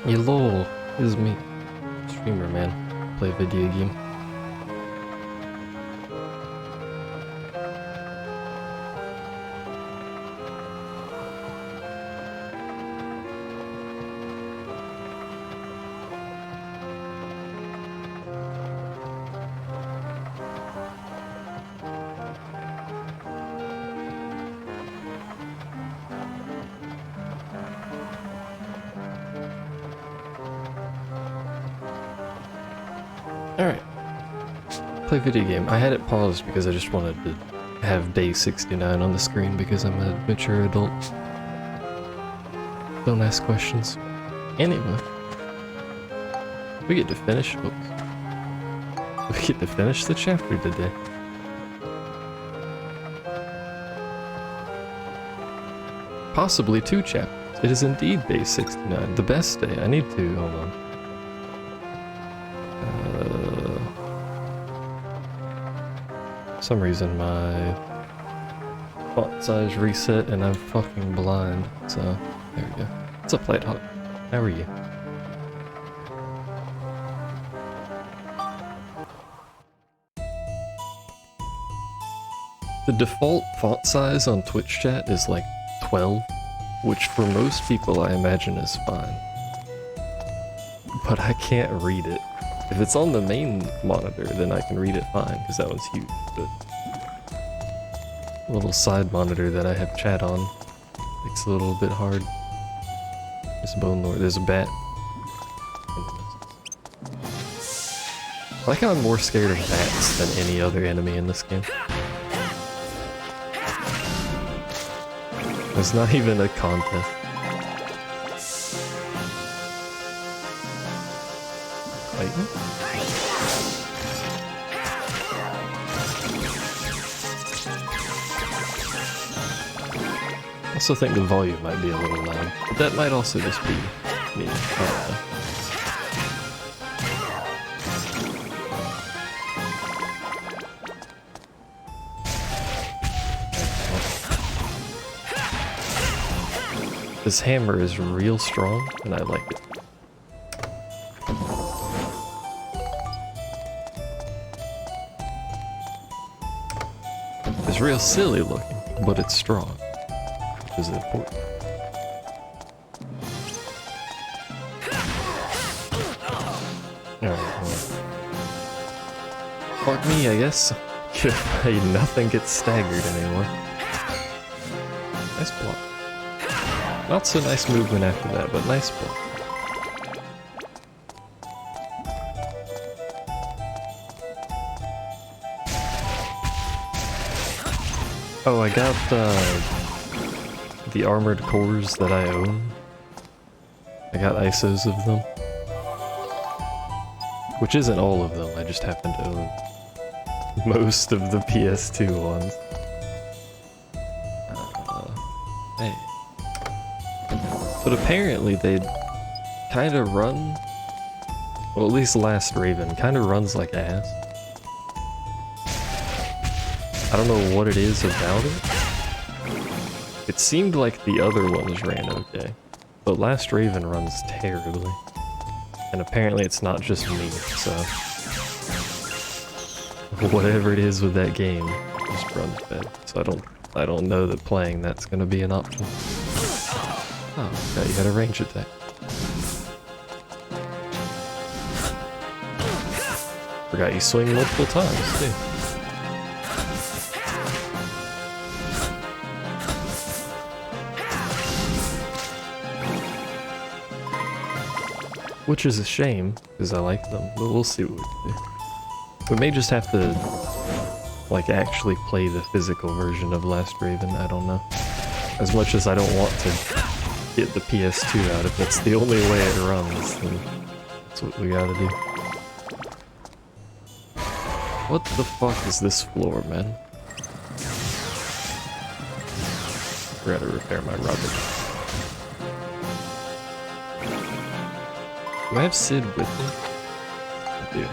Hello, it's me, streamer man. Play video game. Alright. Play video game. I had it paused because I just wanted to have day 69 on the screen because I'm a mature adult. Don't ask questions. Anyway. We get to finish, oops. We get to finish the chapter today. Possibly 2 chapters. It is indeed day 69, the best day. I need to, hold on. For some reason my font size reset and I'm fucking blind, so there we go. What's up, Lighthawk? How are you? The default font size on Twitch chat is like 12, which for most people I imagine is fine. But I can't read it. If it's on the main monitor, then I can read it fine, because that one's huge, but the little side monitor that I have chat on makes it a little bit hard. There's a bone lord, there's a bat. I like how I'm more scared of bats than any other enemy in this game. It's not even a contest. Fighting? I also think the volume might be a little loud, but that might also just be me. I don't know. This hammer is real strong, and I like it. It's real silly looking, but it's strong, which is important. Alright, fuck me, I guess. Hey, nothing gets staggered anymore. Nice block. Not so nice movement after that, but nice block. Oh, I got the armored cores that I own. I got ISOs of them. Which isn't all of them, I just happen to own most of the PS2 ones. Hey. But apparently they kind of run, well, at least Last Raven kind of runs like ass. I don't know what it is about it. It seemed like the other ones ran okay, but Last Raven runs terribly. And apparently it's not just me, so whatever it is with that game just runs bad. So I don't know that playing that's gonna be an option. Oh, okay, you got a range attack. Forgot you swing multiple times, too. Which is a shame, because I like them, but we'll see what we can do. We may just have to, like, actually play the physical version of Last Raven, I don't know. As much as I don't want to get the PS2 out, if that's the only way it runs, then that's what we gotta do. What the fuck is this floor, man? Forgot to repair my rubber. Do I have Sid with me? I do.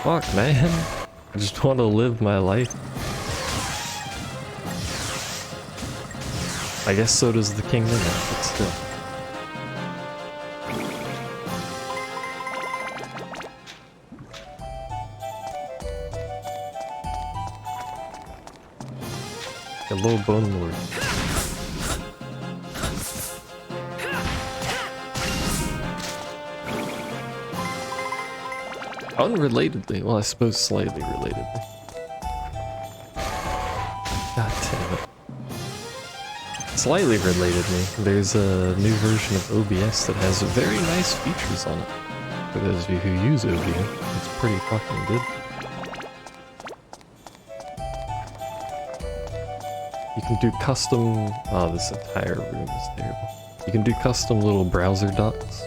Fuck, man. I just want to live my life. I guess so does the King Mimic, but still. Hello, Bone Lord. Unrelatedly, well, I suppose slightly relatedly. God damn it. Slightly relatedly, there's a new version of OBS that has very nice features on it. For those of you who use OBS, it's pretty fucking good. You can do custom... Oh, this entire room is terrible. You can do custom little browser docks.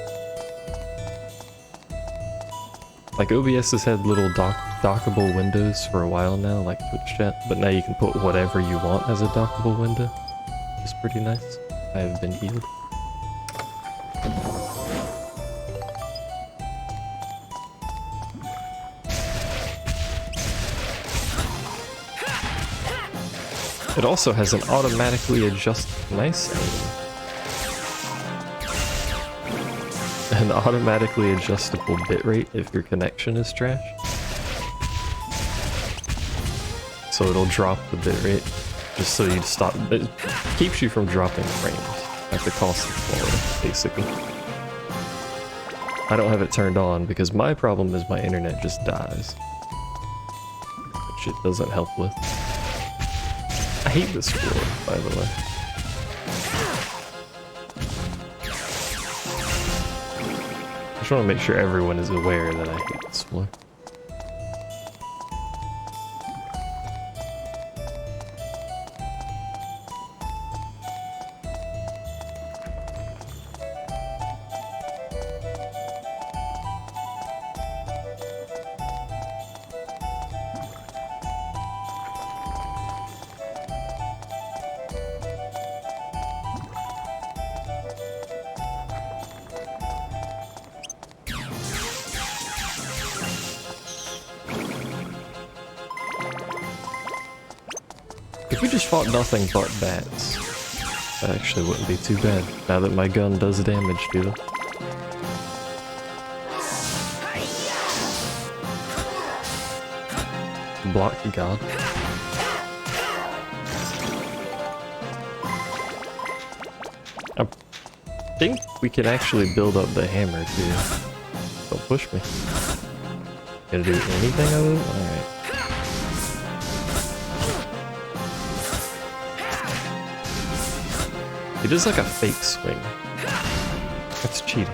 Like, OBS has had little dockable windows for a while now, like Twitch chat, but now you can put whatever you want as a dockable window, which is pretty nice. I have been healed. It also has an automatically nice aim. An automatically adjustable bitrate if your connection is trash. So it'll drop the bitrate just so you stop. It keeps you from dropping frames at the cost of quality, basically. I don't have it turned on because my problem is my internet just dies, which it doesn't help with. I hate this floor, by the way. I just want to make sure everyone is aware that I hate this floor. If we just fought nothing but bats, that actually wouldn't be too bad, now that my gun does damage to them. Block God. I think we can actually build up the hammer too. Don't push me. Gonna do anything other than... Alright. He does like a fake swing. That's cheating.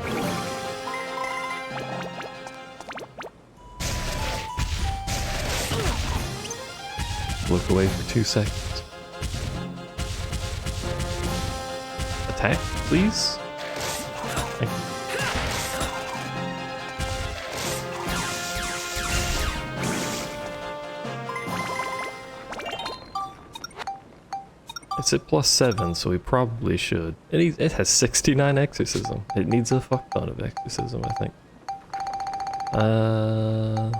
Look away for 2 seconds. Attack, please? Thank you. It's at +7, so we probably should. It has 69 exorcism. It needs a fuck ton of exorcism, I think. Yeah.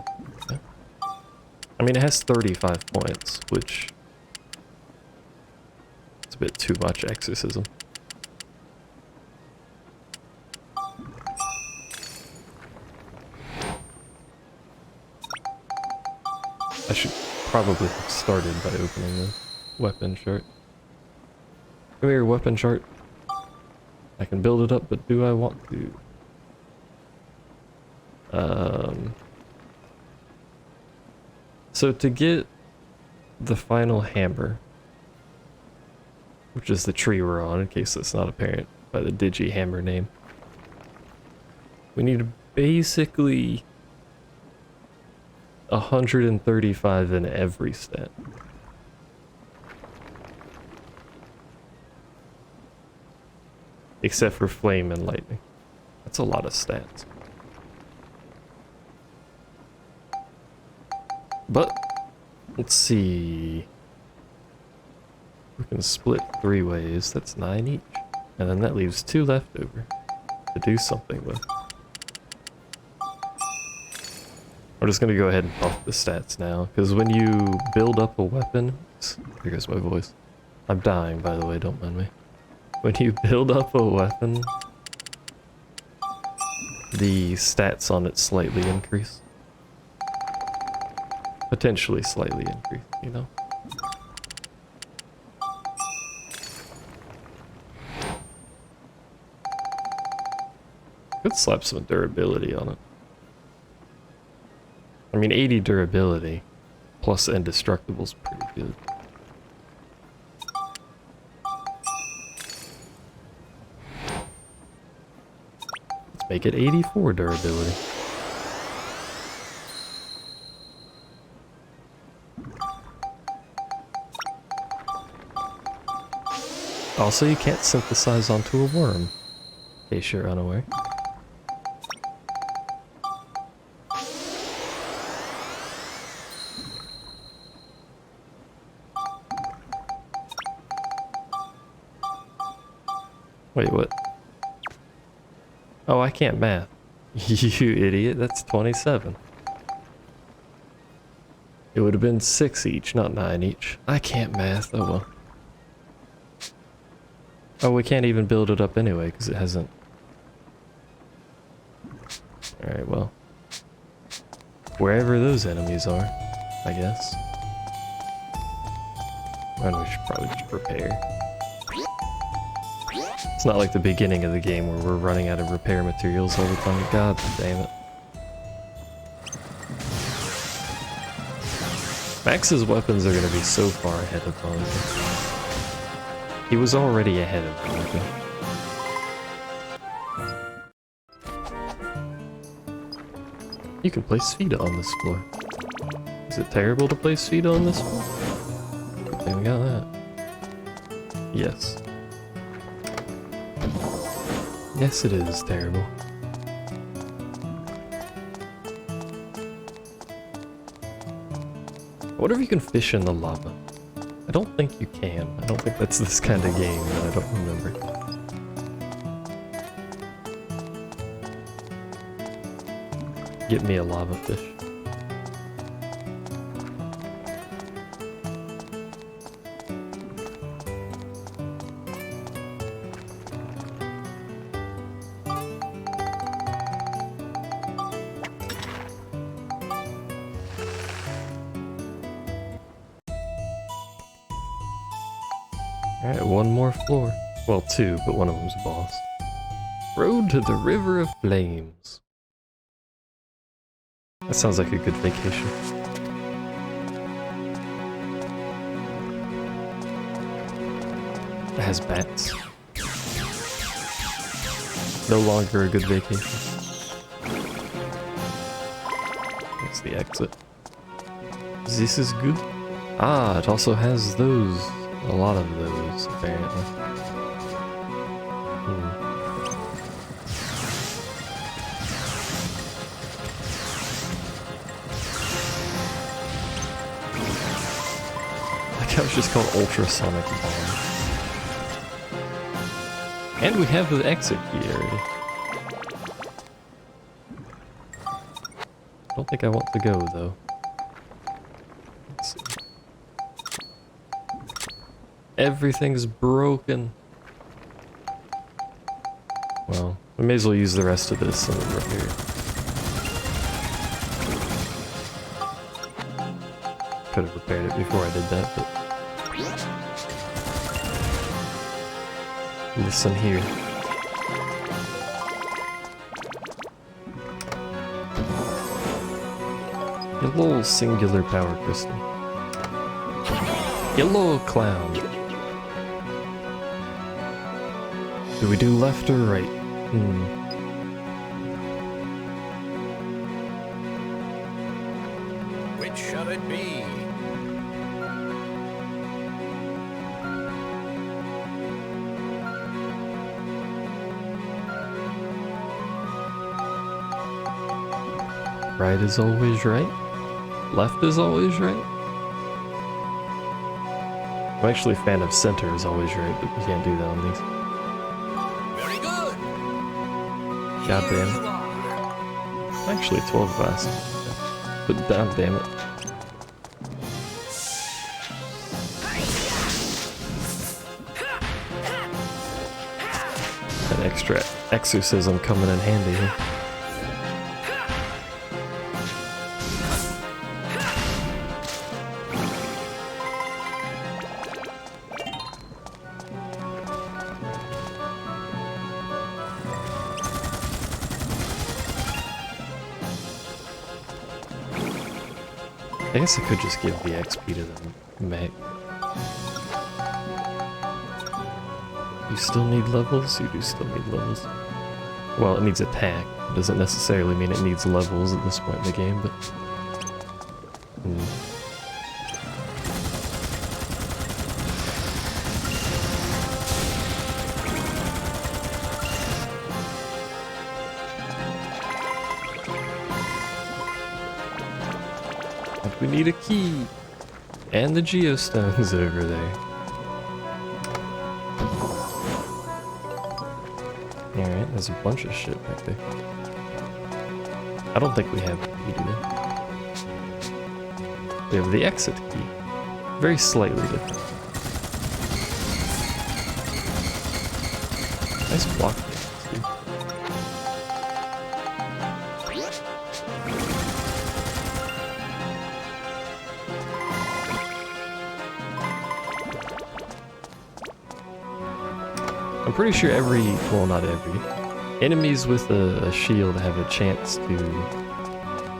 I mean, it has 35 points, which is a bit too much exorcism. I should probably have started by opening the weapon chart. Come here, weapon chart. I can build it up, but do I want to? So to get the final hammer, which is the tree we're on, in case that's not apparent by the Digi Hammer name, we need basically 135 in every stat. Except for flame and lightning. That's a lot of stats. But, let's see. We can split 3 ways, that's 9 each. And then that leaves 2 left over to do something with. I'm just gonna go ahead and buff the stats now, because when you build up a weapon... Here goes my voice. I'm dying, by the way, don't mind me. When you build up a weapon, the stats on it slightly increase. Potentially slightly increase, you know? Could slap some durability on it. I mean, 80 durability plus indestructible's pretty good. Let's make it 84 durability. Also, you can't synthesize onto a worm, in case you're unaware. Wait, what? Oh, I can't math. You idiot, that's 27. It would have been 6 each, not 9 each. I can't math, oh well. Oh, we can't even build it up anyway, because it hasn't... Alright, well. Wherever those enemies are, I guess. And we should probably just prepare. It's not like the beginning of the game where we're running out of repair materials all the time. God damn it. Max's weapons are going to be so far ahead of Monica. He was already ahead of Monica. You can play Sfida on this floor. Is it terrible to play Sfida on this floor? Good thing we got that. Yes. Yes, it is terrible. I wonder if you can fish in the lava. I don't think you can. I don't think that's this kind of game, but I don't remember. Get me a lava fish. Alright, one more floor. Well, two, but one of them's a boss. Road to the River of Flames. That sounds like a good vacation. It has bats. No longer a good vacation. That's the exit. This is good. Ah, it also has those. A lot of those, apparently. Like how it's just called Ultrasonic Bomb. And we have the exit key already. I don't think I want to go, though. Let's see. Everything's broken. Well, we may as well use the rest of this and then repair. Could have repaired it before I did that, but... Listen here. Yellow singular power crystal. Yellow clown. Do we do left or right? Which shall it be? Right is always right. Left is always right. I'm actually a fan of center is always right, but you can't do that on these. Very good. God Here damn you it. are. Actually 12 glass. But god damn it. extra exorcism coming in handy here. I guess I could just give the XP to the mech. You still need levels? You do still need levels. Well, it needs attack. It doesn't necessarily mean it needs levels at this point in the game, but... And we need a key! And the geostone's over there. Alright, there's a bunch of shit back there. I don't think we have the key, do we? We have the exit key. Very slightly different. Nice block there, too. I'm pretty sure well, not every, enemies with a shield have a chance to,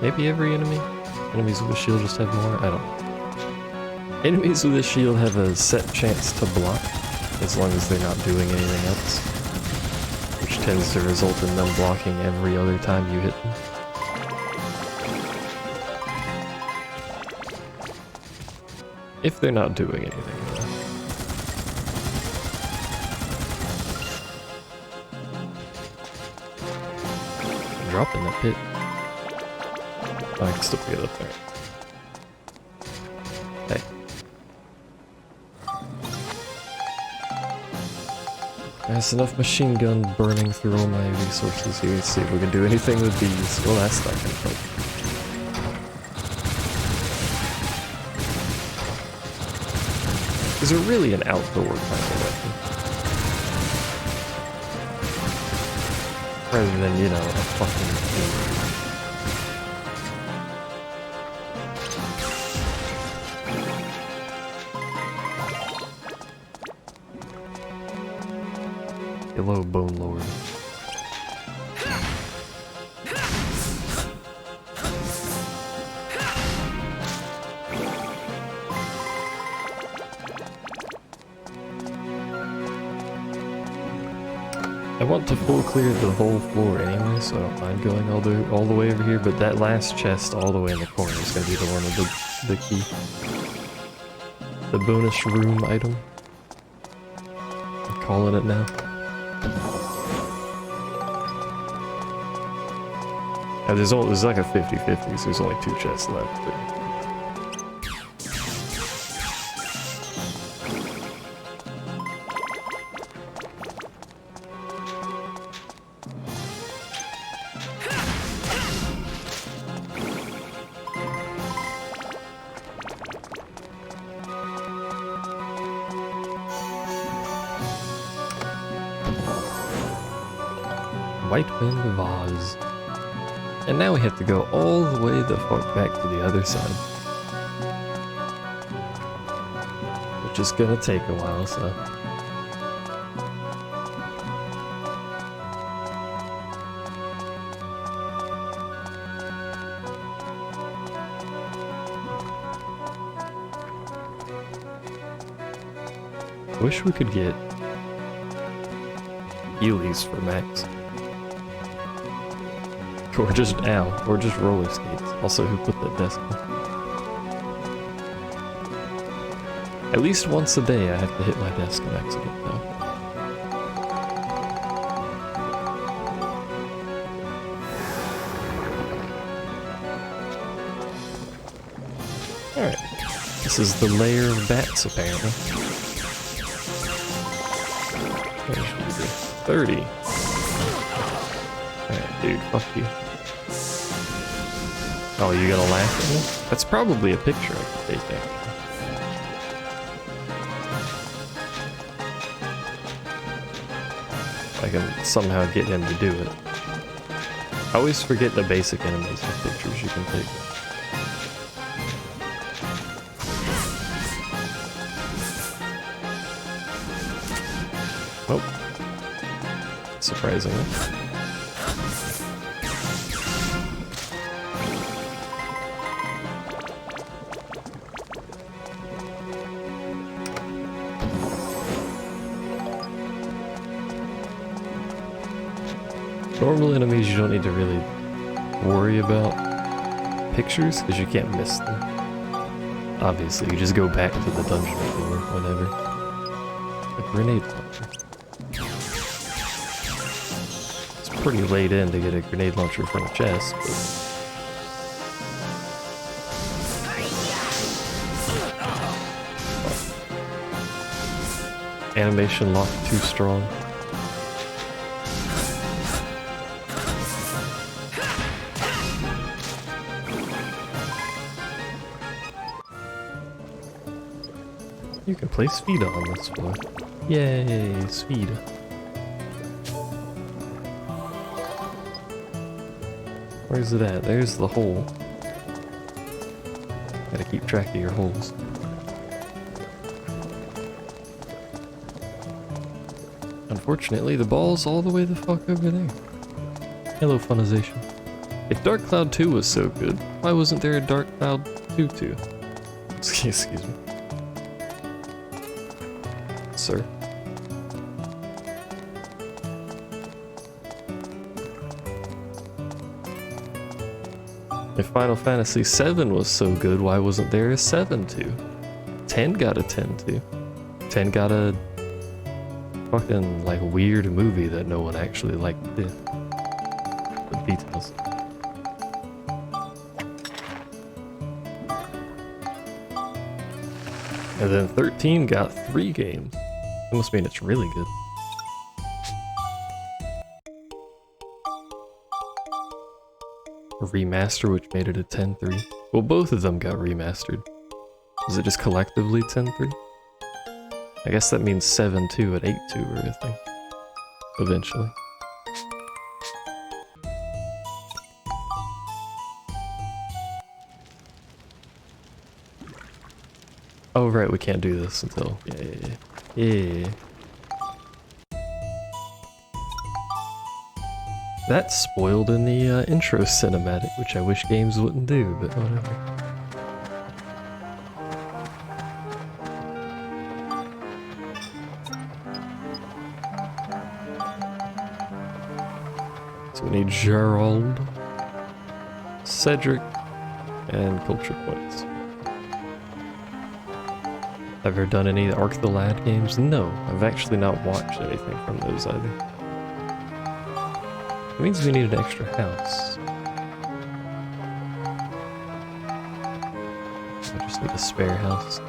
maybe every enemy? Enemies with a shield just have more? I don't know. Enemies with a shield have a set chance to block, as long as they're not doing anything else, which tends to result in them blocking every other time you hit them. If they're not doing anything. Drop in that pit. Oh, I can still get up there. Hey. There's enough machine gun burning through all my resources here. Let's see if we can do anything with these. Well, that's not gonna help. These are really an outdoor kind of weapon. Rather than, you know, a fucking... Hello, Bone Lord. I want to full clear the whole floor anyway, so I don't mind going all the way over here, but that last chest all the way in the corner is going to be the one with the key. The bonus room item. I'm calling it now. And there's like a 50-50, so there's only 2 chests left. White Wind Vase. And now we have to go all the way the fuck back to the other side. Which is gonna take a while, so... Wish we could get Heelys for Max. Or just or just roller skates. Also, who put that desk on? At least once a day I have to hit my desk on accident, though. Alright. This is the lair of bats, apparently. 30. Alright, dude, fuck you. Oh, you gonna laugh at me? That's probably a picture I could take there. I can somehow get him to do it. I always forget the basic enemies and pictures you can take. Oh. Surprisingly. Normal enemies you don't need to really worry about pictures because you can't miss them. Obviously, you just go back to the dungeon or whatever. A grenade launcher. It's pretty late in to get a grenade launcher from a chest, but... Animation lock too strong. You can play Sfida on this floor. Yay, Sfida. Where's it at? There's the hole. Gotta keep track of your holes. Unfortunately, the ball's all the way the fuck over there. Hello, Funization. If Dark Cloud 2 was so good, why wasn't there a Dark Cloud 2 2? Excuse me. Sir. If Final Fantasy VII was so good, why wasn't there a 7-2? 10 got a 10-2. 10 got a fucking, like, weird movie that no one actually liked did. The details. And then 13 got 3 games. That must mean it's really good. A remaster which made it a 10-3. Well, both of them got remastered. Was it just collectively 10-3? I guess that means 7-2 and 8-2 or a thing. Eventually. Oh right, we can't do this until... Yeah. That's spoiled in the intro cinematic, which I wish games wouldn't do, but whatever. So we need Gerald, Cedric, and culture points. Ever done any Ark the Lad games? No, I've actually not watched anything from those either. It means we need an extra house. I just need a spare house.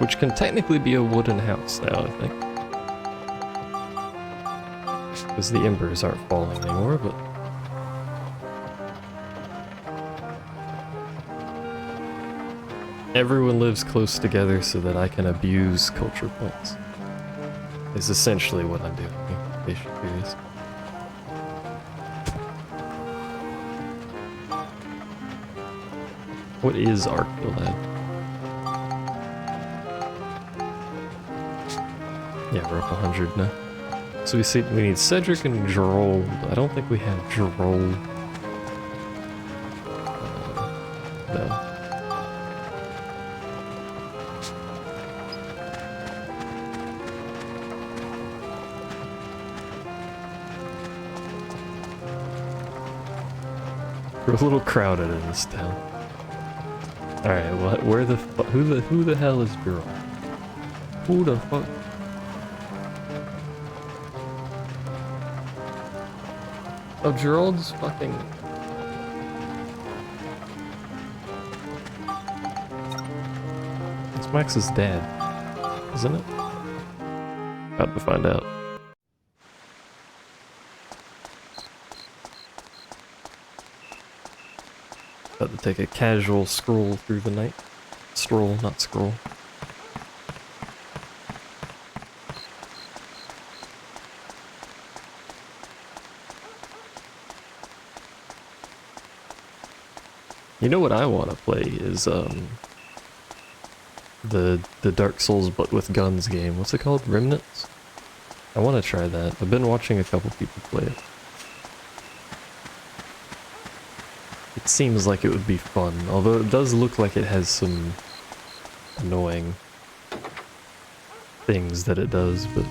Which can technically be a wooden house now, I think. Because the embers aren't falling anymore, but... Everyone lives close together so that I can abuse culture points. Is essentially what I'm doing, in case you're curious. What is Ark the Lad? Yeah, we're up 100 now. So we see we need Cedric and Gerald. I don't think we have Gerald. No. We're a little crowded in this town. Alright, well, where the who the hell is Gerald? Who the fuck? Oh, Gerald's fucking... It's Max's dad, isn't it? About to find out. About to take a casual scroll through the night. Stroll, not scroll. You know what I want to play is the Dark Souls but with guns game. What's it called? Remnants? I want to try that. I've been watching a couple people play it. It seems like it would be fun, although it does look like it has some annoying things that it does, but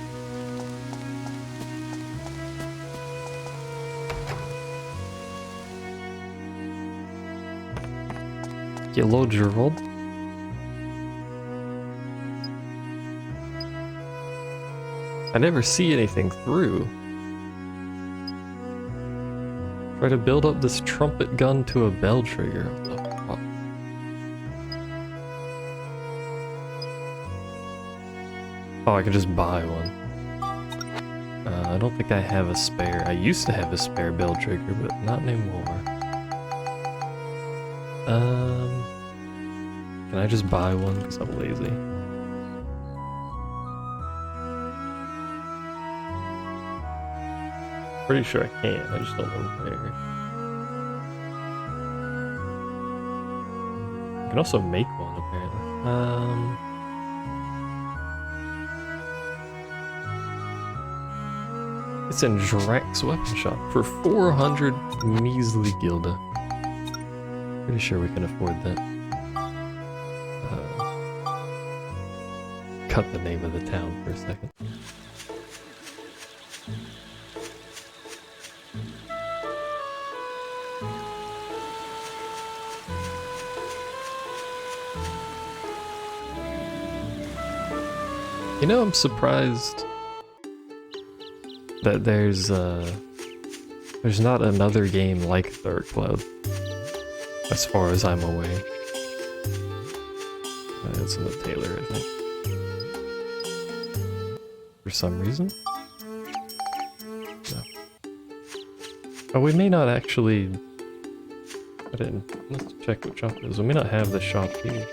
Hello, Gerald. I never see anything through. Try to build up this trumpet gun to a bell trigger. What the fuck? Oh, I can just buy one. I don't think I have a spare. I used to have a spare bell trigger, but not anymore. Can I just buy one? Because I'm lazy. Pretty sure I can, I just don't know where. I can also make one, apparently. It's in Drax Weapon Shop for 400 measly gilda. Pretty sure we can afford that. Cut the name of the town for a second. You know, I'm surprised that there's not another game like Dark Cloud, as far as I'm aware. It's in the Taylor, I think. For some reason? No. Oh, we may not actually... Let's check what shop it is. We may not have the shop here.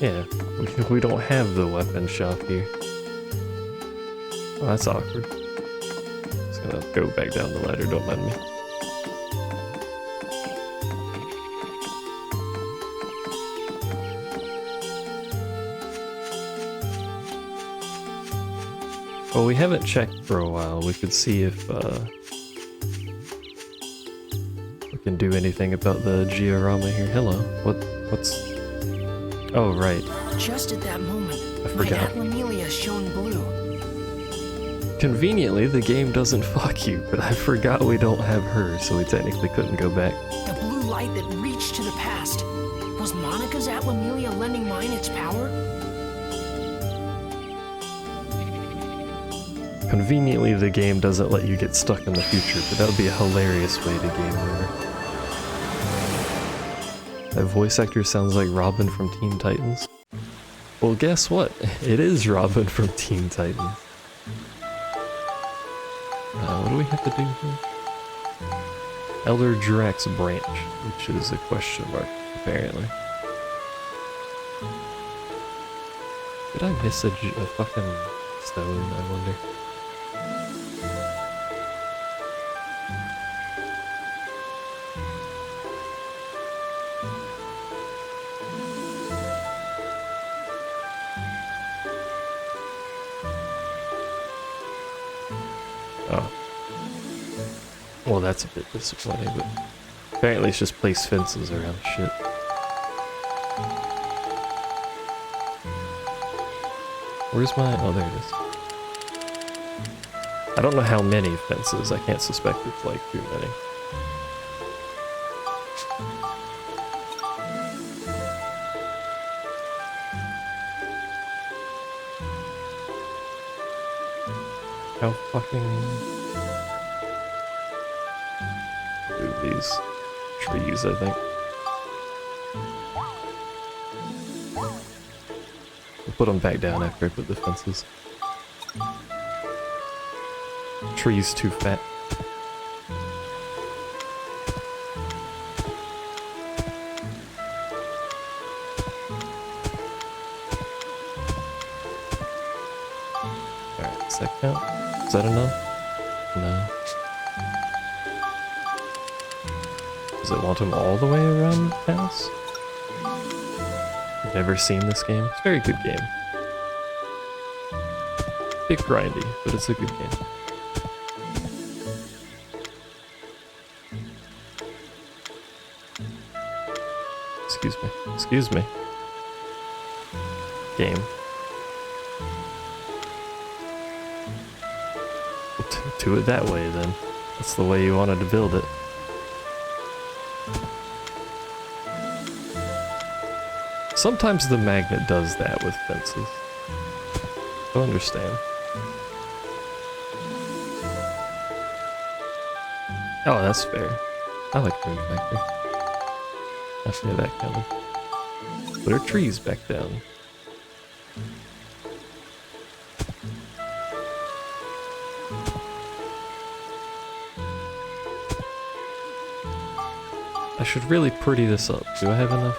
Yeah, we don't have the weapon shop here. Oh, that's awkward. Just gonna go back down the ladder, don't mind me. Well, we haven't checked for a while. We could see if we can do anything about the Giorama here. Hello. What's... Oh, right. Just at that moment, I forgot. my Atlamelia shone blue. Conveniently, the game doesn't fuck you, but I forgot we don't have her, so we technically couldn't go back. The blue light that reached to the past. Was Monica's Atlamelia lending mine its power? Conveniently, the game doesn't let you get stuck in the future, but that would be a hilarious way to game over. That voice actor sounds like Robin from Teen Titans. Well, guess what? It is Robin from Teen Titans. What do we have to do here? Elder Drax Branch, which is a question mark, apparently. Did I miss a fucking stone, I wonder? Oh. Well, that's a bit disappointing, but apparently it's just place fences around shit. Where's my... Oh, there it is. I don't know how many fences. I can't suspect it's like too many. How fucking... Ooh, these trees, I think. We'll put them back down after I put the fences. Trees too fat. Alright, does that count? Is that enough? No. Does it want him all the way around the house? Never seen this game. It's a very good game. Bit grindy, but it's a good game. Excuse me. Excuse me. Game. Do it that way then. That's the way you wanted to build it. Sometimes the magnet does that with fences. I understand. Oh, that's fair. I like Rune Factory. I feel that kind of. Put our trees back down. I should really pretty this up. Do I have enough?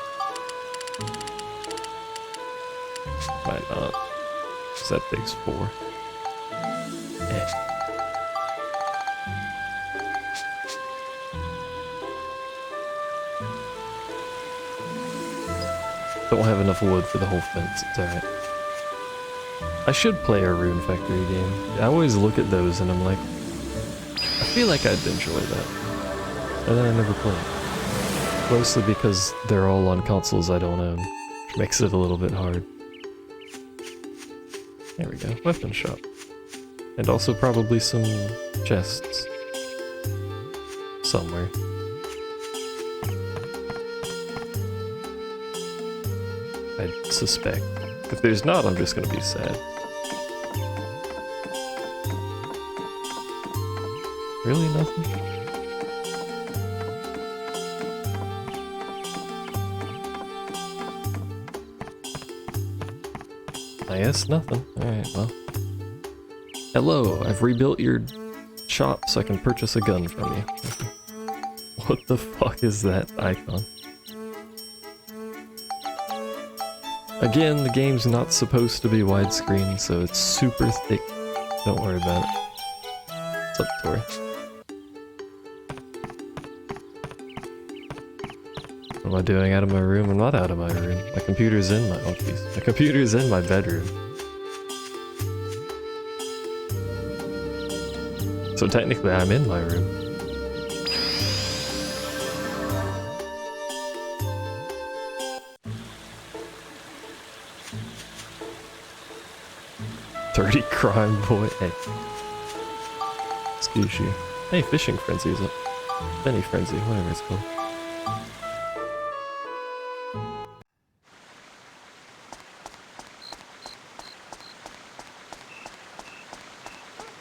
Might not. 'Cause that takes 4. Eh. Don't have enough wood for the whole fence. It's alright. I should play a Rune Factory game. I always look at those and I'm like, I feel like I'd enjoy that. And then I never play it. Mostly because they're all on consoles I don't own, which makes it a little bit hard. There we go, weapon shop. And also probably some chests. Somewhere. I suspect. If there's not, I'm just gonna be sad. Really nothing? I guess nothing. Alright, well. Hello, I've rebuilt your shop so I can purchase a gun from you. What the fuck is that icon? Again, the game's not supposed to be widescreen, so it's super thick. Don't worry about it. What's up, Tori? What am I doing out of my room? I'm not out of my room. My computer's in my... Oh, jeez. My computer's in my bedroom. So technically, I'm in my room. Dirty crime boy. Hey. Excuse you. Hey, fishing frenzy's up. Benny frenzy, whatever it's called.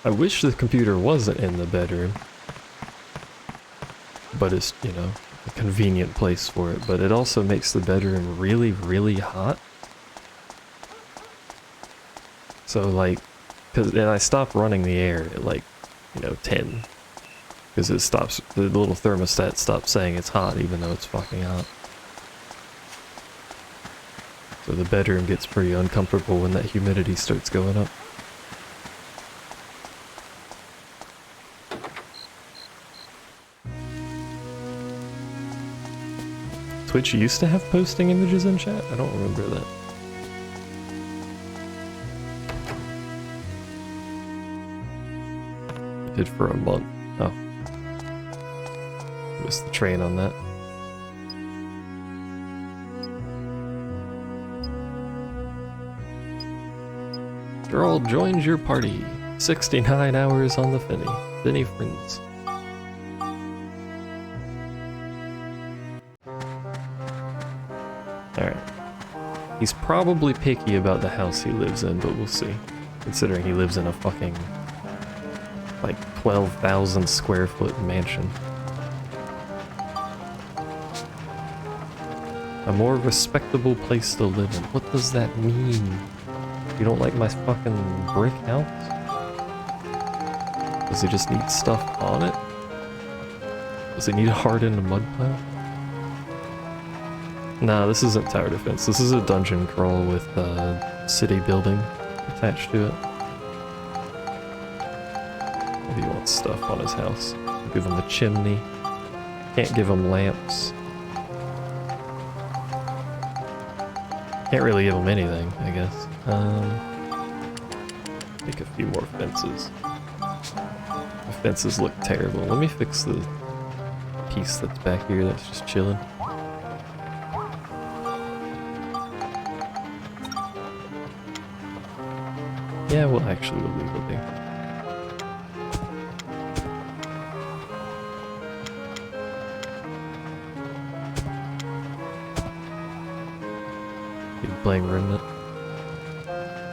I wish the computer wasn't in the bedroom. But it's, you know, a convenient place for it. But it also makes the bedroom really, really hot. So like, and I stopped running the air at like, you know, 10. Because it stops, the little thermostat stops saying it's hot even though it's fucking hot. So the bedroom gets pretty uncomfortable when that humidity starts going up. Twitch used to have posting images in chat? I don't remember that. Did for a month. Oh. Missed the train on that. Girl joins your party. 69 hours on the Finny. Finny friends. Alright. He's probably picky about the house he lives in, but we'll see. Considering he lives in a fucking... like 12,000 square foot mansion. A more respectable place to live in. What does that mean? You don't like my fucking brick house? Does it just need stuff on it? Does it need a hardened mud pile? Nah, this isn't tower defense. This is a dungeon crawl with city building attached to it. Maybe he wants stuff on his house. Give him a chimney. Can't give them lamps. Can't really give them anything, I guess. Make a few more fences. The fences look terrible. Let me fix the piece that's back here that's just chilling. Yeah, we'll leave it there. Keep playing Remnant.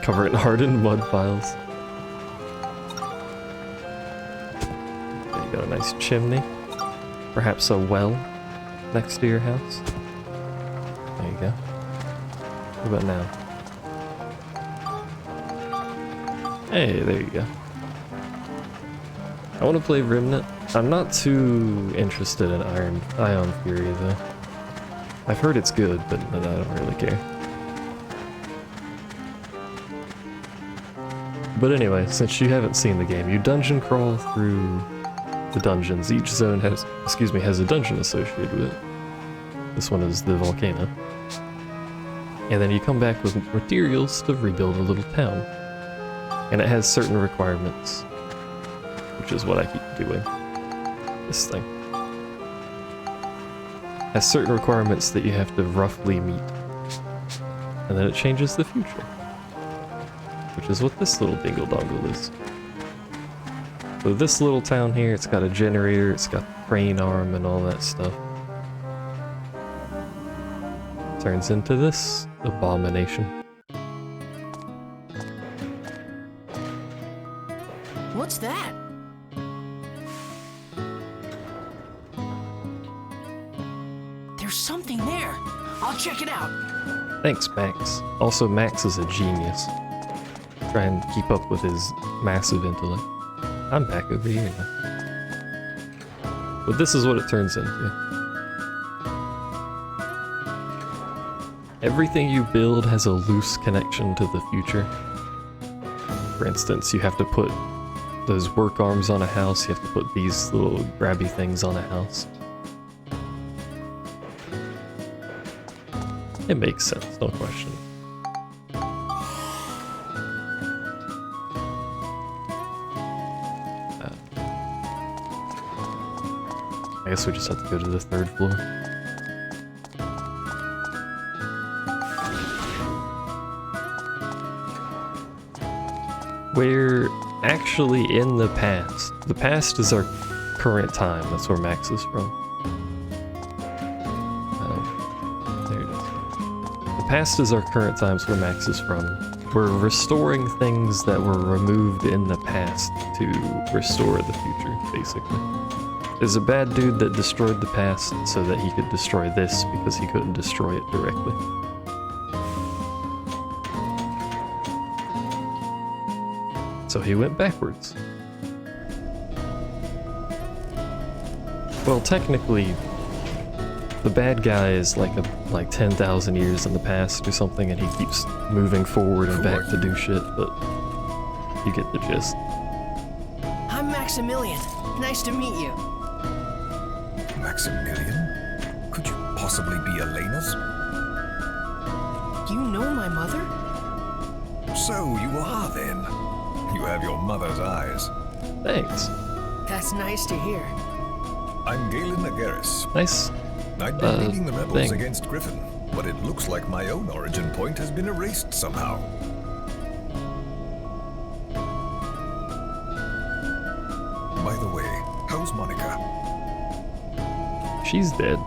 Cover it in hardened mud piles. There you go, a nice chimney. Perhaps a well next to your house. There you go. What about now? Hey, there you go. I want to play Remnant. I'm not too interested in Ion Fury though. I've heard it's good, but I don't really care. But anyway, since you haven't seen the game, you dungeon crawl through the dungeons. Each zone has a dungeon associated with it. This one is the volcano. And then you come back with materials to rebuild a little town. And it has certain requirements, which is what I keep doing. This thing has certain requirements that you have to roughly meet. And then it changes the future. Which is what this little dingle dongle is. So this little town here, it's got a generator, it's got the crane arm and all that stuff. Turns into this abomination. What's that? There's something there. I'll check it out. Thanks, Max. Also, Max is a genius. Try and keep up with his massive intellect. I'm back over here now. But this is what it turns into. Everything you build has a loose connection to the future. For instance, you have to put those work arms on a house, you have to put these little grabby things on a house. It makes sense, no question. I guess we just have to go to the 3rd floor. We're actually in the past. The past is our current time. That's where Max is from. There it is. The past is our current times where Max is from. We're restoring things that were removed in the past to restore the future, basically. There's a bad dude that destroyed the past so that he could destroy this because he couldn't destroy it directly. So he went backwards. Well, technically, the bad guy is like 10,000 years in the past or something, and he keeps moving forward and back to do shit, but you get the gist. I'm Maximilian. Nice to meet you. Maximilian? Could you possibly be Elena's? You know my mother? So you are then. You have your mother's eyes. Thanks. That's nice to hear. I'm Galen Agaris. Nice. I'd been leading the rebels thing. against Griffin, but it looks like my own origin point has been erased somehow. By the way, how's Monica? She's dead.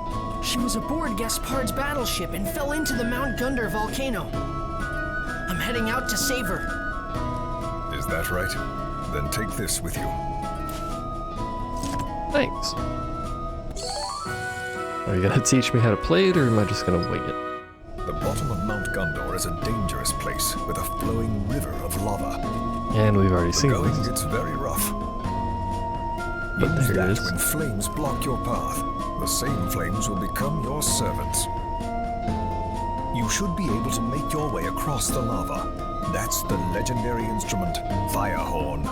She was aboard Gaspard's battleship and fell into the Mount Gundar volcano. I'm heading out to save her. Is that right? Then take this with you. Thanks. Are you gonna teach me how to play it, or am I just gonna wing it? The bottom of Mount Gundor is a dangerous place with a flowing river of lava. And we've already The seen going this. gets very rough. But Use there it that is. when flames block your path. The same flames will become your servants. You should be able to make your way across the lava. That's the legendary instrument, Firehorn.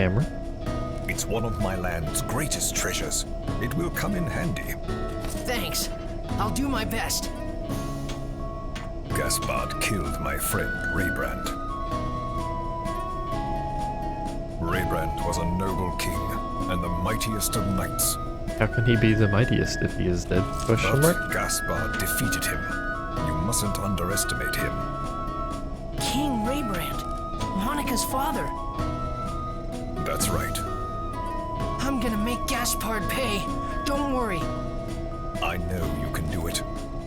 camera. It's one of my land's greatest treasures. It will come in handy. Thanks. I'll do my best. Gaspard killed my friend Raybrand. Raybrand was a noble king and the mightiest of knights. How can he be the mightiest if he is dead? Question mark? But Gaspard defeated him. You mustn't underestimate him. King Raybrand, Monica's father. That's right. I'm gonna make Gaspard pay. Don't worry. I know you can do it.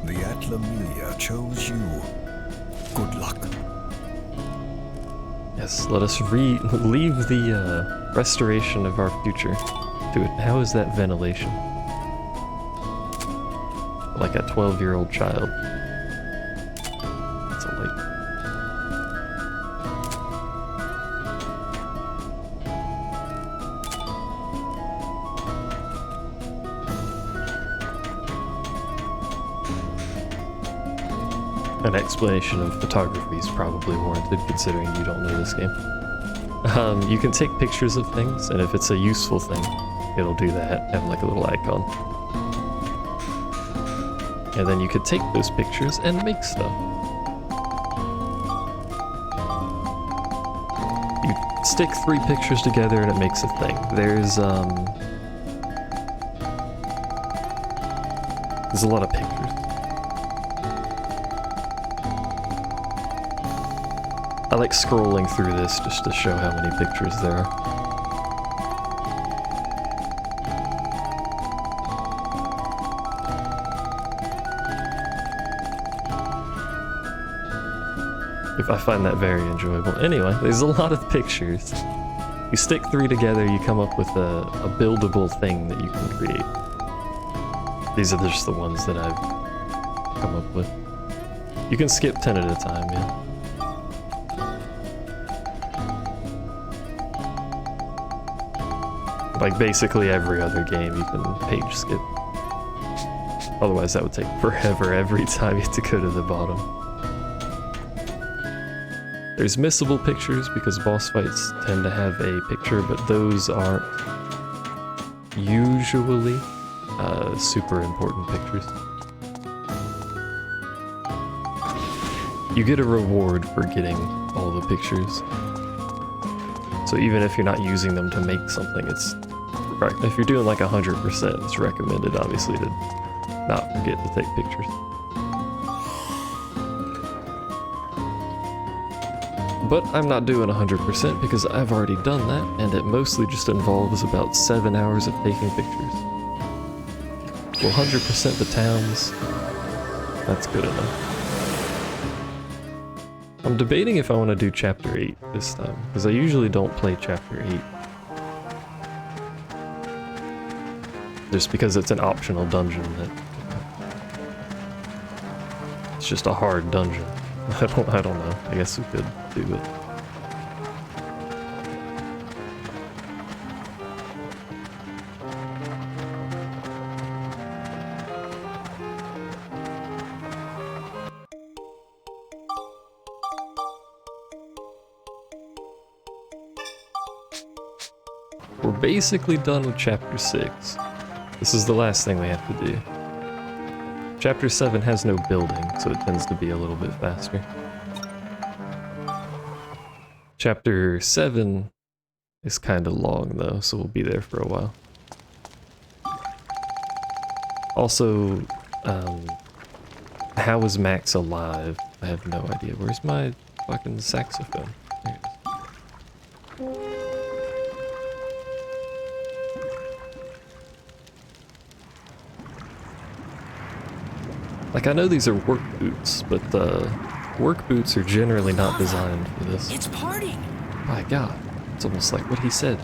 The Atlamelia chose you. Good luck. Yes, let us leave the restoration of our future to it. How is that ventilation? Like a 12-year-old child. It's a lake. An explanation of photography is probably warranted, considering you don't know this game. You can take pictures of things, and if it's a useful thing, it'll do that, have like a little icon. And then you could take those pictures and make stuff. You stick 3 pictures together and it makes a thing. There's a lot of pictures. I like scrolling through this just to show how many pictures there are. I find that very enjoyable. Anyway, there's a lot of pictures. You stick 3 together, you come up with a buildable thing that you can create. These are just the ones that I've come up with. You can skip 10 at a time, yeah. Like basically every other game you can page skip. Otherwise that would take forever every time you have to go to the bottom. There's missable pictures because boss fights tend to have a picture, but those aren't usually super important pictures. You get a reward for getting all the pictures. So even if you're not using them to make something, if you're doing like 100%, it's recommended obviously to not forget to take pictures. But I'm not doing 100% because I've already done that, and it mostly just involves about 7 hours of taking pictures. Well, 100% the towns, that's good enough. I'm debating if I want to do Chapter 8 this time, because I usually don't play Chapter 8. Just because it's an optional dungeon that... It's just a hard dungeon. I don't know. I guess we could do it. We're basically done with Chapter 6. This is the last thing we have to do. Chapter 7 has no building, so it tends to be a little bit faster. Chapter 7 is kind of long though, so we'll be there for a while. Also, how is Max alive? I have no idea. Where's my fucking saxophone? There it is. Like, I know these are work boots, but work boots are generally not designed for this. It's parting. My god, it's almost like what he said.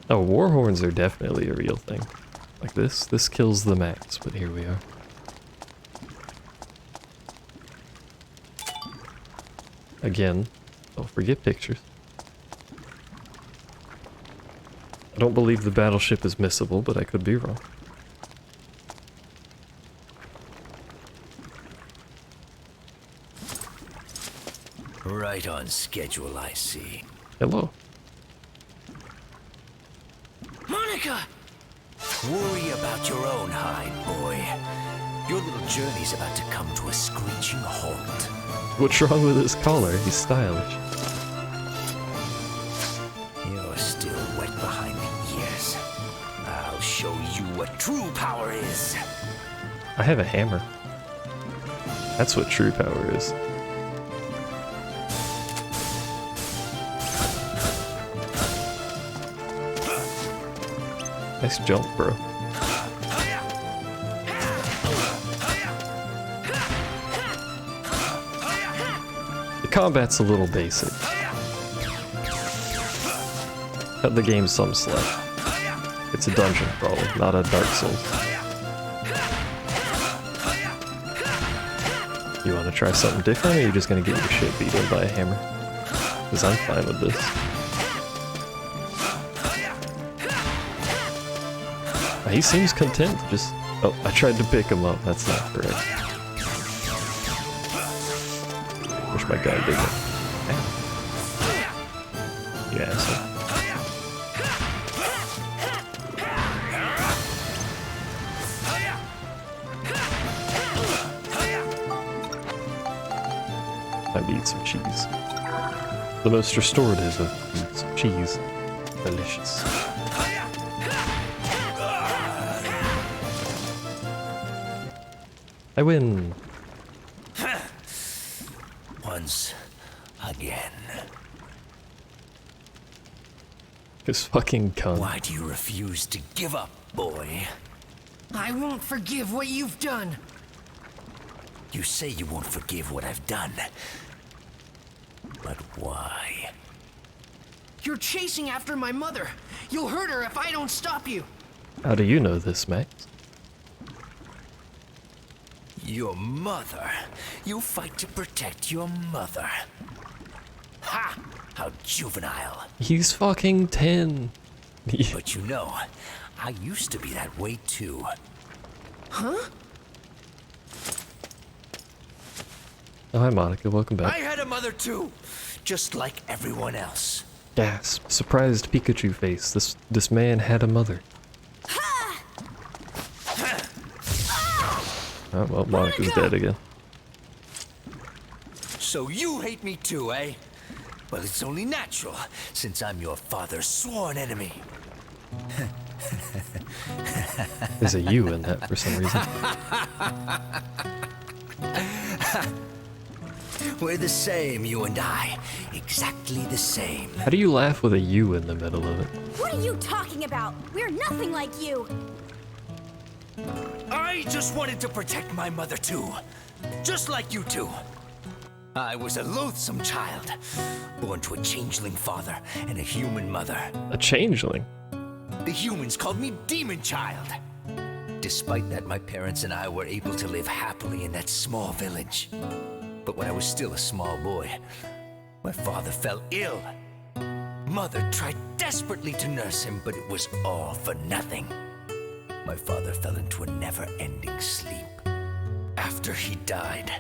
Oh, war horns are definitely a real thing. Like this kills the max, but here we are. Again, don't forget pictures. I don't believe the battleship is missable, but I could be wrong. Right on schedule, I see. Hello. Monica! Worry about your own hide, boy. Your little journey's about to come to a screeching halt. What's wrong with his collar? He's stylish. You're still wet behind the ears. I'll show you what true power is. I have a hammer. That's what true power is. Nice jump, bro. The combat's a little basic. Cut the game some slack. It's a dungeon crawler, not a Dark Souls. You want to try something different, or are you just gonna get your shit beat in by a hammer? Because I'm fine with this. He seems content, just... Oh, I tried to pick him up, that's not correct. Wish my guy did it. You asshole. Time to eat some cheese. The most restorative of foods. Cheese. Delicious. I win. Once again. His fucking cunt. Why do you refuse to give up, boy? I won't forgive what you've done. You say you won't forgive what I've done. But why? You're chasing after my mother. You'll hurt her if I don't stop you. How do you know this, Max? Your mother? You fight to protect your mother. Ha! How juvenile. He's fucking 10. But you know, I used to be that way too. Huh? Oh, hi, Monica. Welcome I back. had a mother too, just like everyone else. Gasp. Surprised Pikachu face. This man had a mother. Oh, well, Monica's dead again. So you hate me too, eh? Well, it's only natural, since I'm your father's sworn enemy. There's a U in that for some reason. We're the same, you and I. Exactly the same. How do you laugh with a U in the middle of it? What are you talking about? We're nothing like you. I just wanted to protect my mother too. Just like you two. I was a loathsome child, born to a changeling father and a human mother. A changeling? The humans called me Demon Child. Despite that, my parents and I were able to live happily in that small village. But when I was still a small boy, my father fell ill. Mother tried desperately to nurse him, but it was all for nothing. My father fell into a never-ending sleep. After he died,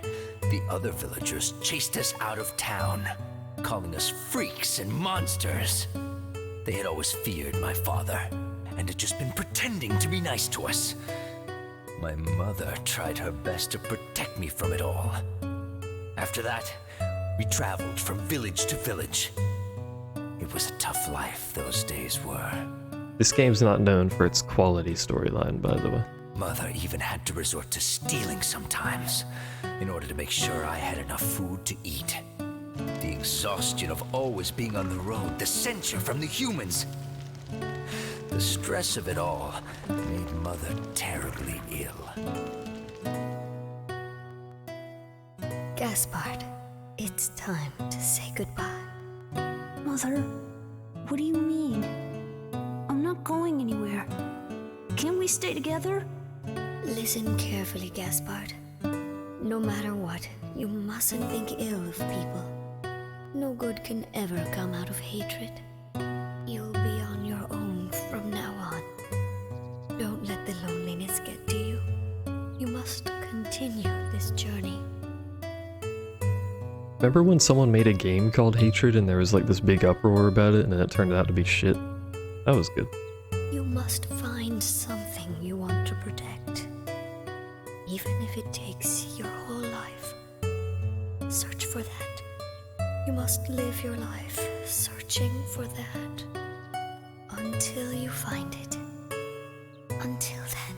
the other villagers chased us out of town, calling us freaks and monsters. They had always feared my father, and had just been pretending to be nice to us. My mother tried her best to protect me from it all. After that, we traveled from village to village. It was a tough life those days were. This game's not known for its quality storyline, by the way. Mother even had to resort to stealing sometimes, in order to make sure I had enough food to eat. The exhaustion of always being on the road, the censure from the humans. The stress of it all made Mother terribly ill. Gaspard, it's time to say goodbye. Mother, what do you mean? I'm not going anywhere. Can't we stay together? Listen carefully, Gaspard. No matter what, you mustn't think ill of people. No good can ever come out of hatred. You'll be on your own from now on. Don't let the loneliness get to you. You must continue this journey. Remember when someone made a game called Hatred and there was like this big uproar about it and then it turned out to be shit? That was good. You must find something you want to protect. Even if it takes your whole life. Search for that. You must live your life searching for that. Until you find it. Until then,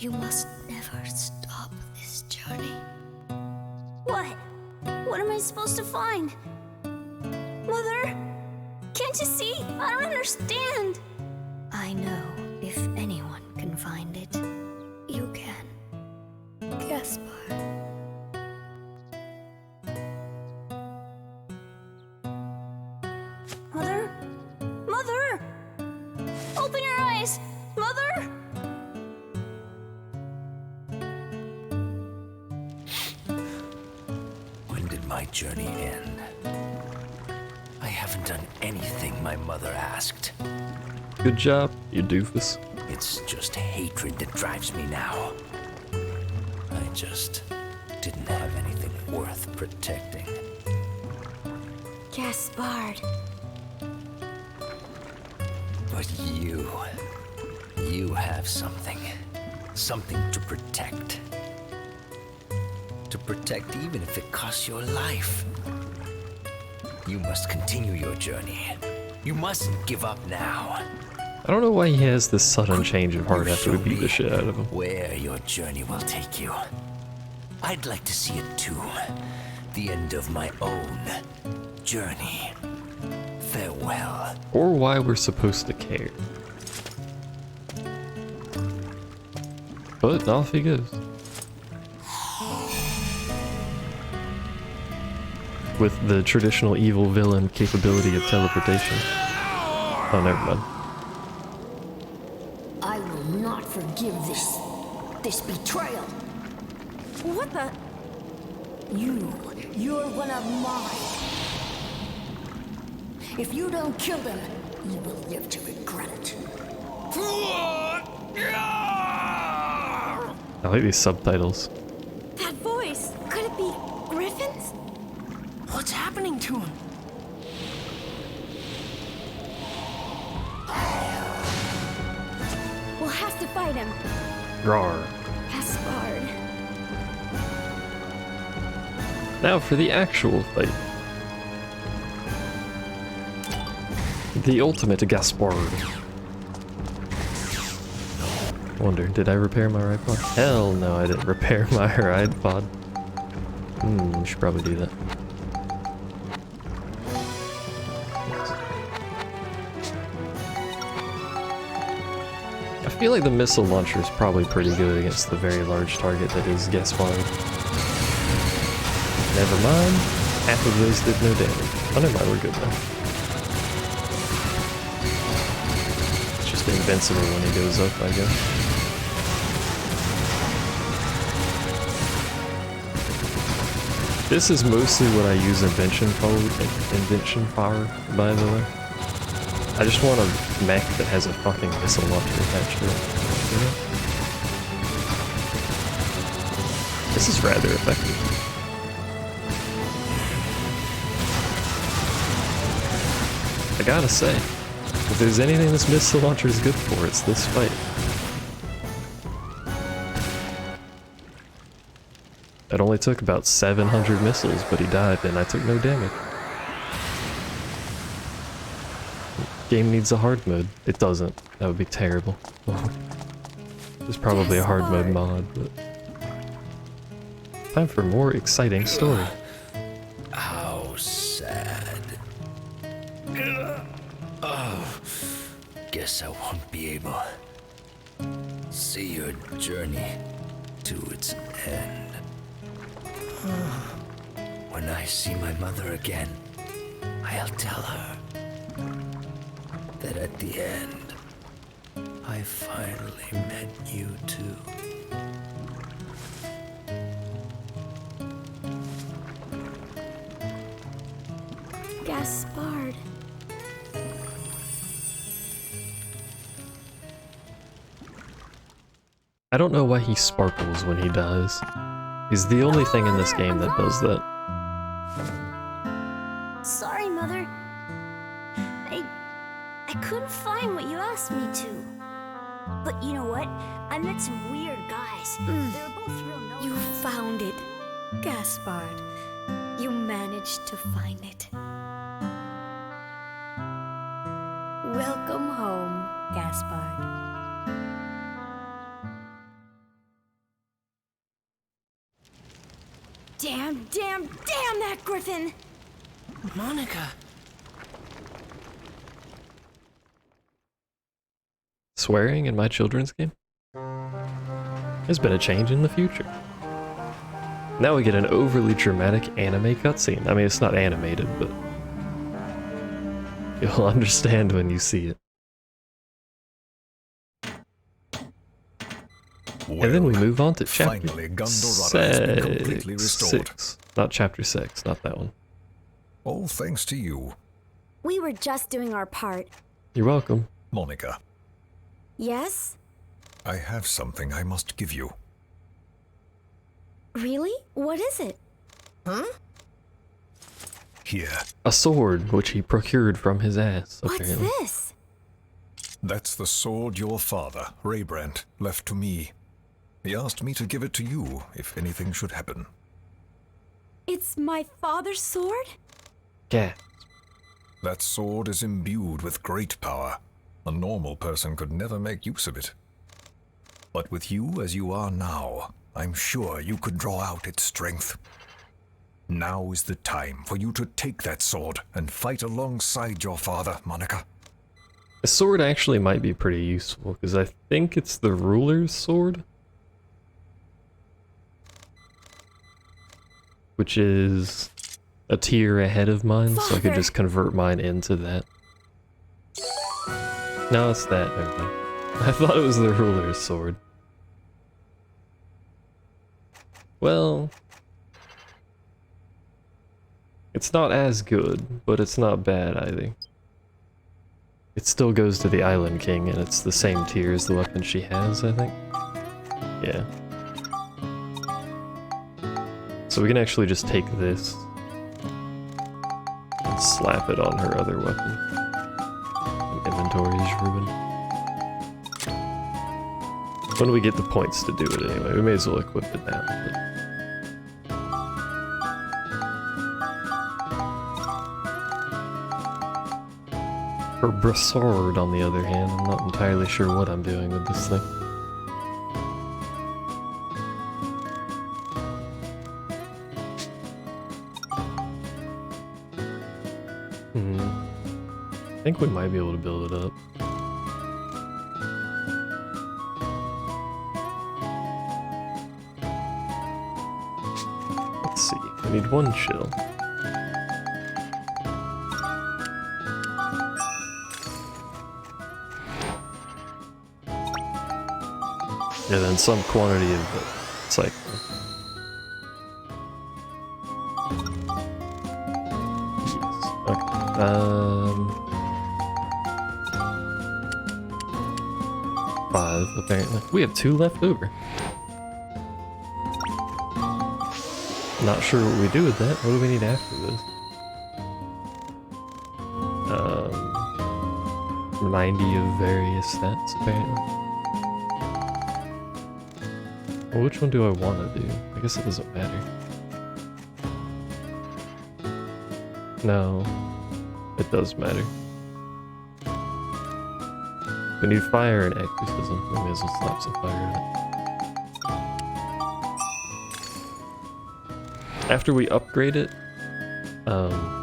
you must never stop this journey. What? What am I supposed to find? Mother? Can't you see? I don't understand. I know if anyone can find it, you can. Gaspar. Mother? Mother! Open your eyes! Mother! When did my journey end? I haven't done anything my mother asked. Good job, you doofus. It's just hatred that drives me now. I just didn't have anything worth protecting. Gaspard. But you have something. Something to protect. To protect even if it costs your life. You must continue your journey. You mustn't give up now. I don't know why he has this sudden change of heart You after we show beat the me shit out of him. Where your journey will take you. I'd like to see it too. The end of my own journey. Farewell. Or why we're supposed to care. But off he goes. With the traditional evil villain capability of teleportation. Oh, never mind. I will not forgive this betrayal. What the? You're one of mine. If you don't kill them, you will live to regret it. I like these subtitles. That voice! Could it be Griffin's? What's happening to him? We'll have to fight him. Rawr. Gaspard. Now for the actual fight. The ultimate Gaspard. Wonder, did I repair my right pod? Hell no, I didn't repair my right pod. Should probably do that. I feel like the missile launcher is probably pretty good against the very large target that is Gaspard. Never mind, half of those did no damage. Oh, never mind, we're good now. It's just invincible when he goes up, I guess. This is mostly what I use invention power, by the way. I just want a mech that has a fucking missile launcher attached to it. You know? This is rather effective. I gotta say, if there's anything this missile launcher is good for, it's this fight. It only took about 700 missiles, but he died and I took no damage. Game needs a hard mode. It doesn't. That would be terrible. There's probably a hard mode mod, but... Time for more exciting story. How sad. Oh, guess I won't be able to see your journey to its end. When I see my mother again, I'll tell her that at the end, I finally met you too. Gaspard. I don't know why he sparkles when he dies. He's the only thing in this game that does that. Mother. I couldn't find what you asked me to. But you know what? I met some weird guys. They were both real noble. You found it, Gaspard. You managed to find it. Welcome home, Gaspard. Damn that griffin! Monica. Swearing in my children's game? There's been a change in the future. Now we get an overly dramatic anime cutscene. I mean, it's not animated, but you'll understand when you see it. And then we move on to chapter Finally, Gundorada has been completely restored. 6. Not chapter 6, not that one. All thanks to you, We were just doing our part. You're welcome. Monica. Yes? I have something I must give you. Really? What is it? Here. A sword, which he procured from his ass, What's apparently. this? That's the sword your father, Raybrand, left to me. He asked me to give it to you if anything should happen. It's my father's sword? Yeah. That sword is imbued with great power. A normal person could never make use of it. But with you as you are now, I'm sure you could draw out its strength. Now is the time for you to take that sword and fight alongside your father, Monica. A sword actually might be pretty useful, because I think it's the ruler's sword. Which is a tier ahead of mine, so I could just convert mine into that. No, it's that. Never mind. I thought it was the ruler's sword. Well, it's not as good, but it's not bad either. It still goes to the Island King, and it's the same tier as the weapon she has, I think. Yeah. So we can actually just take this and slap it on her other weapon. Inventory is ruined. When we get the points to do it anyway, we may as well equip it now. Her brassard, on the other hand, I'm not entirely sure what I'm doing with this thing. I think we might be able to build it up. Let's see, we need one shell. And then some quantity of cycling. Yes. Okay. 5, apparently. We have 2 left over. Not sure what we do with that. What do we need after this? 90 of various stats, apparently. Well, which one do I want to do? I guess it doesn't matter. No, it does matter. We need fire and exorcism. We may as well slap some fire in it. After we upgrade it,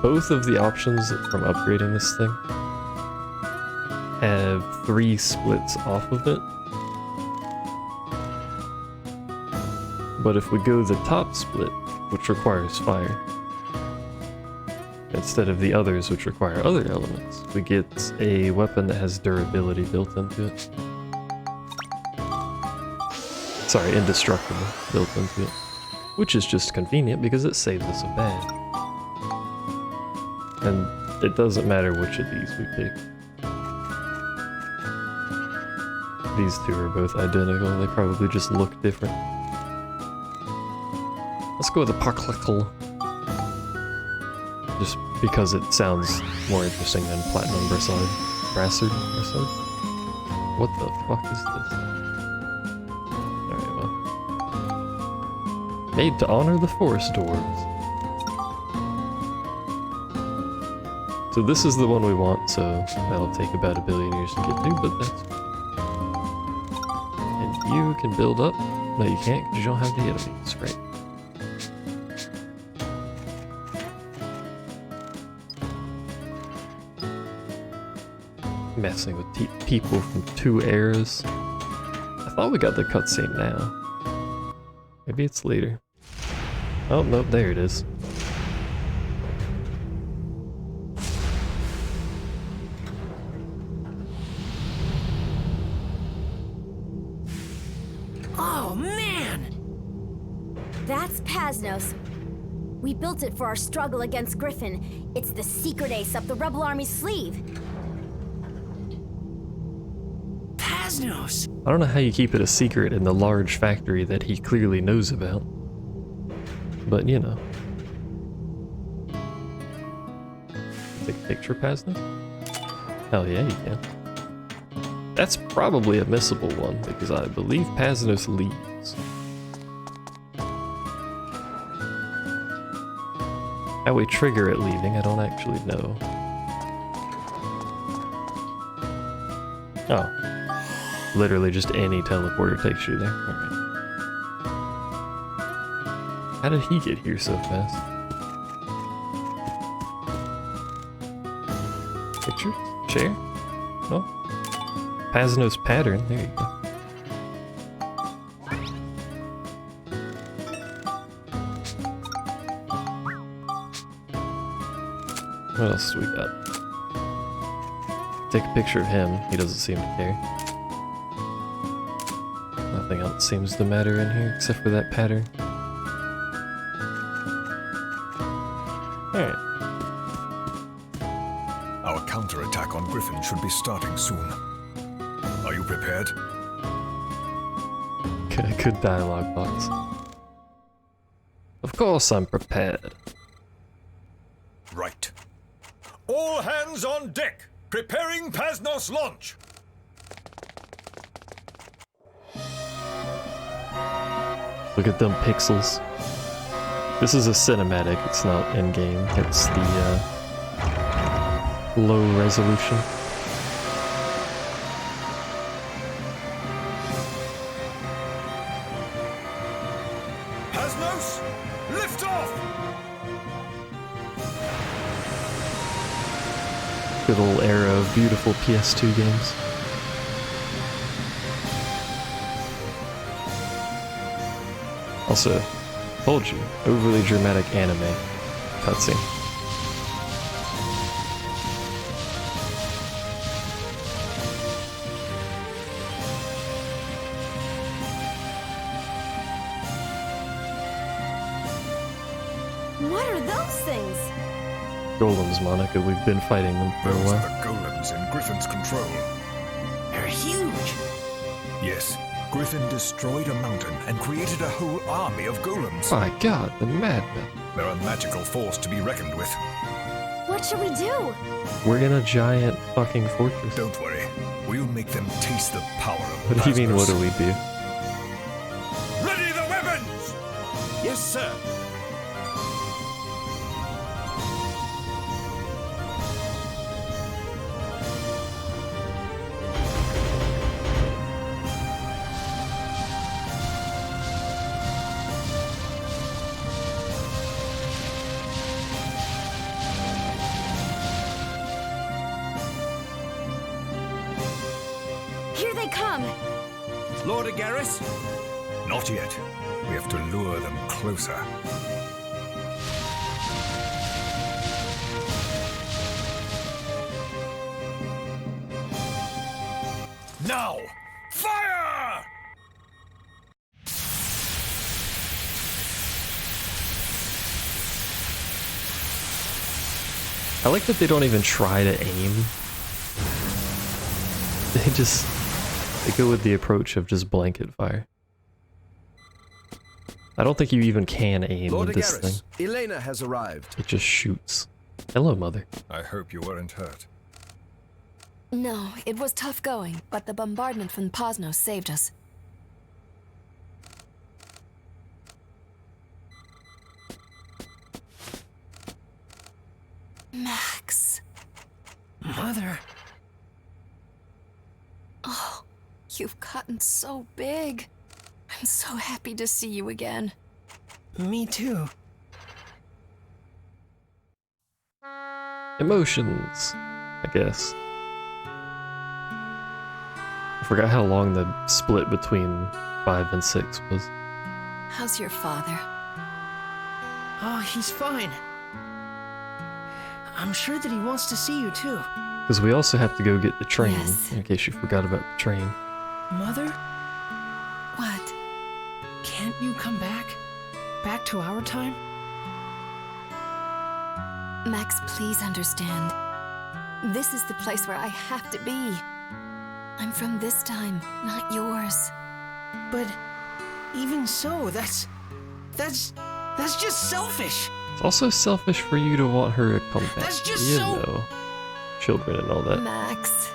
both of the options from upgrading this thing have 3 splits off of it. But if we go the top split, which requires fire, instead of the others which require other elements, we get a weapon that has durability built into it. Sorry, indestructible built into it. Which is just convenient because it saves us a bag. And it doesn't matter which of these we pick. These 2 are both identical, they probably just look different. Let's go with the Parklickle. Just because it sounds more interesting than Platinum Brassard. Brassard? What the fuck is this? Alright, well. Made to honor the forest dwarves. So this is the one we want, so that'll take about 1 billion years to get to, but that's... And you can build up. No, you can't, because you don't have the enemies, right? Messing with people from 2 eras. I thought we got the cutscene now. Maybe it's later. Oh, nope, there it is. Oh, man! That's Pasnos. We built it for our struggle against Griffin. It's the secret ace up the Rebel Army's sleeve. Pasnos! I don't know how you keep it a secret in the large factory that he clearly knows about. But, you know. Take a picture, Pasnos? Hell yeah, you can. That's probably a missable one, because I believe Pasnos leaves. How we trigger it leaving, I don't actually know. Oh. Literally just any teleporter takes you there. Alright. How did he get here so fast? Pictures? Share? No? Pasnos pattern, there you go. What else do we got? Take a picture of him, he doesn't seem to care. Nothing else seems to matter in here except for that pattern. Alright. Our counterattack on Griffin should be starting soon. Are you prepared? Good dialogue box. Of course I'm prepared. Right. All hands on deck! Preparing Pasnos launch! Look at them pixels. This is a cinematic, it's not in-game. It's the low resolution. Pasnos, lift off! Good old era of beautiful PS2 games. Also, told you, overly dramatic anime cutscene. What are those things? Golems, Monica, we've been fighting them for a Those are while. the golems in Griffin's control. They're huge! Yes, Griffin destroyed a mountain and created a whole army of golems. My god, the madmen. They're a magical force to be reckoned with. What should we do? We're in a giant fucking fortress. Don't worry, we'll make them taste the power of What do you mean, what Pasnos. do we do? Ready the weapons! Yes, sir. Here they come! Lord Agaris? Not yet. We have to lure them closer. Now, fire! I like that they don't even try to aim. They go with the approach of just blanket fire. I don't think you even can aim Lord with this thing. Agaris, Elena has arrived. It just shoots. Hello, Mother. I hope you weren't hurt. No, it was tough going, but the bombardment from Posno saved us. Max. Mother. Oh, you've gotten so big. I'm so happy to see you again. Me too. Emotions, I guess. I forgot how long the split between 5 and 6 was. How's your father? Oh, he's fine. I'm sure that he wants to see you too. Because we also have to go get the train, Yes. in case you forgot about the train. Mother, What? can't you come back? Back to our time? Max, please understand. This is the place where I have to be. I'm from this time, not yours. But even so, that's just selfish. It's also selfish for you to want her to come back. That's just you so- know, children and all that. Max.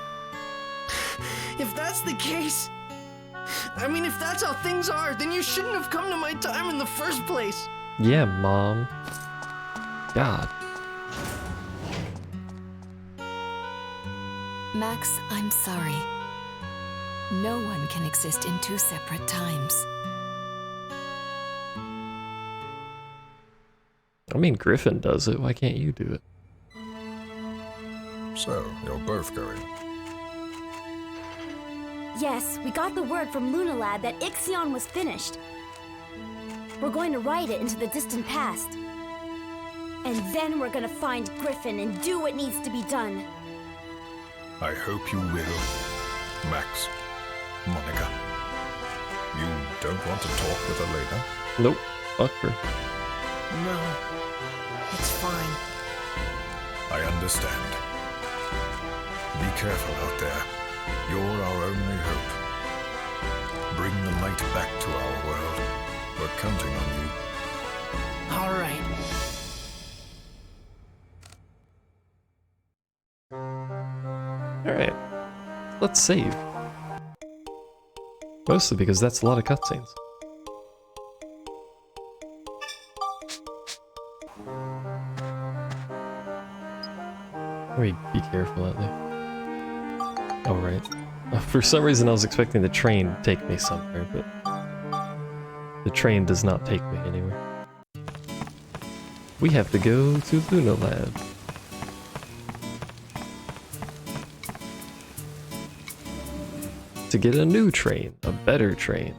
If that's the case, I mean, if that's how things are, then you shouldn't have come to my time in the first place. Yeah, Mom. God. Max, I'm sorry. No one can exist in two separate times. I mean, Griffin does it. Why can't you do it? So, you're both going. Yes, we got the word from Lunalad that Ixion was finished. We're going to ride it into the distant past. And then we're gonna find Griffin and do what needs to be done. I hope you will, Max. Monica. You don't want to talk with Elena? Nope. Fuck her. No, it's fine. I understand. Be careful out there. You're our only hope. Bring the light back to our world. We're counting on you. All right. Alright. Let's save. Mostly because that's a lot of cutscenes. Let me be careful out there. Oh, right. For some reason I was expecting the train to take me somewhere, but the train does not take me anywhere. We have to go to Lunalad. To get a new train, a better train.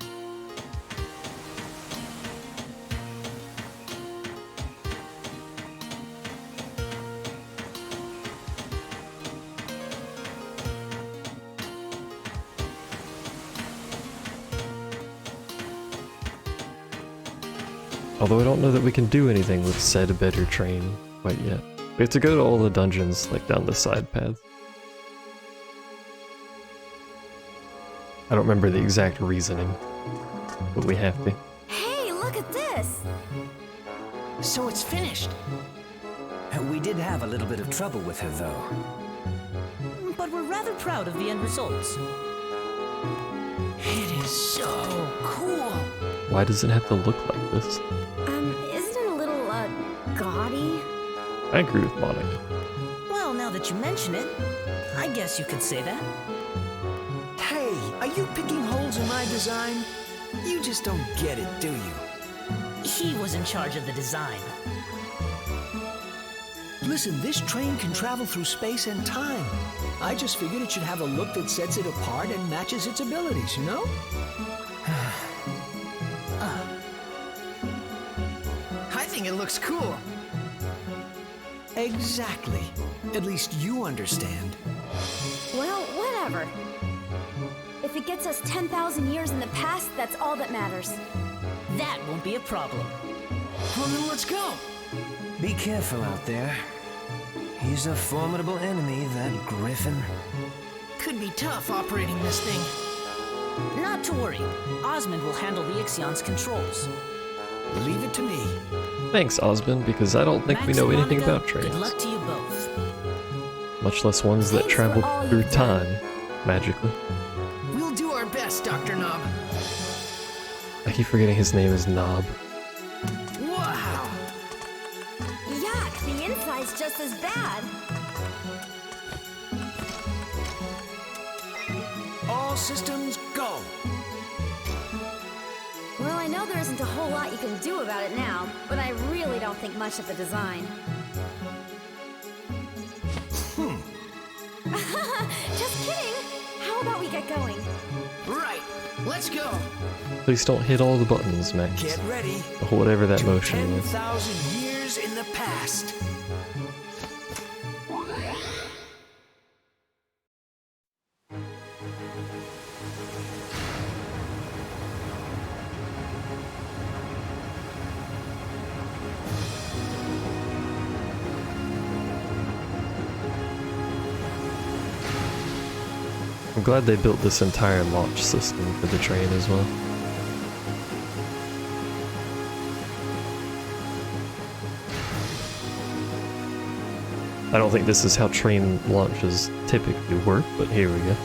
Although I don't know that we can do anything with said better train quite yet. We have to go to all the dungeons, like down the side paths. I don't remember the exact reasoning, but we have to. Hey, look at this! So it's finished. We did have a little bit of trouble with her, though. But we're rather proud of the end results. It is so cool. Why does it have to look like this? Isn't it a little, gaudy? I agree with Monica. Well, now that you mention it, I guess you could say that. Hey, are you picking holes in my design? You just don't get it, do you? He was in charge of the design. Listen, this train can travel through space and time. I just figured it should have a look that sets it apart and matches its abilities, you know? I think it looks cool. Exactly. At least you understand. Well, whatever. If it gets us 10,000 years in the past, that's all that matters. That won't be a problem. Well, then let's go. Be careful out there. He's a formidable enemy, that Griffin. Could be tough operating this thing. Not to worry. Osmond will handle the Ixion's controls. Leave it to me. Thanks, Osmond, because I don't think we know anything about Good trains. luck to you both. Much less ones that Thanks for travel all through you've done. time, magically. We'll do our best, Dr. Knob. I keep forgetting his name is Knob. Wow! Yuck, the inside's just as bad. All systems go. Well, I know there isn't a whole lot you can do about it now, but I really don't think much of the design. Just kidding! How about we get going? Right, let's go. Please don't hit all the buttons, Max. Get ready. Or whatever that motion is. 10,000 years in the past. I'm glad they built this entire launch system for the train as well. I don't think this is how train launches typically work, but here we go.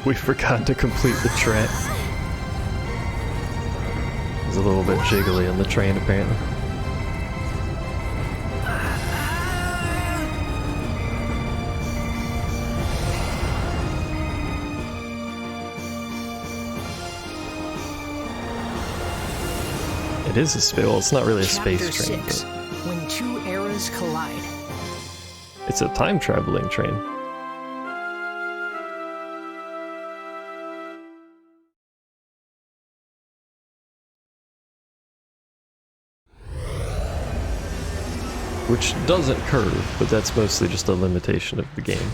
We forgot to complete the track. It's a little bit jiggly on the train, apparently. It is a space. Well, it's not really a space Chapter train, 6. but When two eras collide. it's a time traveling train. Which doesn't curve, but that's mostly just a limitation of the game.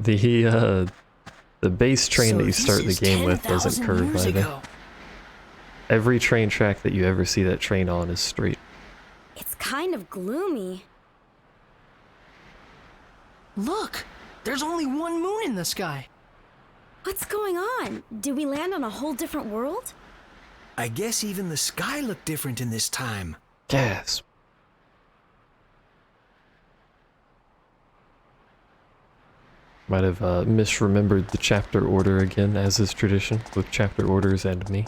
The base train So that you this start the is game with doesn't 10,000 curve years either. ago. Every train track that you ever see that train on is straight. It's kind of gloomy. Look, there's only one moon in the sky. What's going on? Did we land on a whole different world? I guess even the sky looked different in this time. Gasp. Might have misremembered the chapter order again, as is tradition, with chapter orders and me.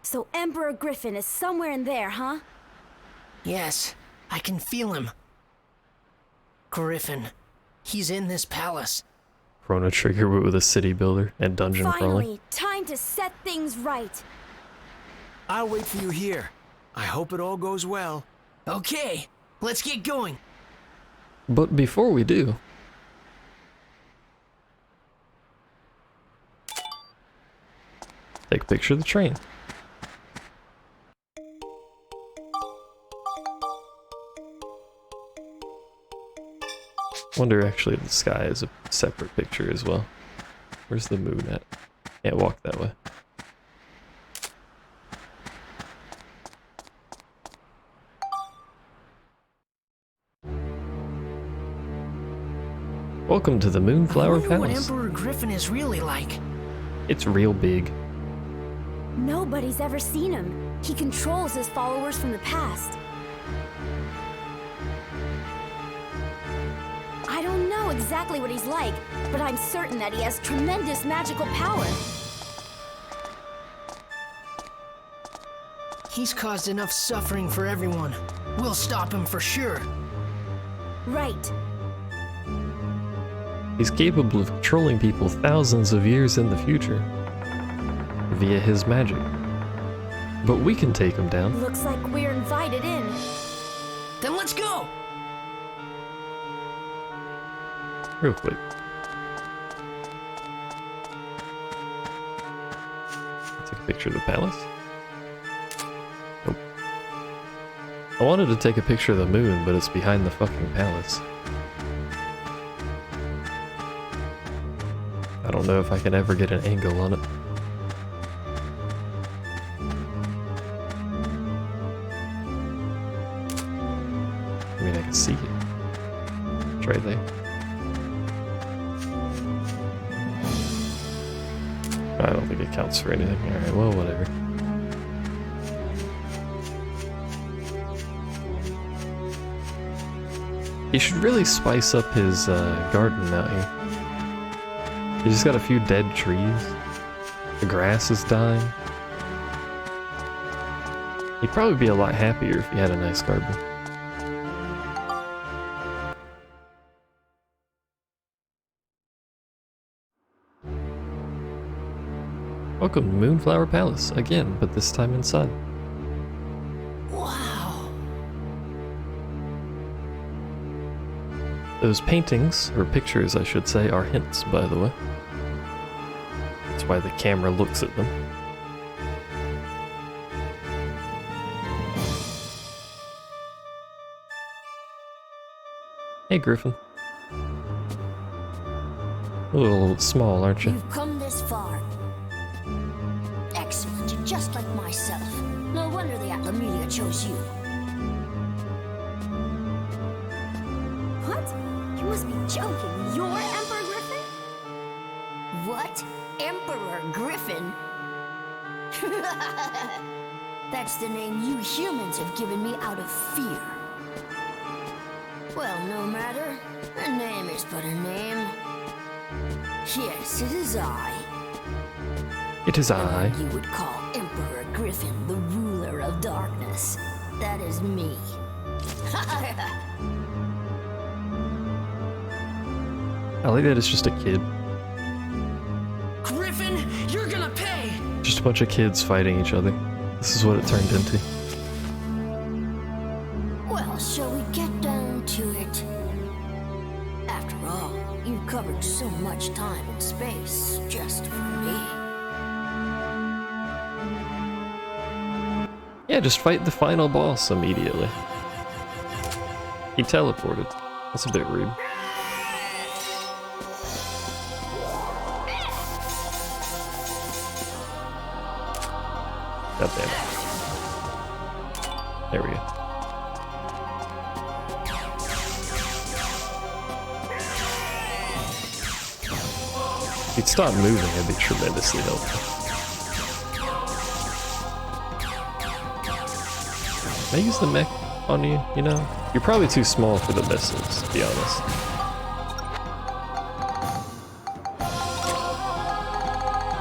So Emperor Griffin is somewhere in there, huh? Yes, I can feel him. Griffin, he's in this palace. Chrono Trigger with a city builder and dungeon crawling. Finally, time to set things right. I'll wait for you here. I hope it all goes well. Okay, let's get going. But before we do, take a picture of the train. Wonder actually if the sky is a separate picture as well. Where's the moon at? Can't walk that way. Welcome to the Moonflower I wonder what Palace. Emperor Griffin is really like. It's real big. Nobody's ever seen him. He controls his followers from the past. I don't know exactly what he's like, but I'm certain that he has tremendous magical power. He's caused enough suffering for everyone. We'll stop him for sure. Right. He's capable of controlling people thousands of years in the future via his magic. But we can take him down. Looks like we're invited in. Then let's go! Real quick. Take a picture of the palace. Nope. I wanted to take a picture of the moon, but it's behind the fucking palace. I don't know if I can ever get an angle on it. I mean, I can see it. It's right there. I don't think it counts for anything. Alright, well, whatever. He should really spice up his garden out here. He's just got a few dead trees. The grass is dying. He'd probably be a lot happier if he had a nice garden. Welcome to Moonflower Palace, again, but this time inside. Wow. Those paintings, or pictures I should say, are hints, by the way. That's why the camera looks at them. Hey, Griffin. A little small, aren't you? You've come this far. Excellent, you're just like myself. No wonder the Atlamelia chose you. What? You must be joking. You're Emperor Griffin? What? Emperor Griffin? That's the name you humans have given me out of fear. Well, no matter. A name is but a name. Yes, it is I. It is I. You would call Emperor Griffin the ruler of darkness. That is me. I like that it's just a kid. Griffin, you're gonna pay! Just a bunch of kids fighting each other. This is what it turned into. Well, shall we get down to it? After all, you've covered so much time and space just for me. Yeah, just fight the final boss immediately. He teleported. That's a bit rude. God damn it. There we go. If he'd stop moving, it'd be tremendously helpful. Can I use the mech on you, you know? You're probably too small for the missiles, to be honest.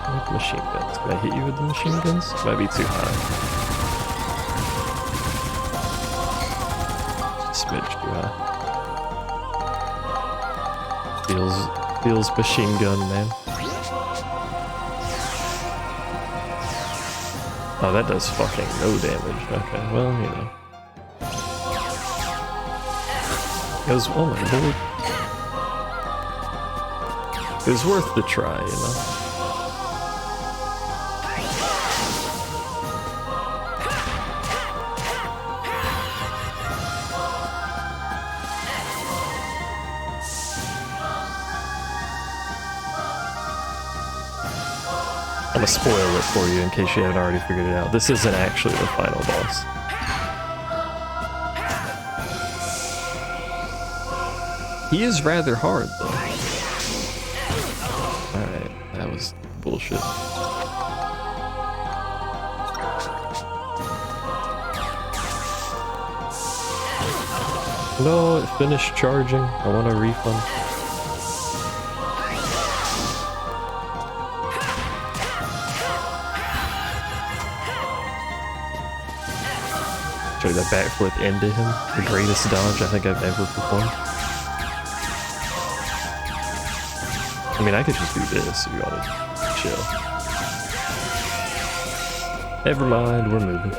With machine guns. Can I hit you with the machine guns? Might be too high. Just a smidge too high. Feels machine gun, man. Oh, that does fucking no damage. Okay, well, you know. It was, oh my lord. It was worth the try, you know. I'm gonna spoil it for you in case you haven't already figured it out. This isn't actually the final boss. He is rather hard, though. Alright, that was bullshit. No, it finished charging. I want a refund. Sorry, that backflip ended him. The greatest dodge I think I've ever performed. I mean, I could just do this if you want to chill. Never mind, we're moving.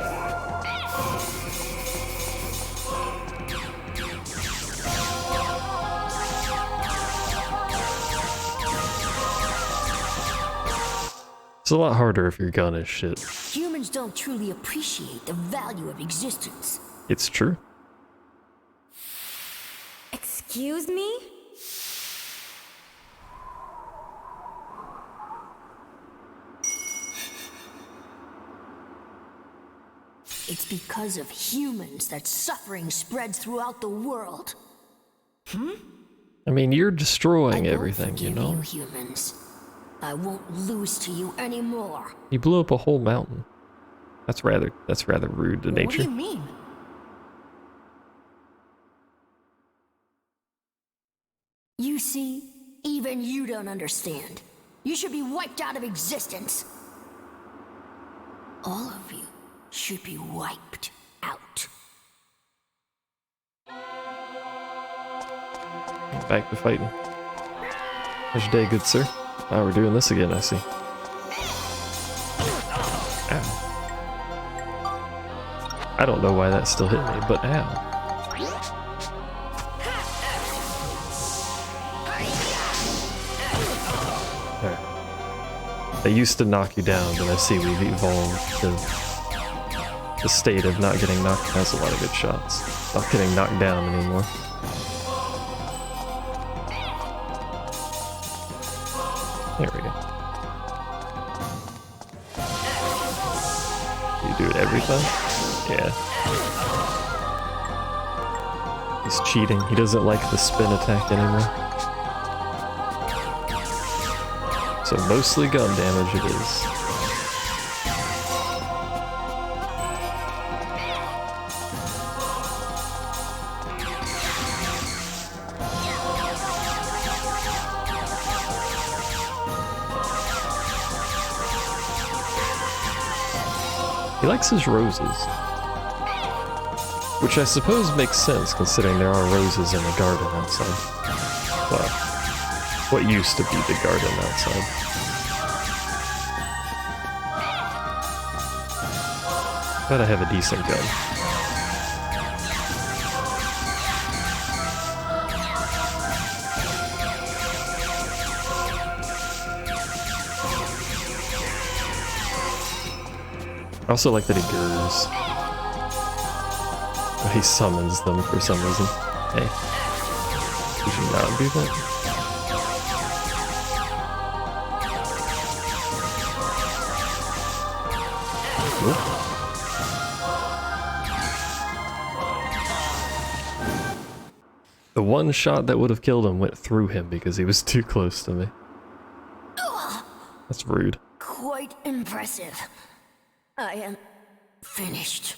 It's a lot harder if your gun is shit. Humans don't truly appreciate the value of existence. It's true. Excuse me? It's because of humans that suffering spreads throughout the world. I mean, you're destroying I don't everything, you forgive know? you humans. I won't lose to you anymore. You blew up a whole mountain. That's rather rude to What do nature. you mean? You see, even you don't understand. You should be wiped out of existence. All of you should be wiped out. Back to fighting. How's your day, good sir? Oh, we're doing this again, I see. Ow. I don't know why that still hit me, but ow. There. They used to knock you down, but I see we've evolved to the state of not getting knocked down. That's a lot of good shots. Not getting knocked down anymore. There we go. You do it every time? Yeah. He's cheating. He doesn't like the spin attack anymore. So mostly gun damage it is. He likes his roses. Which I suppose makes sense considering there are roses in the garden outside. Well, what used to be the garden outside. But I have a decent gun. I also like that he gurrs. Oh, he summons them for some reason. Hey. Did you not do that? Whoop. The one shot that would have killed him went through him because he was too close to me. That's rude. Quite impressive. I am finished.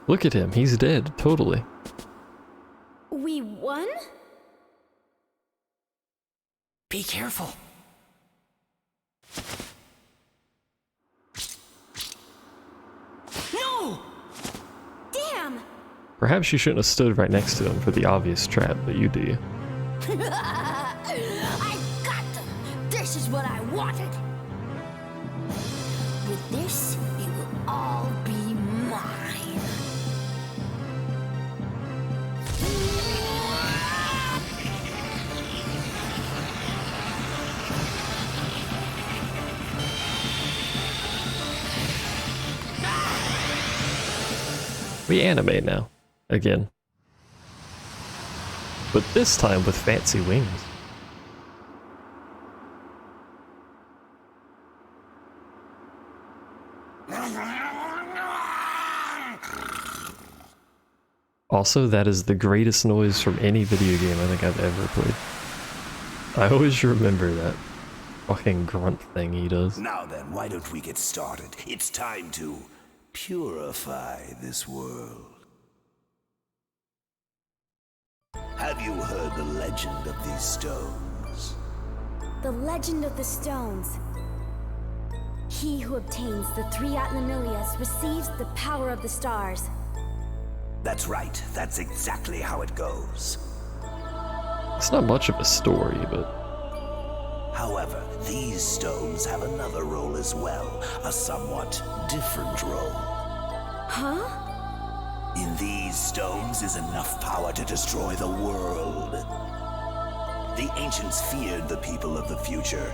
Look at him, he's dead, totally. We won? Be careful. No! Damn! Perhaps you shouldn't have stood right next to him for the obvious trap, but you do. I got them! This is what I wanted! With this, it will all be mine. We animate now. Again. But this time with fancy wings. Also, that is the greatest noise from any video game I think I've ever played. I always remember that fucking grunt thing he does. Now then, why don't we get started? It's time to purify this world. Have you heard the legend of these stones? The legend of the stones. He who obtains the 3 Atlamilias receives the power of the stars. That's right. That's exactly how it goes. It's not much of a story, but... However, these stones have another role as well. A somewhat different role. Huh? In these stones is enough power to destroy the world. The ancients feared the people of the future.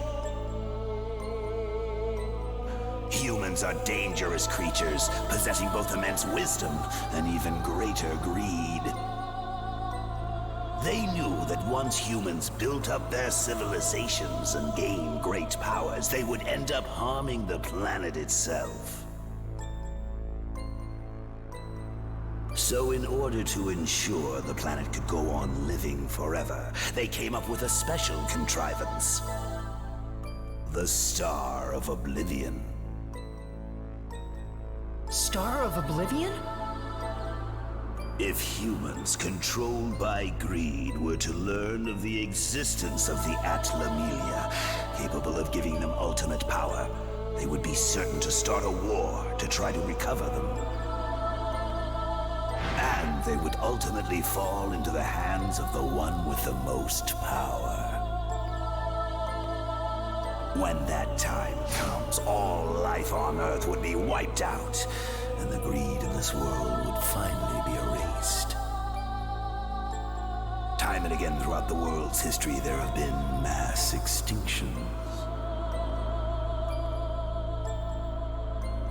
Humans are dangerous creatures, possessing both immense wisdom and even greater greed. They knew that once humans built up their civilizations and gained great powers, they would end up harming the planet itself. So in order to ensure the planet could go on living forever, they came up with a special contrivance. The Star of Oblivion. Star of Oblivion? If humans controlled by greed were to learn of the existence of the Atlamelia, capable of giving them ultimate power, they would be certain to start a war to try to recover them. And they would ultimately fall into the hands of the one with the most power. When that time comes, all life on Earth would be wiped out, and the greed in this world would finally be erased. Time and again throughout the world's history, there have been mass extinctions.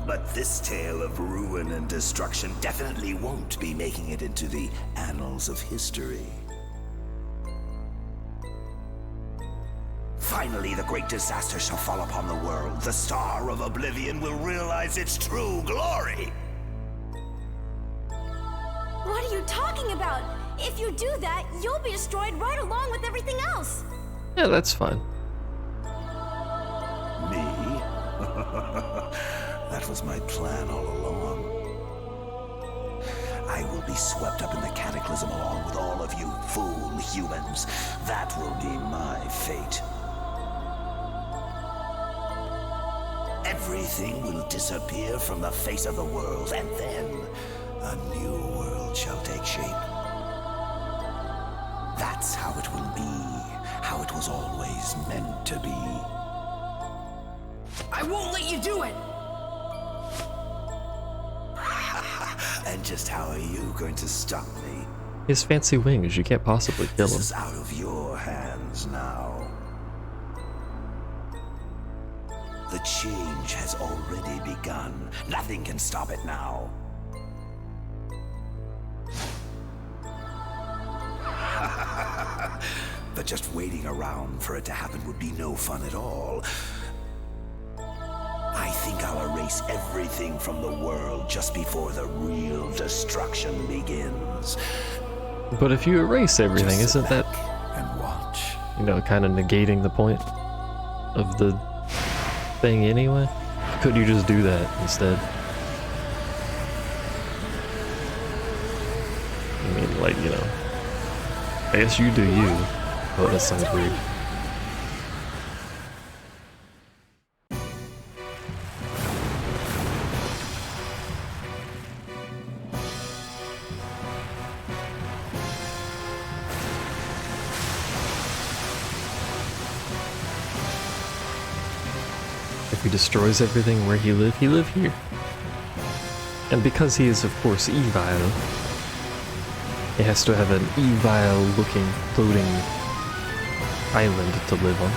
But this tale of ruin and destruction definitely won't be making it into the annals of history. Finally, the great disaster shall fall upon the world. The Star of Oblivion will realize its true glory. What are you talking about? If you do that, you'll be destroyed right along with everything else. Yeah, that's fine. Me? That was my plan all along. I will be swept up in the cataclysm along with all of you fool humans. That will be my fate. Everything will disappear from the face of the world, and then a new world shall take shape. That's how it will be, how it was always meant to be. I won't let you do it! And just how are you going to stop me? His fancy wings, you can't possibly kill him. This is out of your hands now. The change has already begun. Nothing can stop it now. But just waiting around for it to happen would be no fun at all. I think I'll erase everything from the world just before the real destruction begins. But if you erase everything, Just sit isn't that, back and watch? you know, kind of negating the point of the thing anyway? Couldn't you just do that instead? I mean, like, you know, I guess you do you. Oh, that sounds weird. If he destroys everything where he live here. And because he is, of course, evil, he has to have an evil-looking floating island to live on.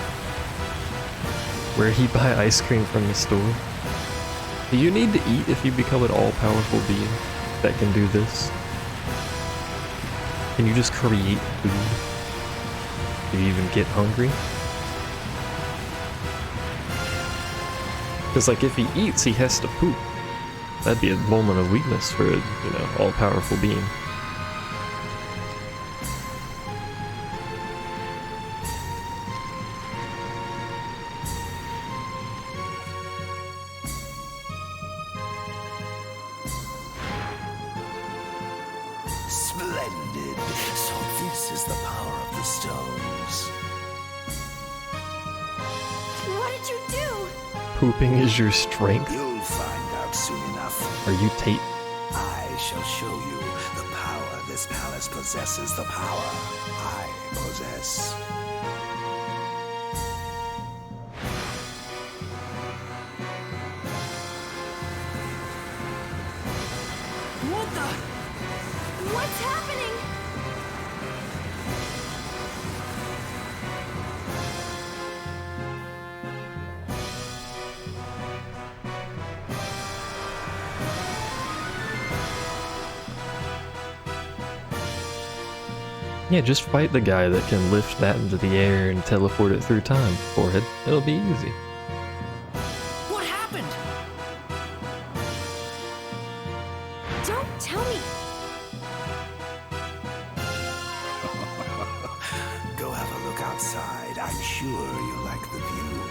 Where he buy ice cream from the store. Do you need to eat if you become an all-powerful being that can do this? Can you just create food? Do you even get hungry? Because, like, if he eats, he has to poop. That'd be a moment of weakness for a, you know, all-powerful being. Splendid. So this is the power of the stones. What did you do? Pooping is your strength? You'll find out soon enough. Are you Tate? I shall show you the power this palace possesses, the power I possess. What the? What's happening? Yeah, just fight the guy that can lift that into the air and teleport it through time, Forehead. It'll be easy. What happened? Don't tell me. Go have a look outside. I'm sure you'll like the view.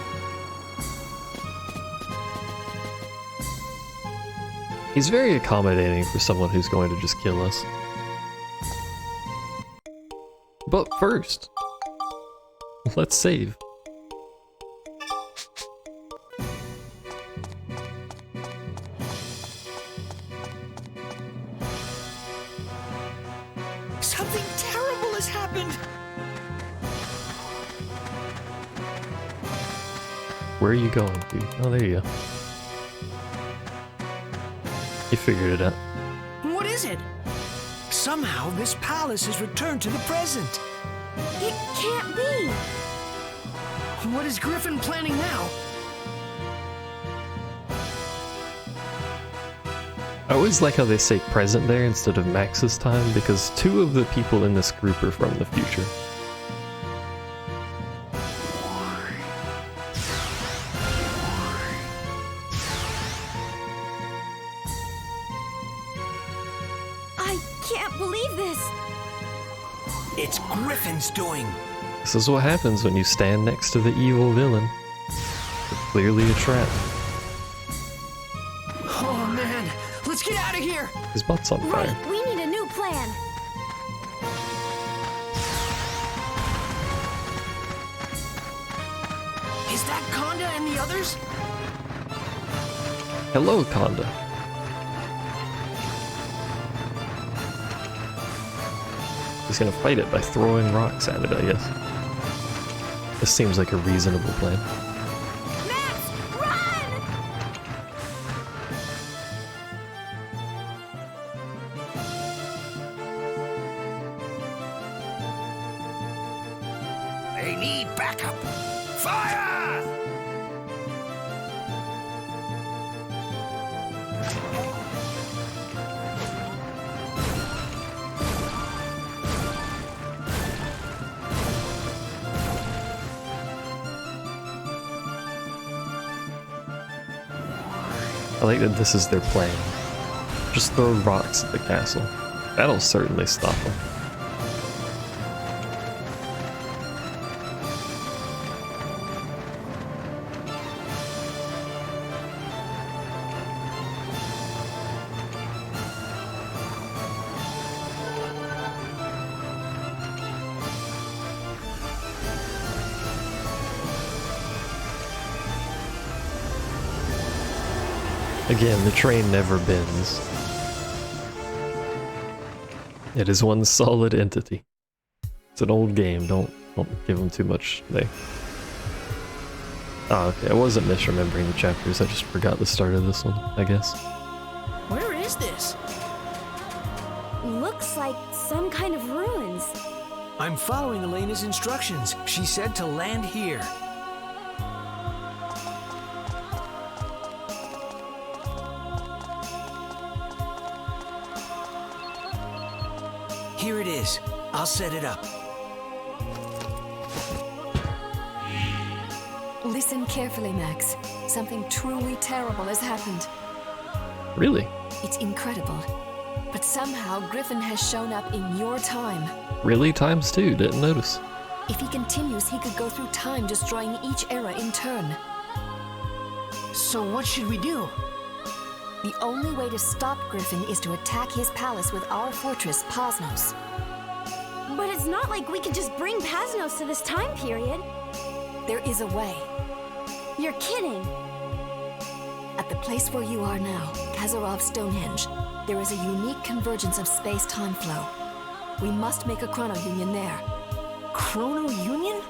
He's very accommodating for someone who's going to just kill us. But first, let's save. Something terrible has happened. Where are you going, dude? Oh, there you go. You figured it out. What is it? Somehow this palace has returned to the present. It can't be. What is Griffin planning now? I always like how they say present there instead of Max's time, because two of the people in this group are from the future. I can't believe this. It's Griffin's doing. This is what happens when you stand next to the evil villain. It's clearly a trap. Oh man, let's get out of here! His butt's on fire. Right, we need a new plan. Is that Conda and the others? Hello, Conda. He's gonna fight it by throwing rocks at it, I guess. This seems like a reasonable plan. Max, run! They need backup. Fire! I like that this is their plan. Just throw rocks at the castle. That'll certainly stop them. Again, the train never bends. It is one solid entity. It's an old game, don't give them too much there. Oh, okay, I wasn't misremembering the chapters, I just forgot the start of this one, I guess. Where is this? Looks like some kind of ruins. I'm following Elena's instructions. She said to land here. Here it is. I'll set it up. Listen carefully, Max. Something truly terrible has happened. Really? It's incredible. But somehow Griffin has shown up in your time. Really? Times two, didn't notice. If he continues, he could go through time, destroying each era in turn. So what should we do? The only way to stop Griffin is to attack his palace with our fortress, Pasnos. But it's not like we can just bring Pasnos to this time period. There is a way. You're kidding. At the place where you are now, Kazarov Stonehenge, there is a unique convergence of space-time flow. We must make a chrono union there. Chrono Union?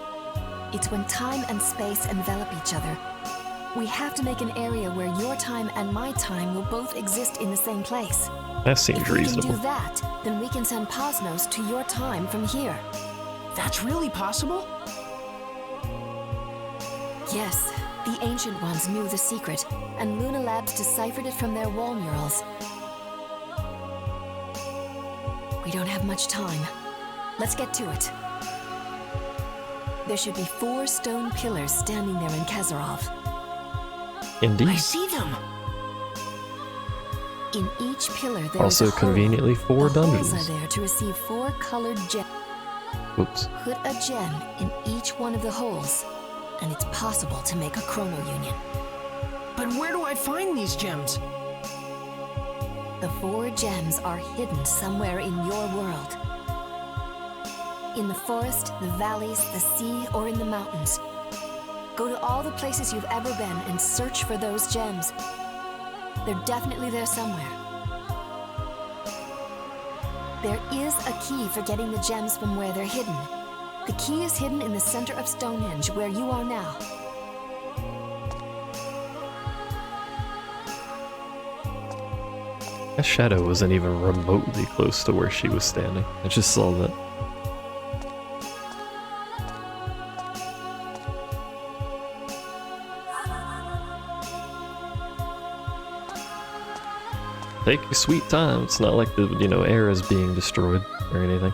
It's when time and space envelop each other. We have to make an area where your time and my time will both exist in the same place. That seems If we reasonable. can do that, then we can send Pasnos to your time from here. That's really possible? Yes, the Ancient Ones knew the secret, and Luna Labs deciphered it from their wall murals. We don't have much time. let's get to it. There should be 4 stone pillars standing there in Kazarov. Indeed. I see them. In each pillar there Also is a hole. conveniently 4 The dungeons. holes are there to receive 4 colored gems. Oops. Put a gem in each one of the holes, and it's possible to make a chrono union. But where do I find these gems? The 4 gems are hidden somewhere in your world. In the forest, the valleys, the sea, or in the mountains. Go to all the places you've ever been and search for those gems. They're definitely there somewhere. There is a key for getting the gems from where they're hidden. The key is hidden in the center of Stonehenge, where you are now. That shadow wasn't even remotely close to where she was standing. I just saw that. Take your sweet time. It's not like the, era's being destroyed or anything.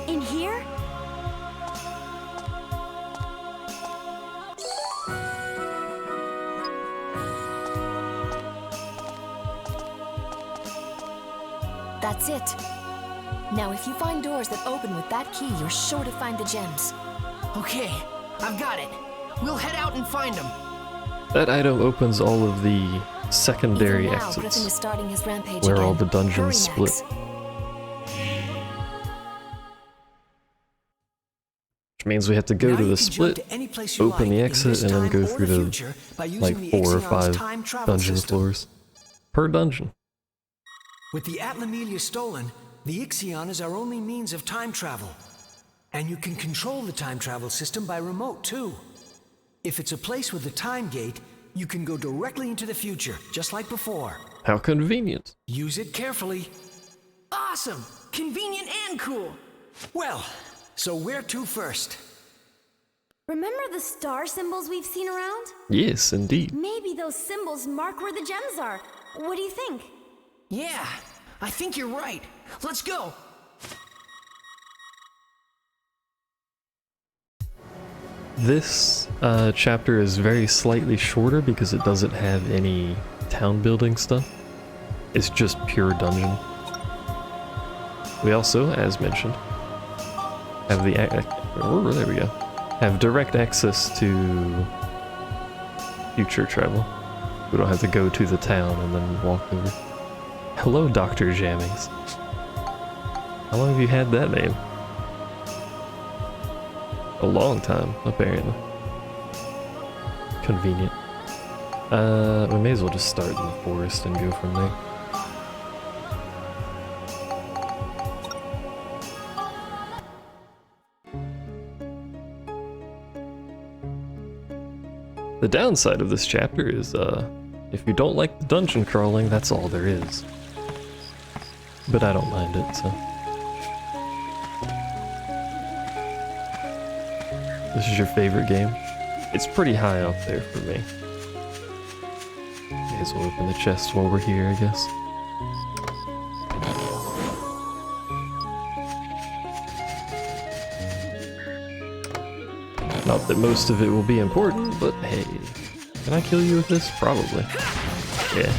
In here? That's it. Now, if you find doors that open with that key, you're sure to find the gems. Okay, I've got it. We'll head out and find them. That item opens all of the secondary Even now, Griffin is exits, starting his rampage where again. all the Hurry, dungeons split. Max. Which means we have to go Now to you the can jump split, to any place you open like the in exit, this and then time go or through the the future by using like the 4 or Ixion's 5 time travel dungeon system. floors per dungeon. With the Atlamelia stolen, the Ixion is our only means of time travel. And you can control the time travel system by remote, too. If it's a place with a time gate, you can go directly into the future, just like before. How convenient. Use it carefully. Awesome! Convenient and cool! Well, so where to first? Remember the star symbols we've seen around? Yes, indeed. Maybe those symbols mark where the gems are. What do you think? Yeah, I think you're right. Let's go! This chapter is very slightly shorter because it doesn't have any town building stuff. It's just pure dungeon. We also, as mentioned, have the oh, there we go. Have direct access to future travel. We don't have to go to the town and then walk over. Hello, Dr. Jammings. How long have you had that name? A long time, apparently. Convenient. We may as well just start in the forest and go from there. The downside of this chapter is, if you don't like the dungeon crawling, that's all there is. But I don't mind it, so. This is your favorite game? It's pretty high up there for me. May as well open the chest while we're here, I guess. Not that most of it will be important, but hey. Can I kill you with this? Probably. Yeah.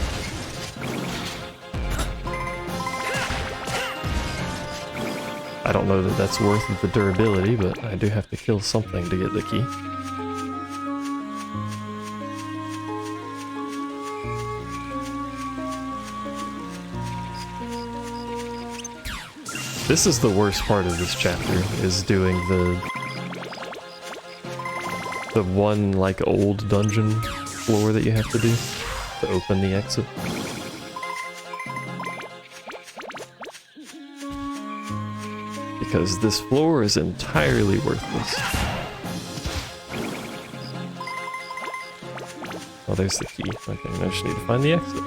I don't know that that's worth the durability, but I do have to kill something to get the key. This is the worst part of this chapter, is doing the one, like, old dungeon floor that you have to do to open the exit. Because this floor is entirely worthless. Oh, there's the key. Okay, I just need to find the exit.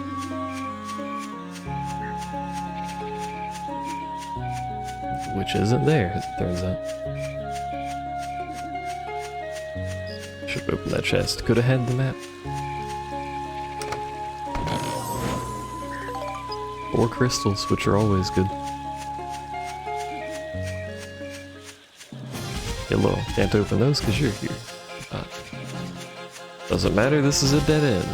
Which isn't there, it turns out. should have opened that chest. Could have had the map. 4 crystals, which are always good. Hello, can't open those because you're here. Doesn't matter, this is a dead end.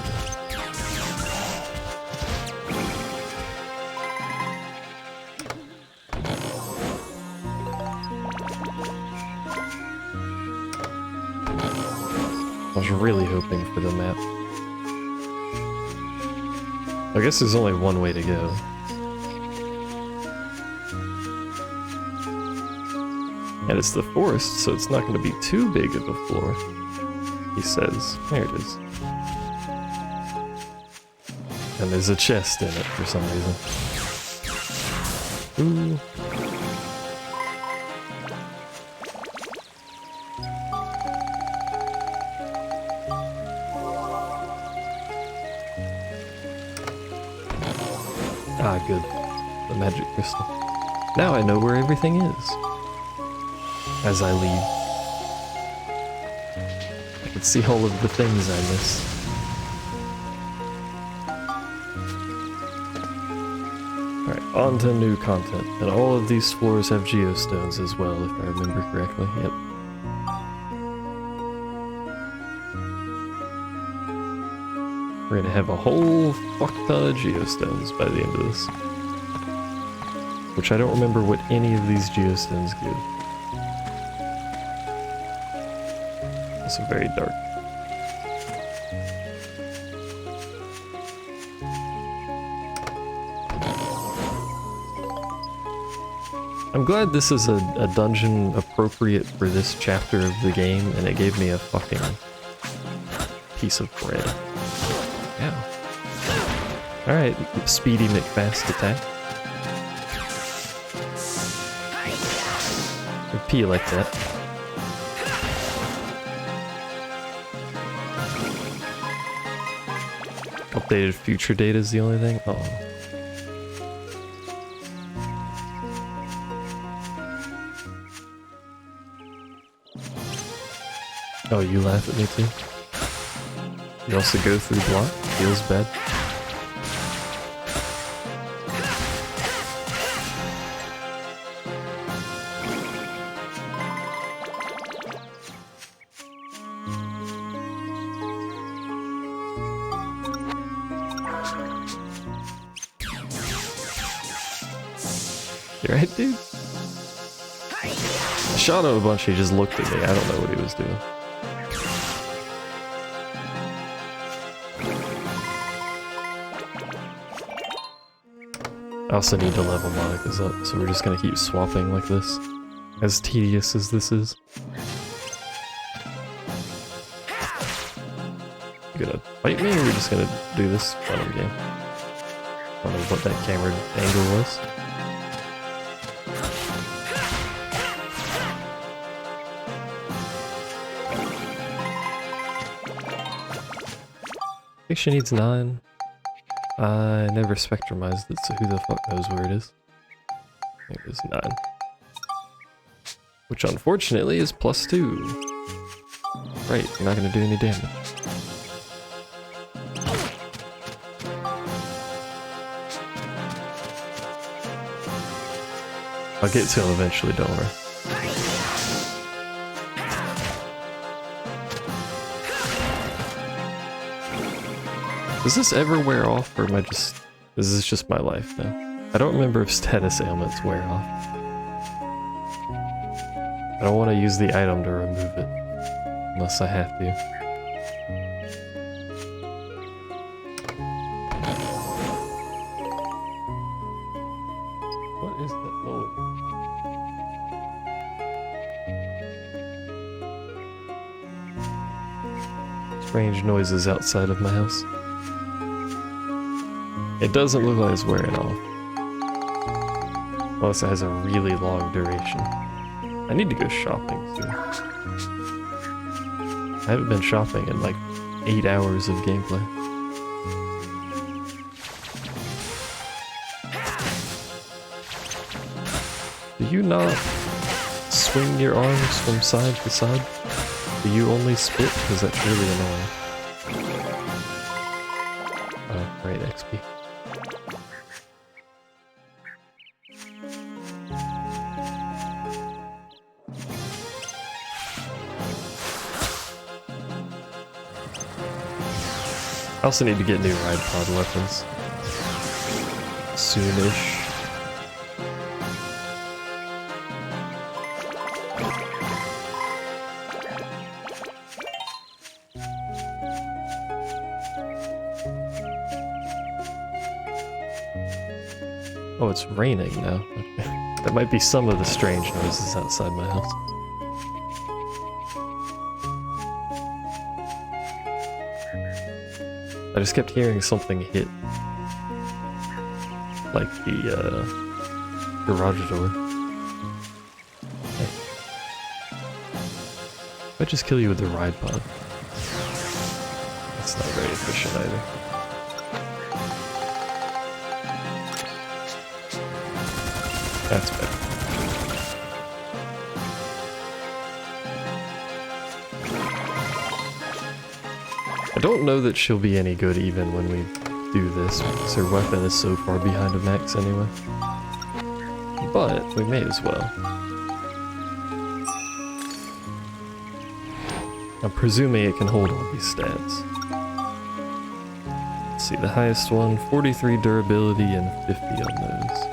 I was really hoping for the map. I guess there's only one way to go. And it's the forest, so it's not going to be too big of a floor. He says. There it is. And there's a chest in it for some reason. Ooh. Ah, good. The magic crystal. Now I know where everything is. As I leave. I can see all of the things I miss. Alright, on to new content. And all of these floors have geostones as well, if I remember correctly. Yep. We're gonna have a whole fuck ton of geostones by the end of this. Which I don't remember what any of these geostones give. Also very dark. I'm glad this is a dungeon appropriate for this chapter of the game, and it gave me a fucking piece of bread. Yeah. Alright, Speedy McFast attack. P like that. Updated future date is the only thing? Oh. Oh, you laugh at me too? You also go through block? Feels bad. You right, dude? I shot him a bunch, he just looked at me. I don't know what he was doing. I also need to level Monica's up, so we're just gonna keep swapping like this. As tedious as this is. You gonna fight me, or are we just gonna do this fun game? I don't know what that camera angle was. I think she needs 9. I never spectrumized it, so who the fuck knows where it is? I think it is 9. Which unfortunately is +2. Right, you're not gonna do any damage. I'll get to him eventually, don't worry. Does this ever wear off, or am I just... is this just my life now? I don't remember if status ailments wear off. I don't want to use the item to remove it, unless I have to. What is that noise? Strange noises outside of my house. It doesn't look like it's wearing off. Unless it has a really long duration. I need to go shopping soon. I haven't been shopping in like 8 hours of gameplay. Do you not swing your arms from side to side? Do you only spit? Because that's really annoying. Oh, right, XP. I also need to get new ride pod weapons. Soonish. Oh, it's raining now. Okay. That might be some of the strange noises outside my house. I just kept hearing something hit. Like the, garage door. Hey. If I just kill you with the ride pod. That's not very efficient either. That's better. I don't know that she'll be any good even when we do this, because her weapon is so far behind a max anyway. But we may as well. I'm presuming it can hold all these stats. Let's see, the highest one, 43 durability and 50 on those.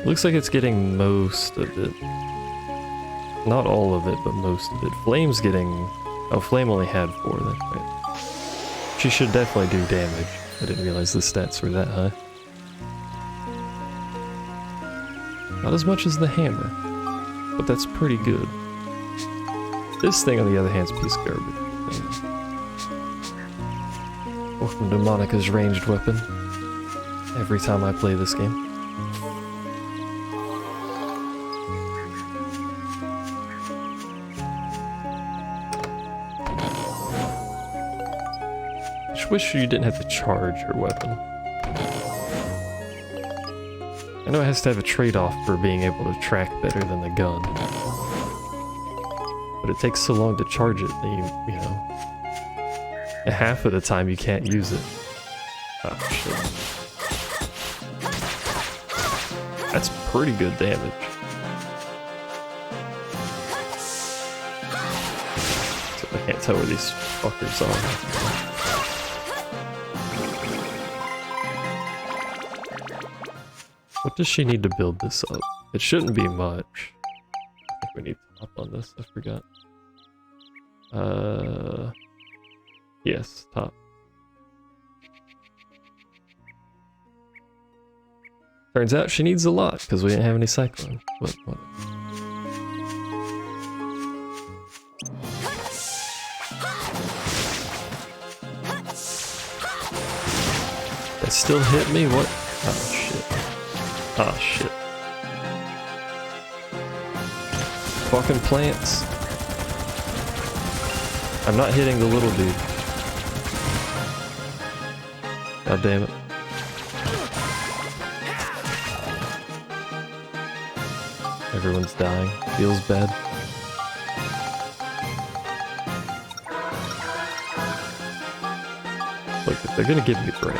Looks like it's getting most of it. Not all of it, but most of it. Flame's getting... Oh, Flame only had 4 then, right? She should definitely do damage. I didn't realize the stats were that high. Not as much as the hammer, but that's pretty good. This thing, on the other hand, is a piece of garbage. Welcome to Monica's ranged weapon. Every time I play this game. I wish you didn't have to charge your weapon. I know it has to have a trade-off for being able to track better than the gun. But it takes so long to charge it that you know... half of the time you can't use it. Oh shit. That's pretty good damage. So I can't tell where these fuckers are. What does she need to build this up? It shouldn't be much. I think we need top on this, I forgot. Yes, top. Turns out she needs a lot, because we didn't have any cyclone. But what? That still hit me? What? Oh shit. Ah, shit. Fucking plants. I'm not hitting the little dude. God damn it. Everyone's dying. Feels bad. Look, if they're gonna give me bread,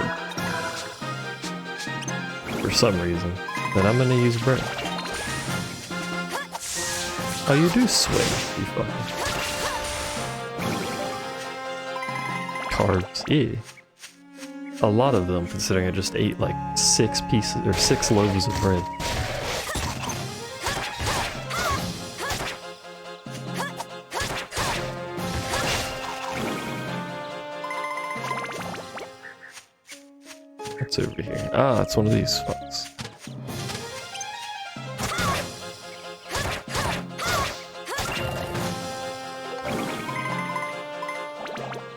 for some reason, then I'm gonna use bread. Oh, you do swing, you fucking... Carbs, yeah. A lot of them, considering I just ate like 6 pieces, or 6 loaves of bread. What's over here? Ah, it's one of these fucks.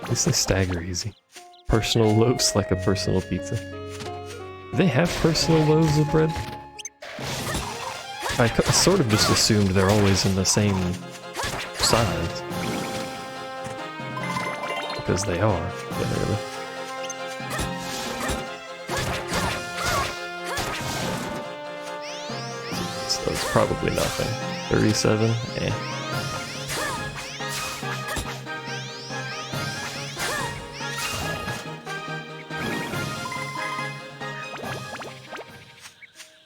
At least they stagger easy. Personal loaves like a personal pizza. Do they have personal loaves of bread? I sort of just assumed they're always in the same size. Because they are, generally. it's probably nothing. 37? Eh.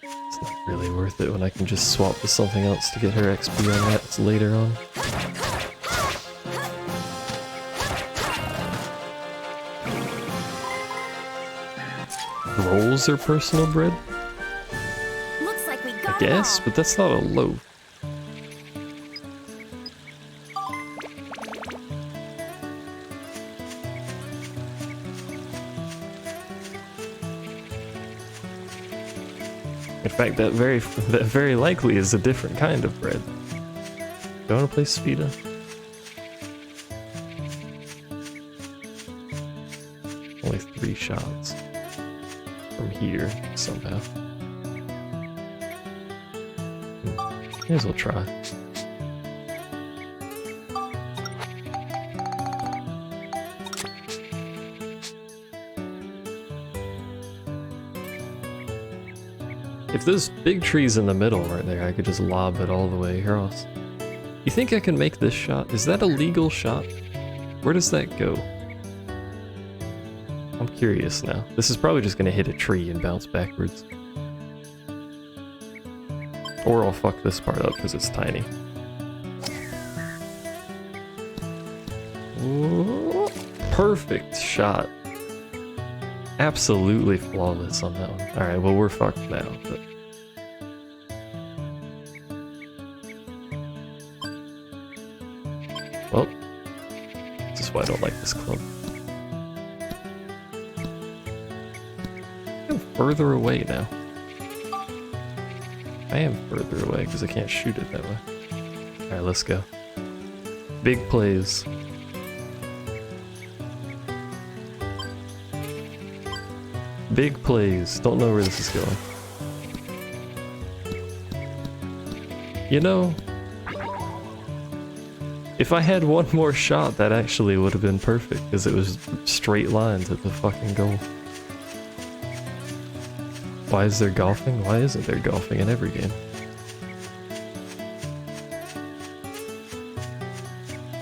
It's not really worth it when I can just swap to something else to get her XP on that later on. Rolls are personal bread? Looks like we I got guess, it all. but that's not a loaf. In fact, that very likely is a different kind of bread. Do you want to play Sphida? Only 3 shots from here somehow. May as well try. If those big trees in the middle right there, I could just lob it all the way across. You think I can make this shot? Is that a legal shot? Where does that go? I'm curious now. This is probably just gonna hit a tree and bounce backwards. Or I'll fuck this part up because it's tiny. Ooh, perfect shot. Absolutely flawless on that one. Alright, well we're fucked now, but... Well, this is why I don't like this club. I'm further away now. I am further away because I can't shoot it that way. Alright, let's go. Big plays. Big plays. Don't know where this is going. You know, if I had one more shot, that actually would have been perfect because it was straight lines at the fucking goal. Why is there golfing? Why isn't there golfing in every game?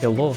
Hello.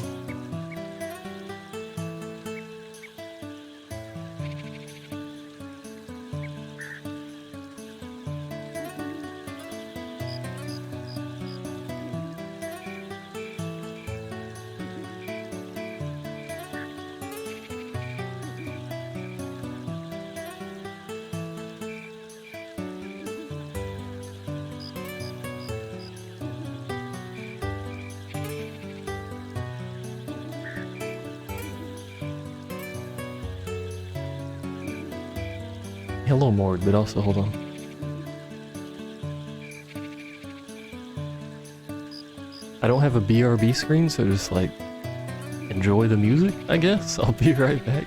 Hello, Mord, but also hold on. I don't have a BRB screen, so just like enjoy the music, I guess. I'll be right back.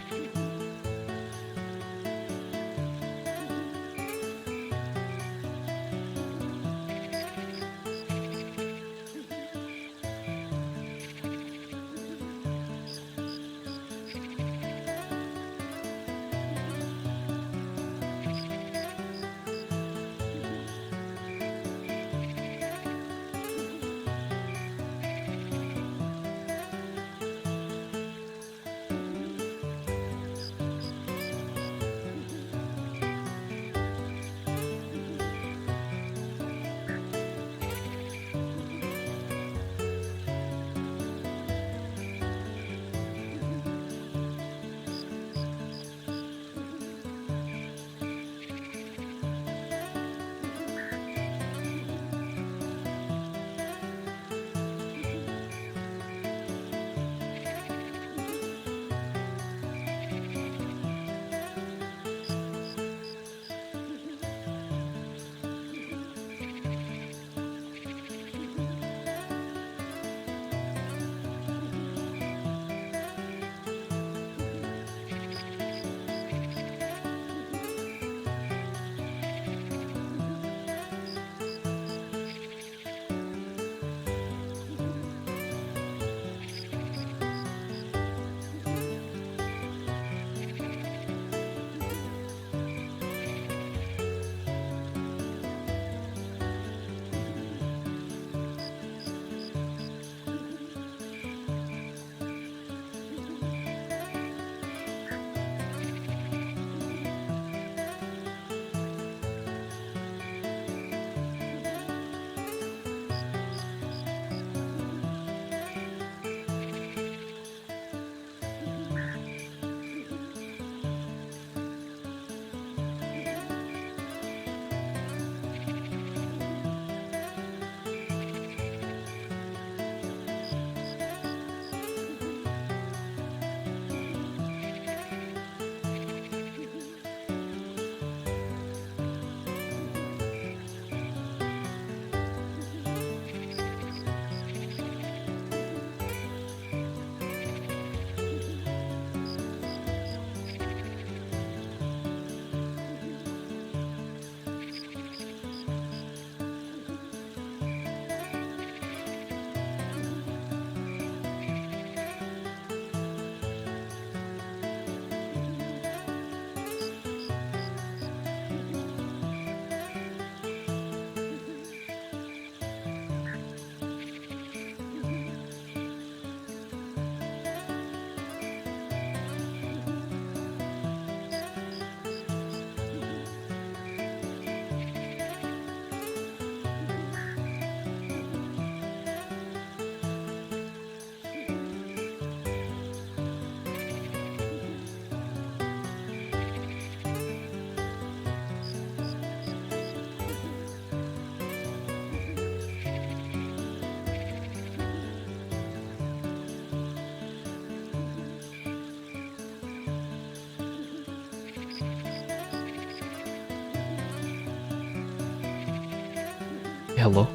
Hello.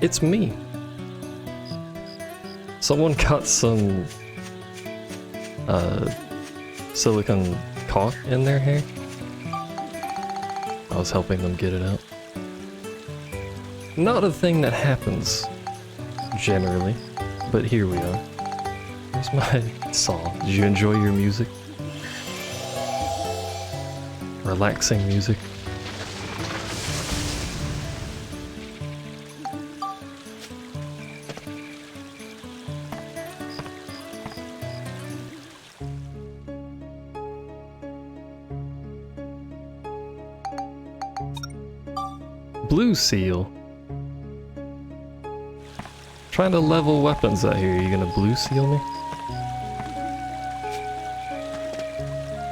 It's me. Someone got some silicone caulk in their hair. I was helping them get it out. Not a thing that happens generally, but here we are. Here's my saw. Did you enjoy your music? Relaxing music. Blue seal. Trying to level weapons out here. Are you gonna blue seal me?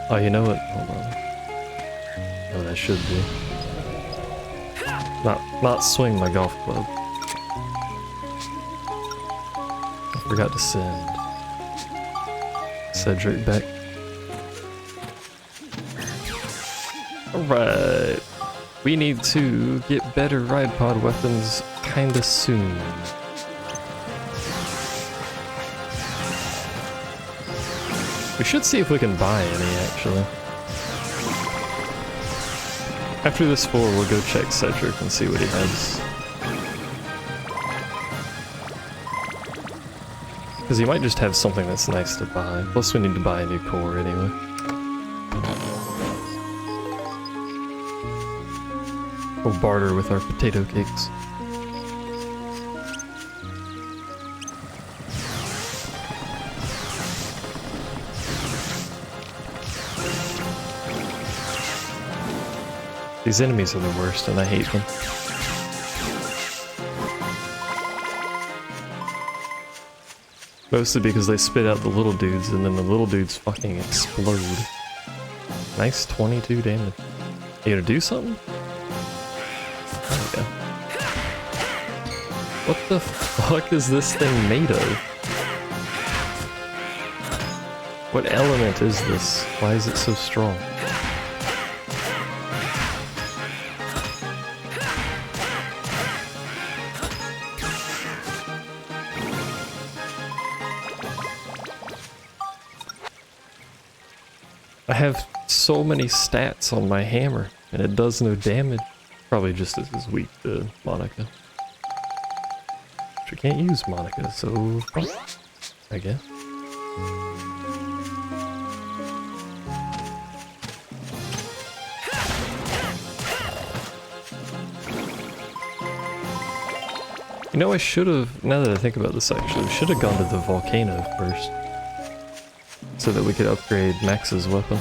Oh, you know what? Hold on. Oh, that should be. Not swing my golf club. I forgot to send Cedric back. Alright. We need to get better ride pod weapons kinda soon. We should see if we can buy any, actually. After this 4, we'll go check Cedric and see what he has. Because he might just have something that's nice to buy. Plus we need to buy a new core anyway. We'll barter with our potato cakes. These enemies are the worst and I hate them. Mostly because they spit out the little dudes and then the little dudes fucking explode. Nice 22 damage. You gonna do something? Okay. What the fuck is this thing made of? What element is this? Why is it so strong? I have so many stats on my hammer, and it does no damage. Probably just as is weak to Monica. Which I can't use Monica, so... I guess. You know, I should have, now that I think about this actually, we should have gone to the volcano first. So that we could upgrade Max's weapon.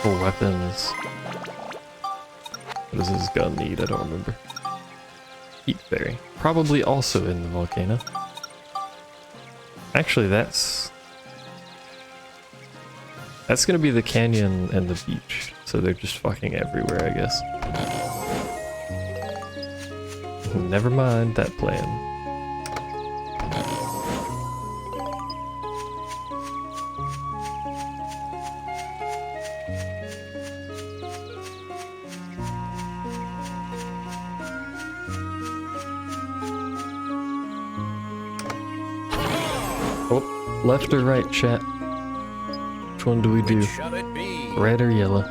For weapons. What does his gun need? I don't remember. Heat Fairy. Probably also in the volcano. Actually, that's gonna be the canyon and the beach. So they're just fucking everywhere, I guess. Never mind that plan. Oh, left or right, chat? Which one do we do? Red or yellow?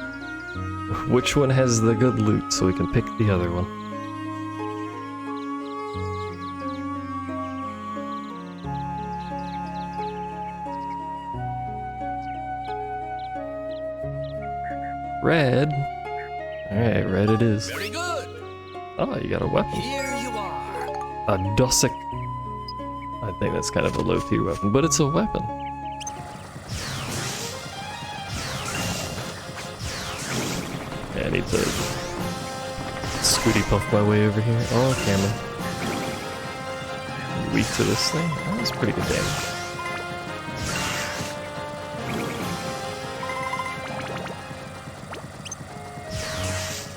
Which one has the good loot so we can pick the other one? Red? Alright, red it is. Very good. Oh, you got a weapon. Here you are. A Dusic. I think that's kind of a low tier weapon, but it's a weapon. Yeah, I need to Scooty puff my way over here. Oh, camera. Weak to this thing? That was pretty good damage.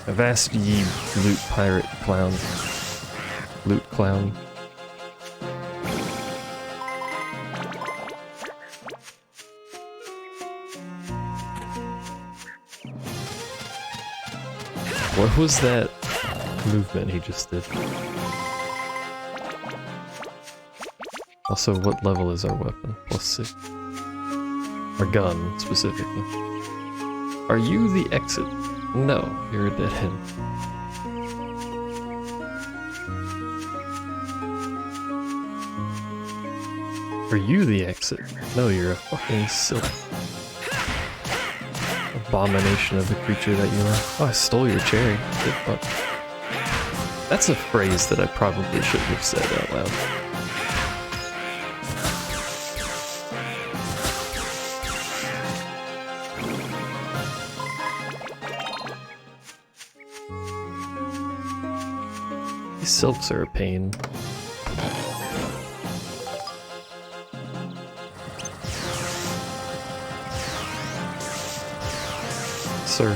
Avast ye loot pirate clown. Loot clown. What was that movement he just did? Also, what level is our weapon? +6. Our gun, specifically. Are you the exit? No, you're a dead end. Are you the exit? No, you're a fucking sylph. Abomination of the creature that you are. Oh, I stole your cherry. Good fuck. That's a phrase that I probably shouldn't have said out loud. These sylphs are a pain. Sir.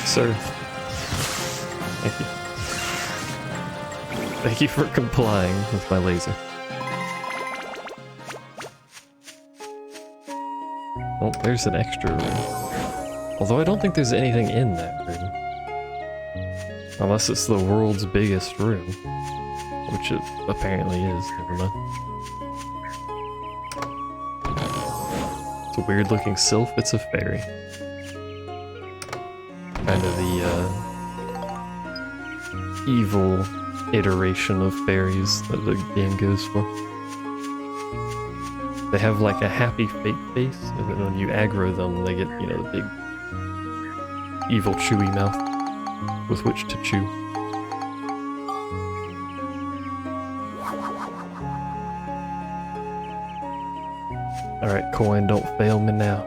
Sir. Thank you. Thank you for complying with my laser. Oh, there's an extra room. Although I don't think there's anything in that room. Unless it's the world's biggest room. Which it apparently is. Never mind. It's a weird looking sylph. It's a fairy. Kind of the evil iteration of fairies that the game goes for. They have like a happy fake face, and then when you aggro them, they get, you know, the big evil chewy mouth with which to chew. Alright, coin, don't fail me now.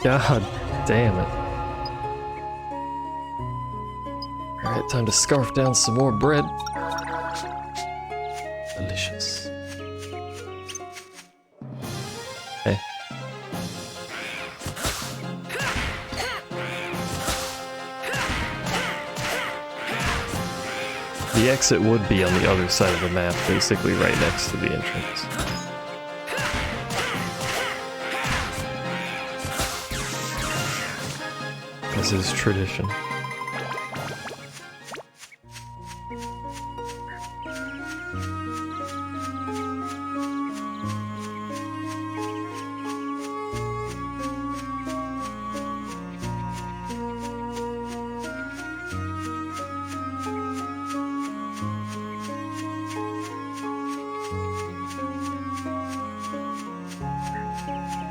God damn it. Alright, time to scarf down some more bread. Delicious. Hey. The exit would be on the other side of the map, basically right next to the entrance. As is tradition.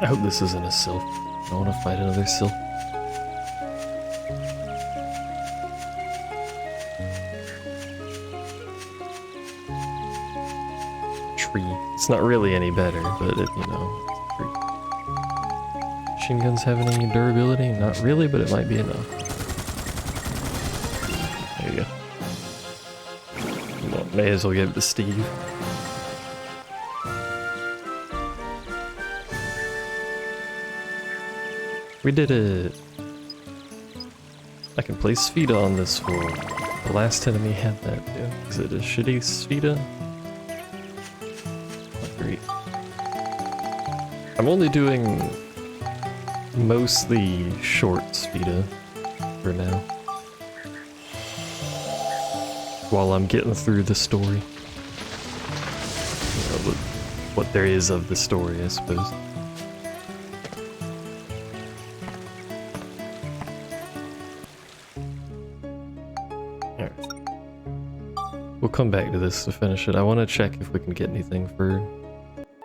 I hope this isn't a sylph. I don't want to fight another sylph. It's not really any better, but it, you know, it's free. Machine guns have any durability? Not really, but it might be enough. There you go. Well, may as well give it to Steve. We did it! I can play Spheda on this world. The last enemy had that, too. Is it a shitty Spheda? I'm only doing mostly short Spheda for now. While I'm getting through the story. You know, what there is of the story, I suppose. Alright. We'll come back to this to finish it. I want to check if we can get anything for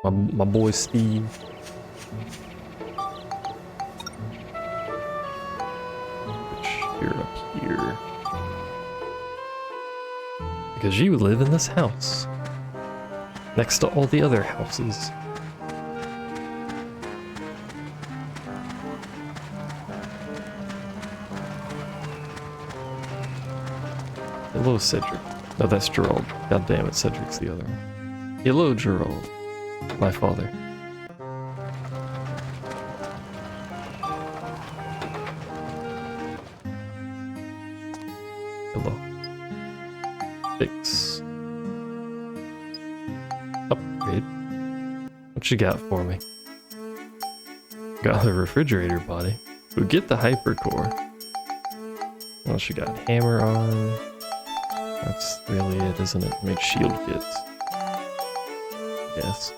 my boy Steve. You're up here. Because you live in this house. Next to all the other houses. Hello, Cedric. No, that's Gerald. God damn it, Cedric's the other one. Hello, Gerald. My father. cosmetics. Upgrade. What you got for me? Got the refrigerator body. We get the hypercore. What else you got? Hammer arm. That's really it, isn't it? Make shield kits. Yes.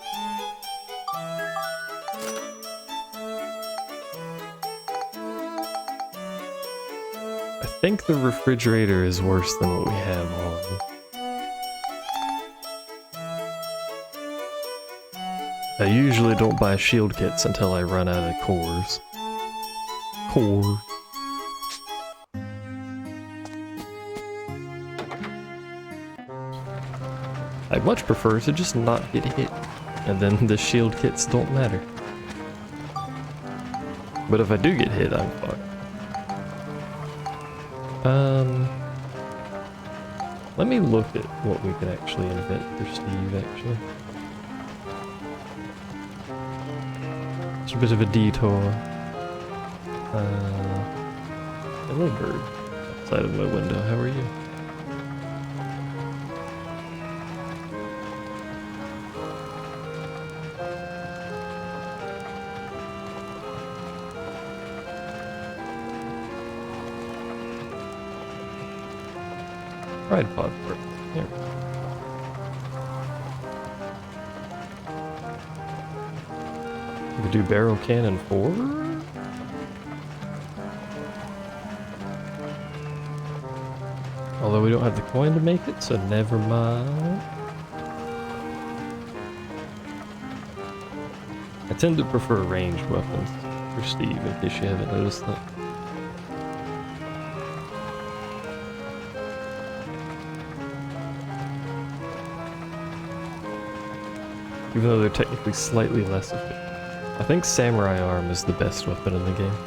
I think the refrigerator is worse than what we have on. I usually don't buy shield kits until I run out of cores. Core. I'd much prefer to just not get hit, and then the shield kits don't matter. But if I do get hit, I'm fucked. Let me look at what we can actually invent for Steve, actually. It's a bit of a detour. Hello, bird. Outside of my window, how are you? Pride pod for it. Here. We could do barrel cannon 4? Although we don't have the coin to make it, so never mind. I tend to prefer ranged weapons for Steve, in case you haven't noticed that. Even though they're technically slightly less efficient. I think Samurai Arm is the best weapon in the game.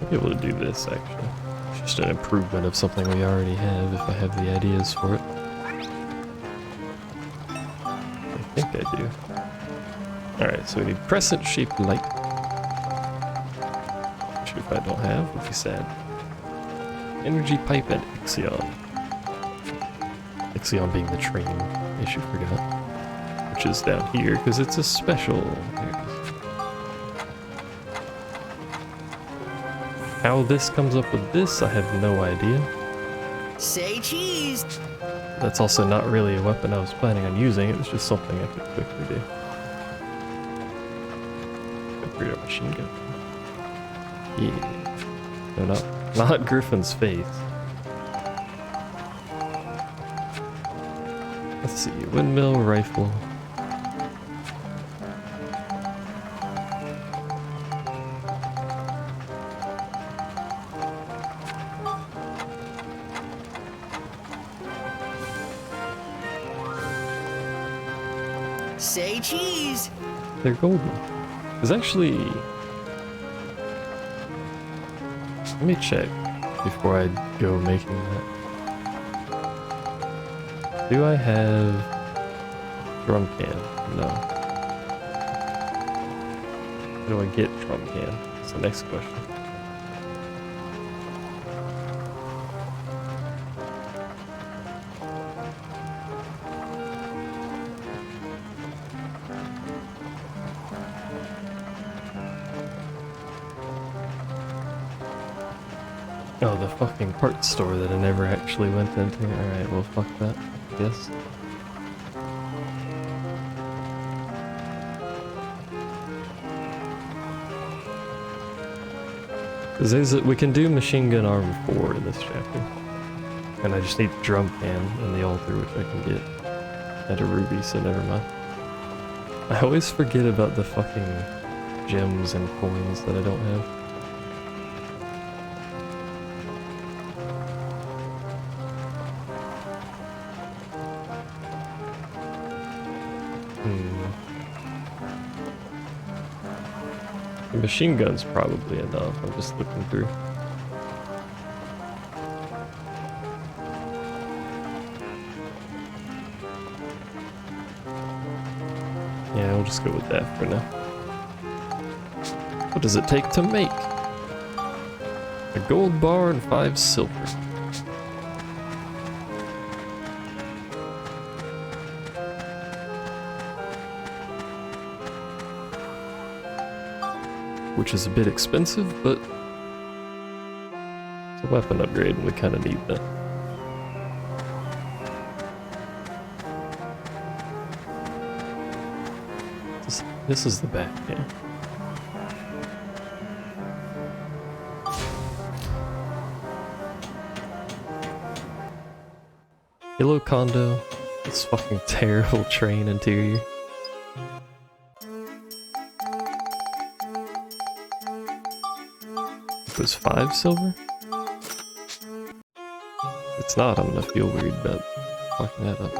I'll be able to do this, actually. It's just an improvement of something we already have, if I have the ideas for it. I think I do. Alright, so we need crescent-shaped light. Which if I don't have, would be sad. Energy pipe and Ixion. Ixion being the train, in case you forgot. Which is down here, because it's a special. Here it is. How this comes up with this, I have no idea. Say cheese! That's also not really a weapon I was planning on using, it was just something I could quickly do. Upgrade our machine gun. Yeah. No, not Griffin's face. Let's see, windmill, rifle. Say cheese! They're golden. There's actually... Let me check before I go making that. Do I have drum can? No. How do I get drum can? That's the next question. Oh, the fucking parts store that I never actually went into. Alright, well fuck that, I guess. Because we can do machine gun arm 4 in this chapter. And I just need the drum can and the altar, which I can get at a ruby, so never mind. I always forget about the fucking gems and coins that I don't have. The machine gun's probably enough, I'm just looking through. Yeah, we'll just go with that for now. What does it take to make? A gold bar and 5 silver. Which is a bit expensive, but it's a weapon upgrade and we kind of need that. This is the back, yeah. Hello, Kondo. This fucking terrible train interior. It was 5 silver? It's not, I'm gonna feel weird about fucking that up.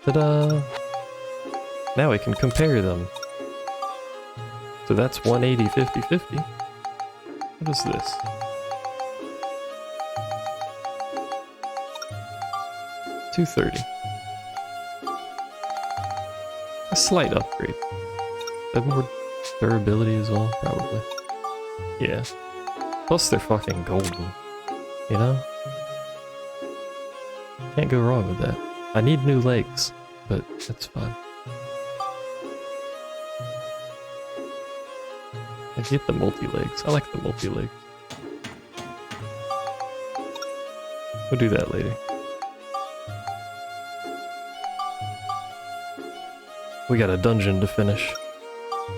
Ta-da! Now we can compare them. So that's 180, 50, 50. What is this? $230. A slight upgrade. Have more durability as well, probably. Yeah. Plus they're fucking golden. You know? Can't go wrong with that. I need new legs, but that's fine. I get the multi-legs. I like the multi-legs. We'll do that later. We got a dungeon to finish,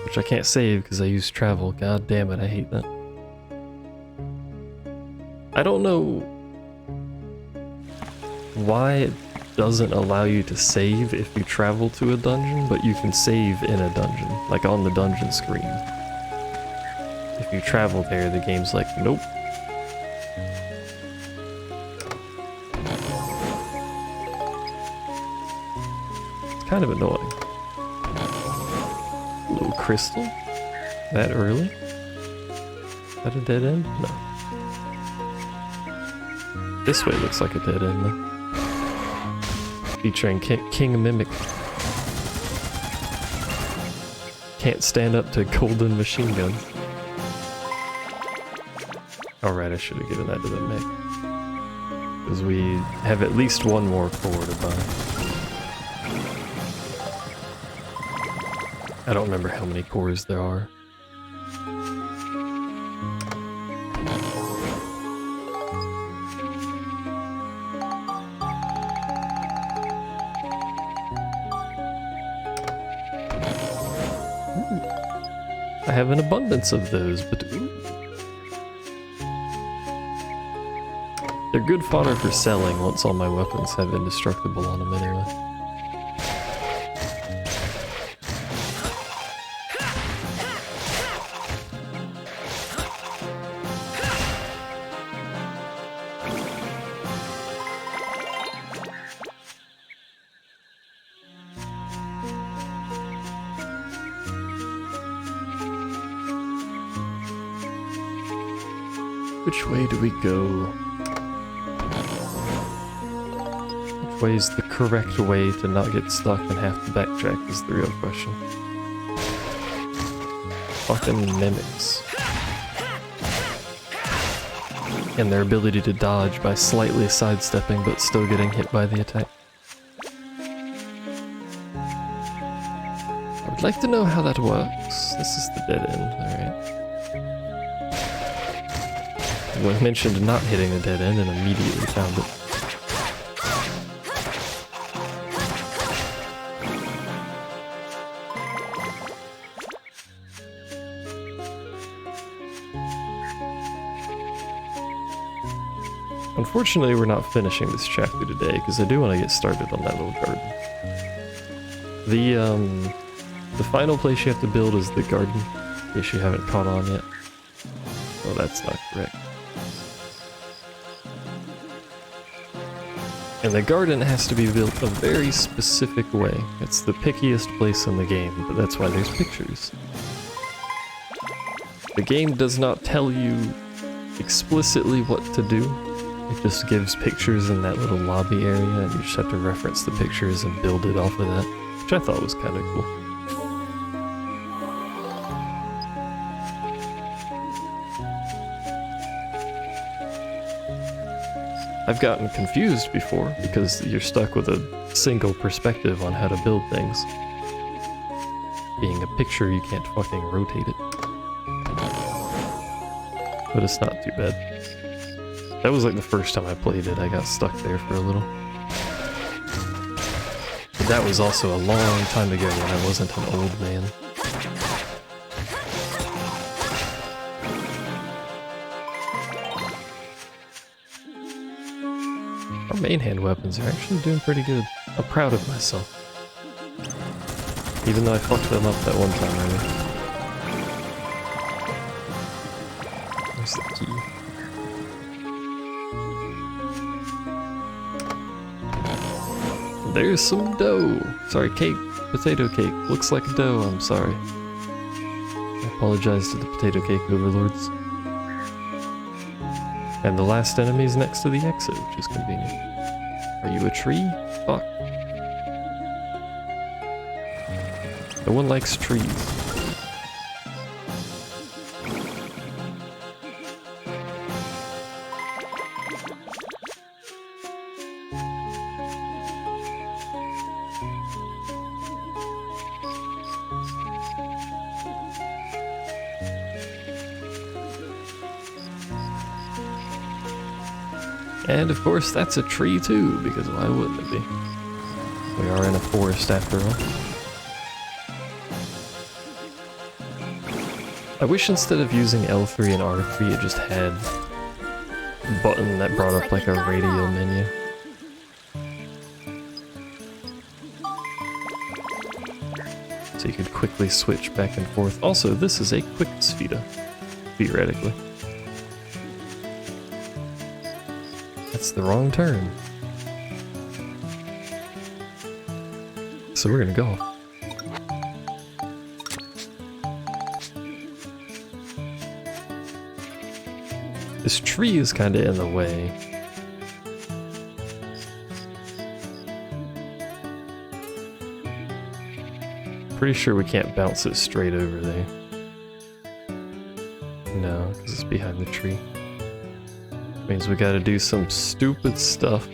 which I can't save because I use travel. God damn it, I hate that. I don't know why it doesn't allow you to save if you travel to a dungeon, but you can save in a dungeon, like on the dungeon screen. If you travel there, the game's like, nope. It's kind of annoying. Little crystal? That early? Is that a dead end? No. This way looks like a dead end though. Featuring King Mimic. Can't stand up to golden machine guns. Alright, I should have given that to the mech. Because we have at least one more core to buy. I don't remember how many cores there are. I have an abundance of those, but ooh. They're good fodder for selling once all my weapons have indestructible on them anyway. Which way do we go? Which way is the correct way to not get stuck and have to backtrack is the real question. Fucking mimics. And their ability to dodge by slightly sidestepping but still getting hit by the attack. I would like to know how that works. This is the dead end, alright. I mentioned not hitting the dead end and immediately found it. Unfortunately, we're not finishing this chapter today because I do want to get started on that little garden. The final place you have to build is the garden, in case you haven't caught on yet. Oh, that's not correct. And the garden has to be built a very specific way. It's the pickiest place in the game, but that's why there's pictures. The game does not tell you explicitly what to do. It just gives pictures in that little lobby area, and you just have to reference the pictures and build it off of that, which I thought was kind of cool. I've gotten confused before because you're stuck with a single perspective on how to build things. Being a picture, you can't fucking rotate it. But it's not too bad. That was like the first time I played it, I got stuck there for a little. But that was also a long time ago when I wasn't an old man. Our main hand weapons are actually doing pretty good. I'm proud of myself. Even though I fucked them up that one time earlier. Where's the key? There's some dough! Sorry, cake. Potato cake. Looks like dough, I'm sorry. I apologize to the potato cake overlords. And the last enemy is next to the exit, which is convenient. Are you a tree? Fuck. No one likes trees. And of course, that's a tree too, because why wouldn't it be? We are in a forest after all. I wish instead of using L3 and R3, it just had a button that brought up like a radio menu. So you could quickly switch back and forth. Also, this is a quick speeder, theoretically. That's the wrong turn. So we're gonna go. This tree is kinda in the way. Pretty sure we can't bounce it straight over there. No, because it's behind the tree. Means we gotta do some stupid stuff.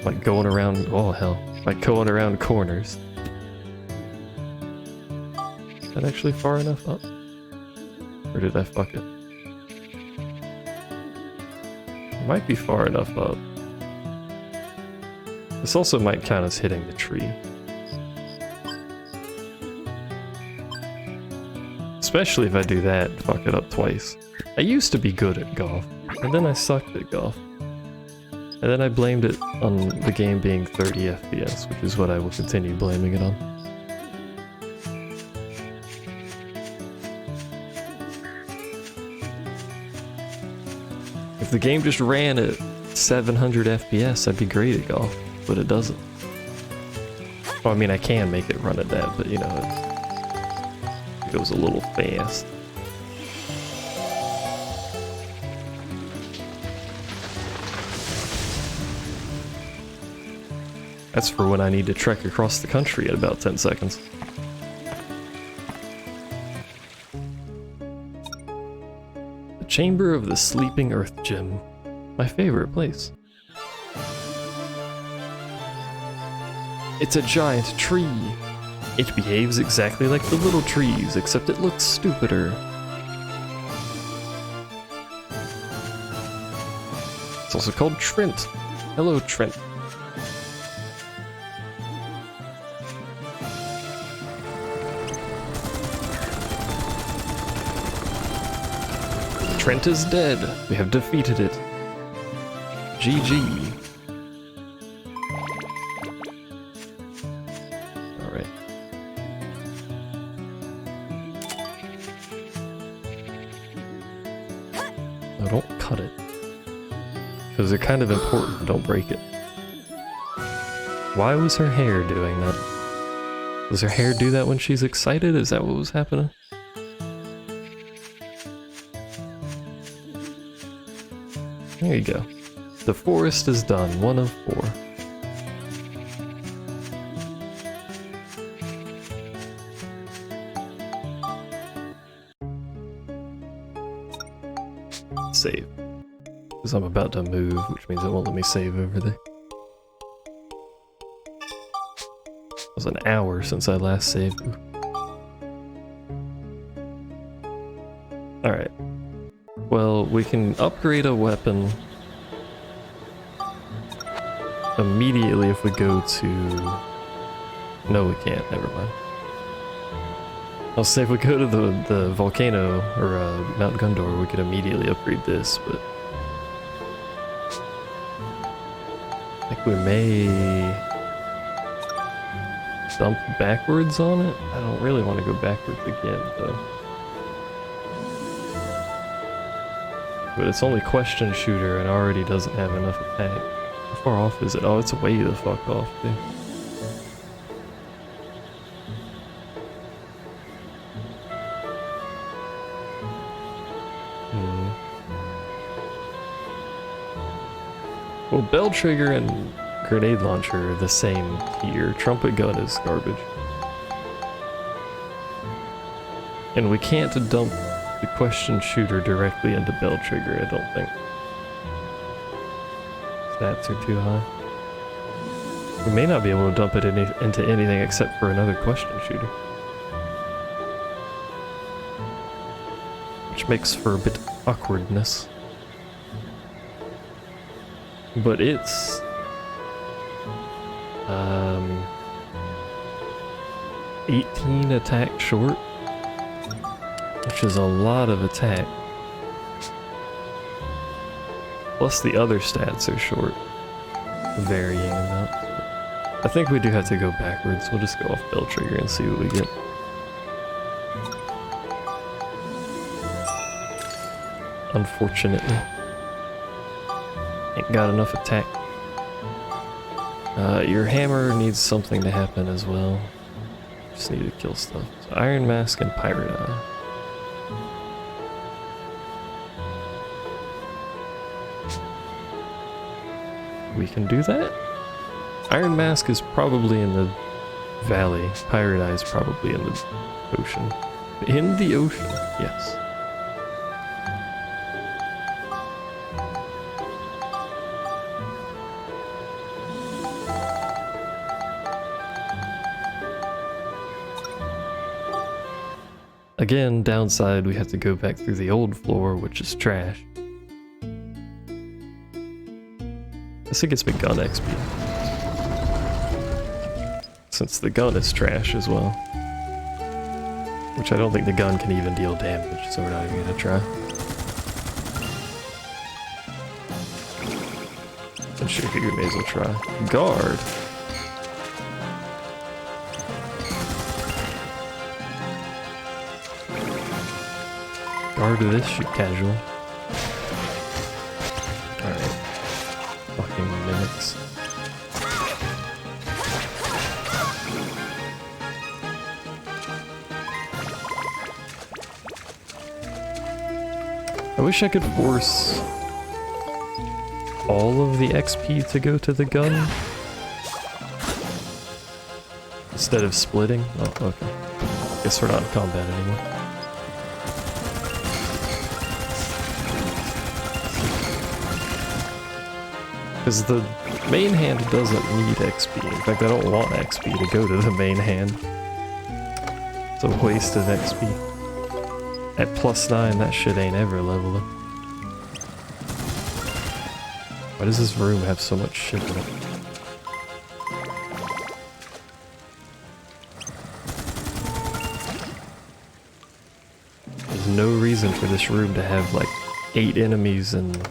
Like going around, oh hell, like going around corners. Is that actually far enough up? Or did I fuck it? It might be far enough up. This also might count as hitting the tree. Especially if I do that and fuck it up twice. I used to be good at golf, and then I sucked at golf. And then I blamed it on the game being 30 FPS, which is what I will continue blaming it on. If the game just ran at 700 FPS, I'd be great at golf, but it doesn't. Well, I mean, I can make it run at that, but you know, it goes a little fast. That's for when I need to trek across the country at about 10 seconds. The Chamber of the Sleeping Earth Gem. My favorite place. It's a giant tree. It behaves exactly like the little trees, except it looks stupider. It's also called Trent. Hello, Trent. Trent is dead. We have defeated it. GG. Alright. No, don't cut it. Because they're kind of important, don't break it. Why was her hair doing that? Does her hair do that when she's excited? Is that what was happening? There you go. The forest is done, 1 of 4. save. Because I'm about to move, which means it won't let me save over there. It was an hour since I last saved. Alright. Well, we can upgrade a weapon immediately if we go to... No, we can't. Never mind. I'll say if we go to the volcano, or Mount Gundor, we could immediately upgrade this, but... I think we may... dump backwards on it? I don't really want to go backwards again, though. But it's only question shooter and already doesn't have enough attack. How far off is it? Oh, it's way the fuck off, dude. Well, Bell Trigger and Grenade Launcher are the same tier. Trumpet Gun is garbage. And we can't dump the question shooter directly into Bell Trigger, I don't think. Stats are too high. We may not be able to dump it into anything except for another question shooter. Which makes for a bit of awkwardness. But it's... 18 attack short, which is a lot of attack. Plus the other stats are short, varying amounts. I think we do have to go backwards. We'll just go off Bell Trigger and see what we get. Unfortunately, ain't got enough attack. Your hammer needs something to happen as well. Just need to kill stuff. So Iron Mask and Pirate Eye. We can do that? Iron Mask is probably in the valley. Pirate Eye is probably in the ocean. In the ocean, yes. Again, downside, we have to go back through the old floor, which is trash. This gets me gun XP. Since the gun is trash as well. Which I don't think the gun can even deal damage, so we're not even gonna try. And sure, you may as well try. Guard. Guard this, shoot casual. Alright. Fucking mimics. I wish I could force all of the XP to go to the gun instead of splitting. Oh, okay. Guess we're not in combat anymore. Because the main hand doesn't need XP. In fact, I don't want XP to go to the main hand. It's a waste of XP. At +9, that shit ain't ever leveling. Why does this room have so much shit in it? There's no reason for this room to have like 8 enemies and...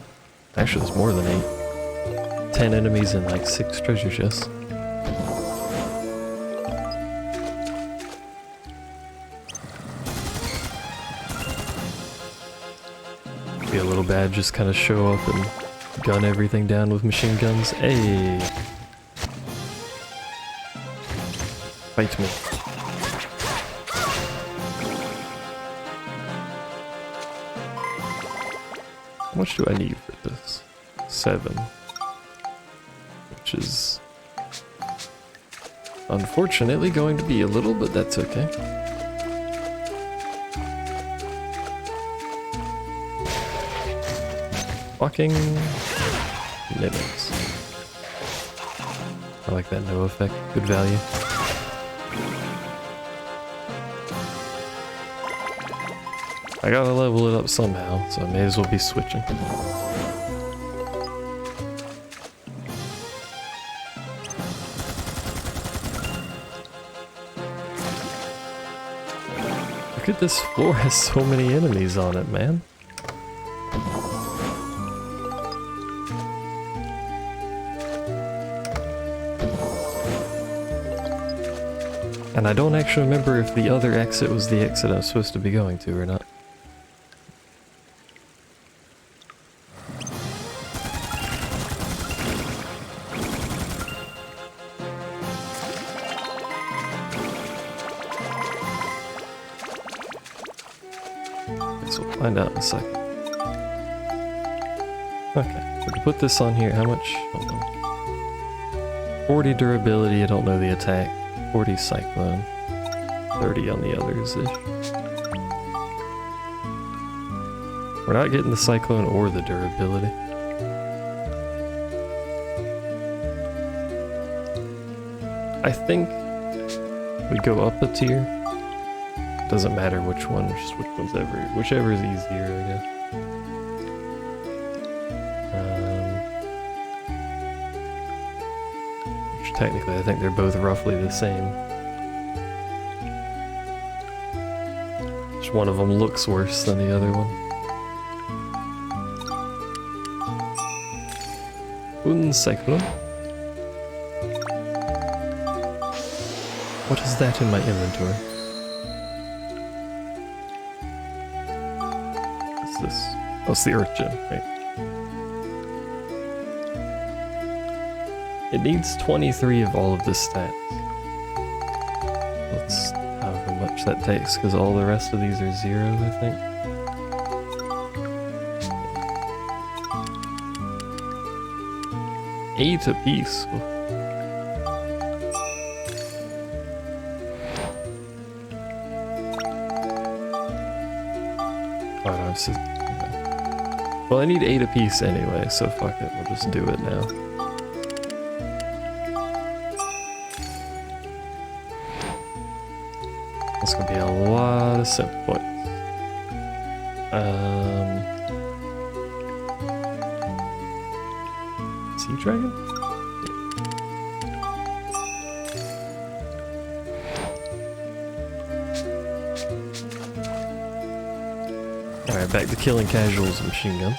Actually, there's more than 8. 10 enemies and like 6 treasure chests. Be a little bad, just kind of show up and gun everything down with machine guns. Hey! Fight me. How much do I need for this? 7. Which is unfortunately going to be a little, but that's okay. fucking mimics. I like that no effect. Good value. I gotta level it up somehow, so I may as well be switching. Look at this floor, has so many enemies on it, man. And I don't actually remember if the other exit was the exit I was supposed to be going to or not. Guess we'll find out in a second. Okay, so to put this on here, how much? Hold on. 40 durability, I don't know the attack. 40 cyclone. 30 on the others ish. We're not getting the cyclone or the durability. I think we go up a tier. Doesn't matter which one, just whichever is easier, I guess. Which technically I think they're both roughly the same. Just one of them looks worse than the other one. Un cyclone. What is that in my inventory? What's this? Oh, it's the Earth Gem, right? It needs 23 of all of the stats. Let's however much that takes, because all the rest of these are 0, I think. Eight apiece. Oh no, it's just, okay. Well, I need 8 apiece anyway, so fuck it, we'll just do it now. That's gonna be a lot of simp points. Sea Dragon? Alright, back to killing casuals and machine guns.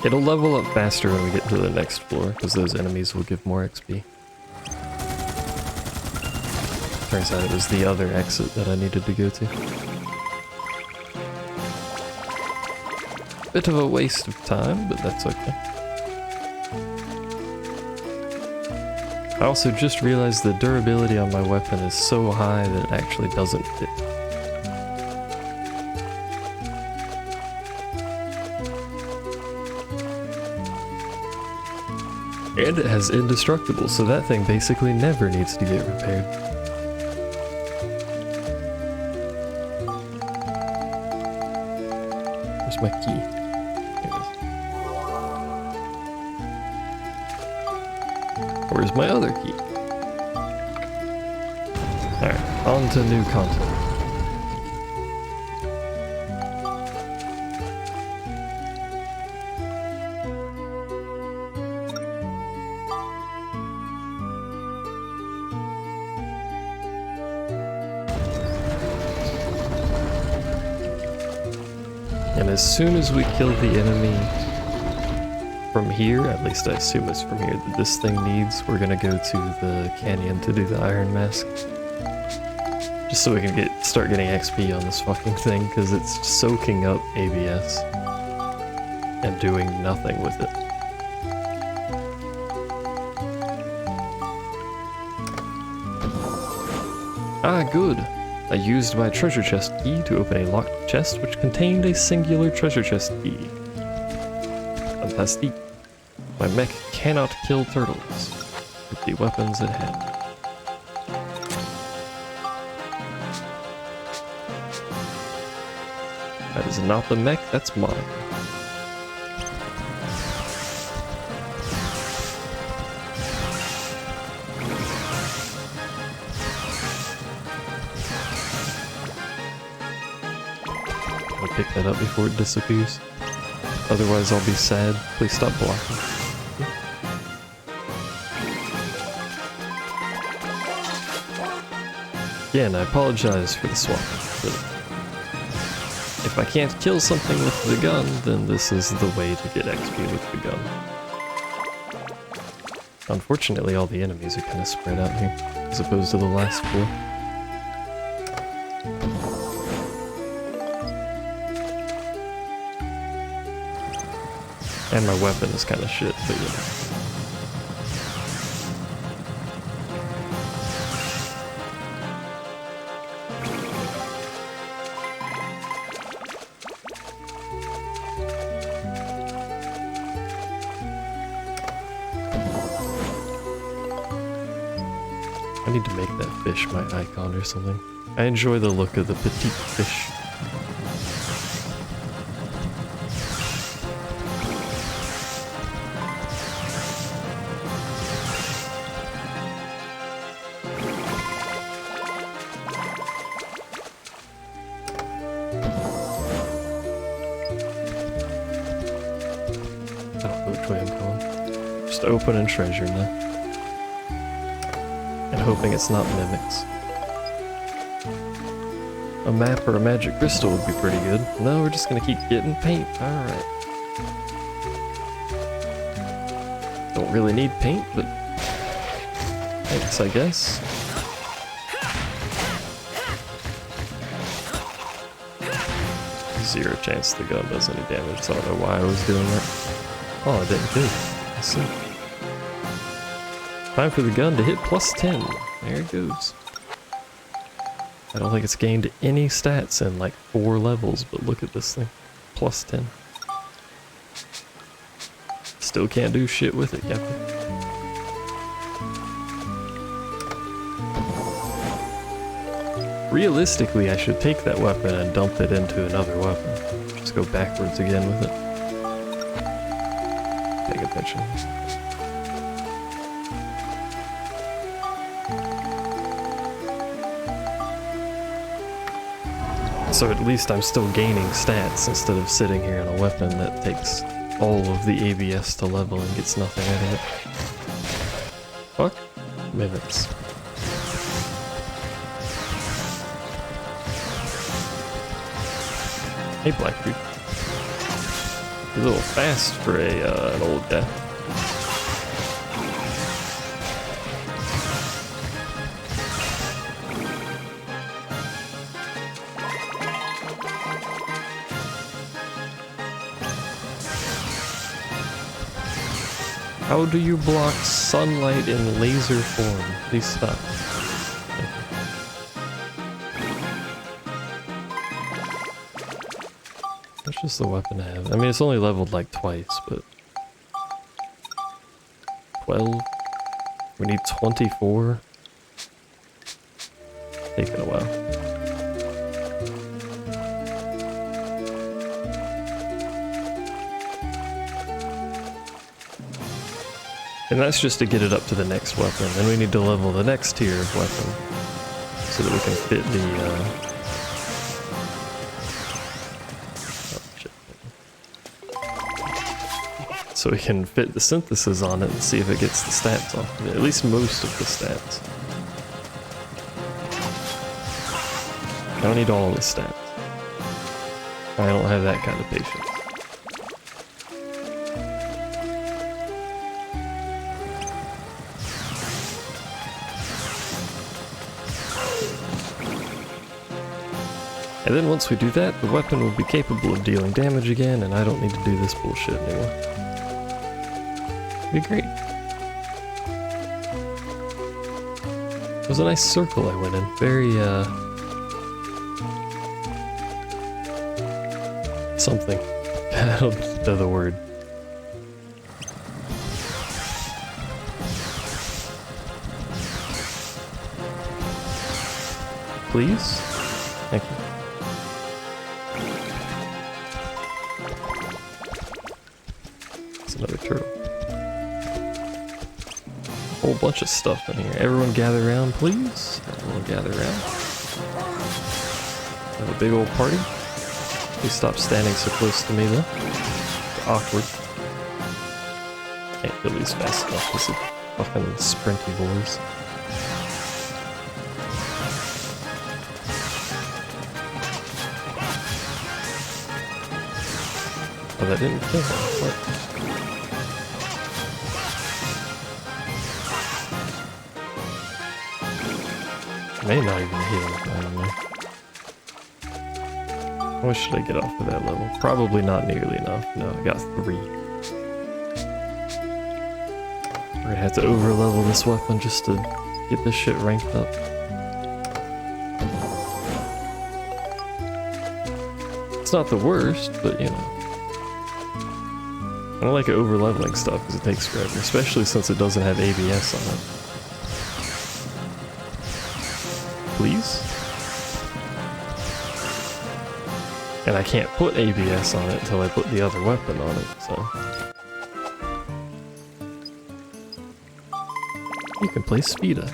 It'll level up faster when we get to the next floor, because those enemies will give more XP. Turns out it was the other exit that I needed to go to. Bit of a waste of time, but that's okay. I also just realized the durability on my weapon is so high that it actually doesn't fit. And it has indestructible, so that thing basically never needs to get repaired. Where's my key? Here it is. Where's my other key? Alright, on to new content. And as soon as we kill the enemy from here, at least I assume it's from here that this thing needs, we're gonna go to the canyon to do the Iron Mask. Just so we can start getting XP on this fucking thing, because it's soaking up ABS and doing nothing with it. Ah, good. I used my treasure chest key to open a locked chest which contained a singular treasure chest key. Fantastic. My mech cannot kill turtles with the weapons it had. That is not the mech, that's mine. I'll pick that up before it disappears. Otherwise I'll be sad. Please stop blocking. Again, I apologize for the swap, but if I can't kill something with the gun, then this is the way to get XP with the gun. Unfortunately, all the enemies are kind of spread out here, as opposed to the last four. And my weapon is kind of shit, but yeah. I need to make that fish my icon or something. I enjoy the look of the petite fish. I don't know which way I'm going. Just open and treasure now. And hoping it's not mimics. A map or a magic crystal would be pretty good. No, we're just gonna keep getting paint. Alright. Don't really need paint, but thanks, I guess. Zero chance the gun does any damage, so I don't know why I was doing that. Oh, I didn't do. I see. Time for the gun to hit plus 10. There it goes. I don't think it's gained any stats in like 4 levels, but look at this thing. Plus 10. Still can't do shit with it, Captain. Realistically, I should take that weapon and dump it into another weapon. Just go backwards again with it. Paying attention. So at least I'm still gaining stats instead of sitting here in a weapon that takes all of the ABS to level and gets nothing out of it. Fuck. Mimics. Hey, Black Dude. You're a little fast for an old guy. How do you block sunlight in laser form? Please stop. That's just the weapon I have. I mean, it's only leveled like twice, but 12. We need 24. Taking a while. And that's just to get it up to the next weapon. Then we need to level the next tier of weapon so that we can fit the so we can fit the synthesis on it and see if it gets the stats off of it. At least most of the stats. I don't need all the stats. I don't have that kind of patience. And then once we do that, the weapon will be capable of dealing damage again, and I don't need to do this bullshit anymore. It'd be great. It was a nice circle I went in. Very, something. I don't know the word. Please? Thank you. another turtle. A whole bunch of stuff in here. Everyone gather around, please. Everyone gather around. Have a big old party. Please stop standing so close to me though. It's awkward. Can't kill these fast enough because of fucking sprintivores. Oh, that didn't kill him. What? May not even hit him. I don't know. What should I get off of that level? Probably not nearly enough. No, I got 3. We're gonna have to over-level this weapon just to get this shit ranked up. It's not the worst, but you know. I don't like over-leveling stuff because it takes forever, especially since it doesn't have ABS on it. Please? And I can't put ABS on it until I put the other weapon on it, so... You can play Speeda.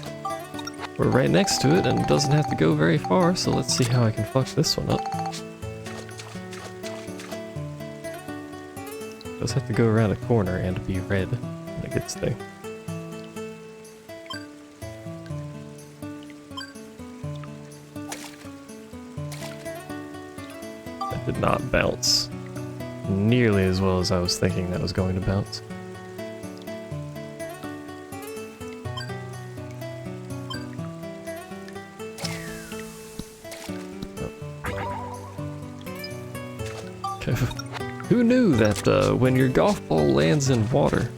We're right next to it and it doesn't have to go very far, so let's see how I can fuck this one up. Does have to go around a corner and be red when it gets there. That did not bounce nearly as well as I was thinking that was going to bounce. Who knew that when your golf ball lands in water,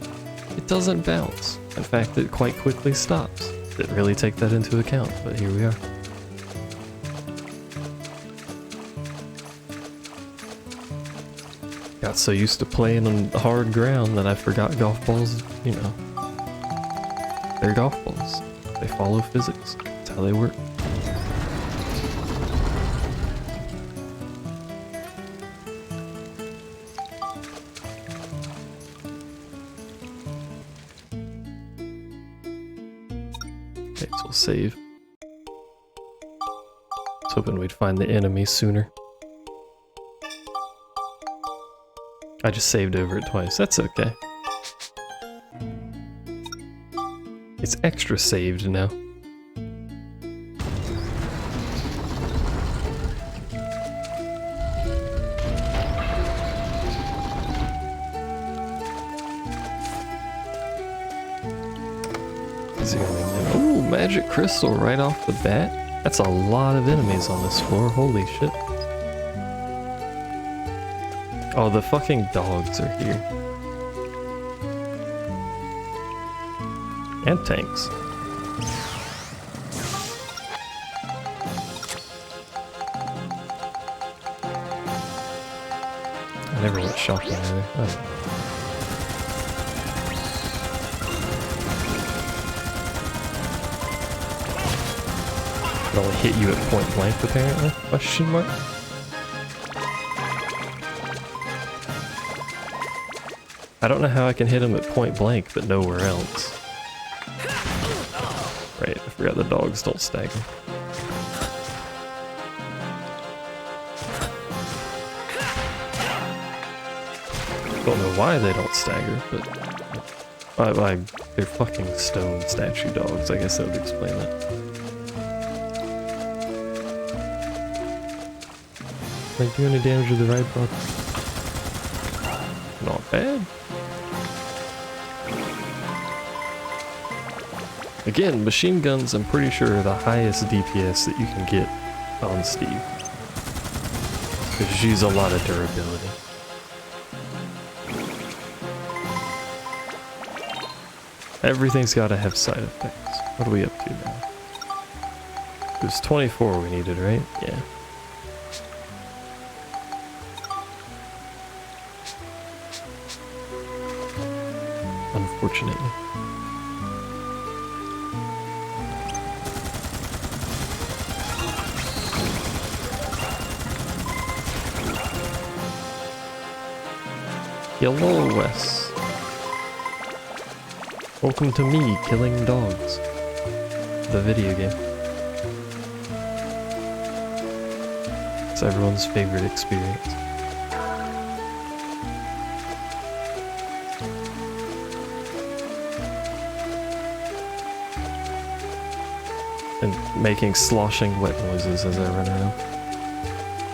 it doesn't bounce? In fact, it quite quickly stops. Didn't really take that into account, but here we are. Got so used to playing on hard ground that I forgot golf balls, you know, they're golf balls. They follow physics. That's how they work. Okay, so we'll save. I was hoping we'd find the enemy sooner. I just saved over it twice. That's okay. It's extra saved now. Ooh, magic crystal right off the bat. That's a lot of enemies on this floor. Holy shit. Oh, the fucking dogs are here. And tanks. I never went shopping either. Oh. It only hit you at point blank, apparently? Question mark? I don't know how I can hit him at point blank, but nowhere else. Right, I forgot the dogs don't stagger. Don't know why they don't stagger, but they're fucking stone statue dogs. I guess that would explain that. Like, do any damage to the right bug? Not bad. Again, machine guns, I'm pretty sure, are the highest DPS that you can get on Steve. Because she's a lot of durability. Everything's got to have side effects. What are we up to now? It was 24 we needed, right? Yeah. Unfortunately. Yellow West. Welcome to me killing dogs. The video game. It's everyone's favorite experience. And making sloshing wet noises as I run around.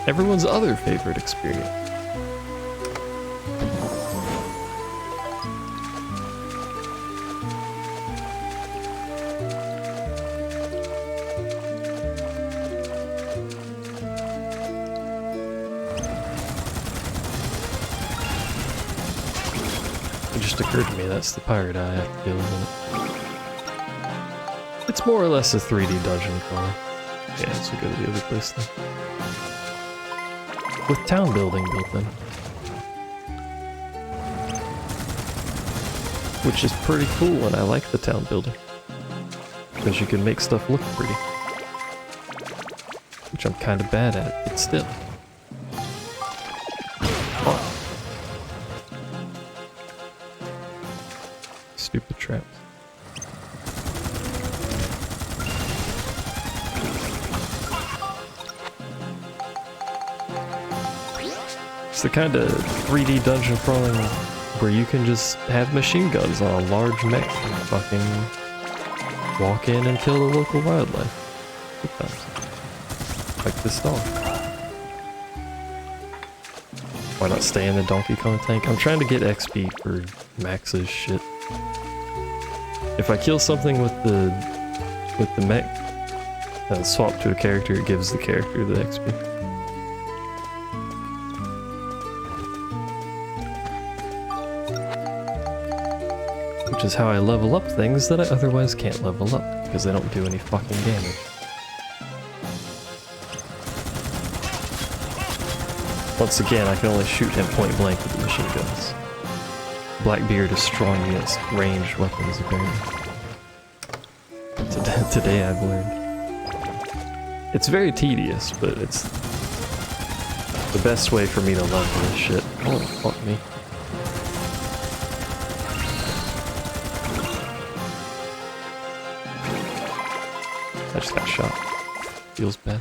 Everyone's other favorite experience. It just occurred to me that's the pirate I have to kill, isn't it? It's more or less a 3D dungeon crawler. Yeah, so we go to the other place then. With town building built in. Which is pretty cool, and I like the town building. Because you can make stuff look pretty. Which I'm kind of bad at, but still. Oh. Stupid traps. It's the kind of 3D dungeon crawling where you can just have machine guns on a large mech and fucking walk in and kill the local wildlife. Good times. Like this dog. Why not stay in the Donkey Kong tank? I'm trying to get XP for Max's shit. If I kill something with the mech and swap to a character, it gives the character the XP. Which is how I level up things that I otherwise can't level up, because they don't do any fucking damage. Once again, I can only shoot him point blank with the machine guns. Blackbeard is strong against ranged weapons, apparently. Today I've learned. It's very tedious, but it's the best way for me to level this shit. Oh, fuck me. I just got shot. Feels bad.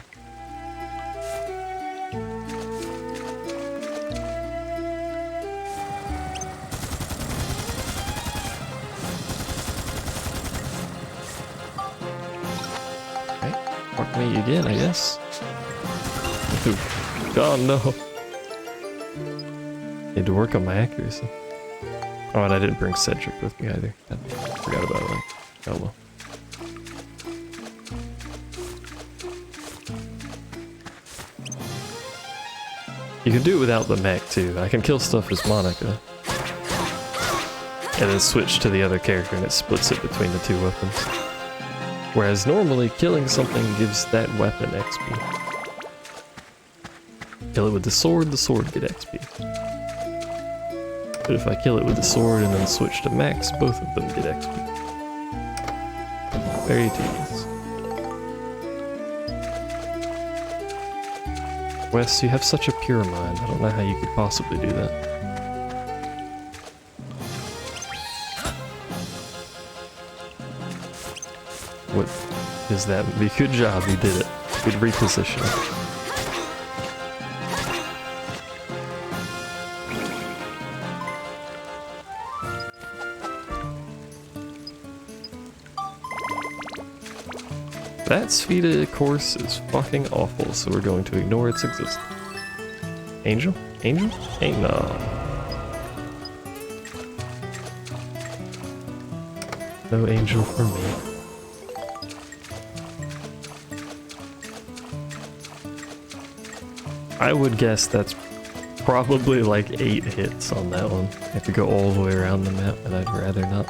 Okay, fuck me again, I guess. Oh no. Need to work on my accuracy. Oh, and I didn't bring Cedric with me either. I forgot about it. Oh well. You can do it without the mech too. I can kill stuff as Monica. And then switch to the other character and it splits it between the two weapons. Whereas normally killing something gives that weapon XP. Kill it with the sword get XP. But if I kill it with the sword and then switch to Max, both of them get XP. Very tedious. Wes, you have such a pure mind. I don't know how you could possibly do that. What is that? Good job, you did it. Good repositioning. That Spheda course is fucking awful, so we're going to ignore its existence. Angel? Angel? Ain't no. No angel for me. I would guess that's probably like 8 hits on that one. I have to go all the way around the map, and I'd rather not.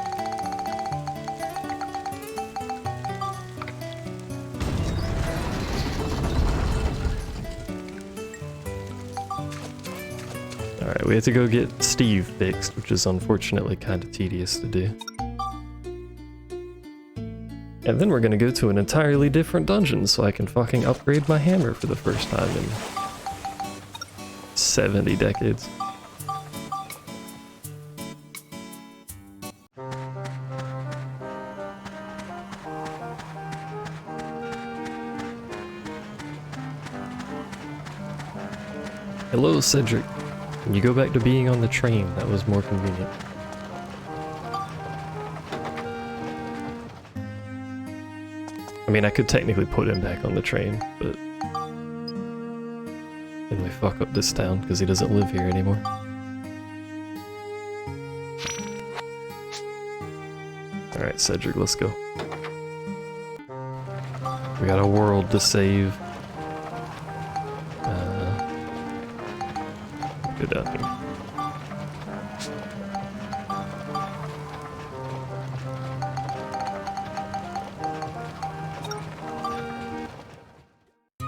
Alright, we have to go get Steve fixed, which is unfortunately kind of tedious to do. And then we're gonna go to an entirely different dungeon so I can fucking upgrade my hammer for the first time in 70 decades. Hello, Cedric. Can you go back to being on the train? That was more convenient. I mean, I could technically put him back on the train, but then we fuck up this town because he doesn't live here anymore. Alright, Cedric, let's go. We got a world to save. Go down here.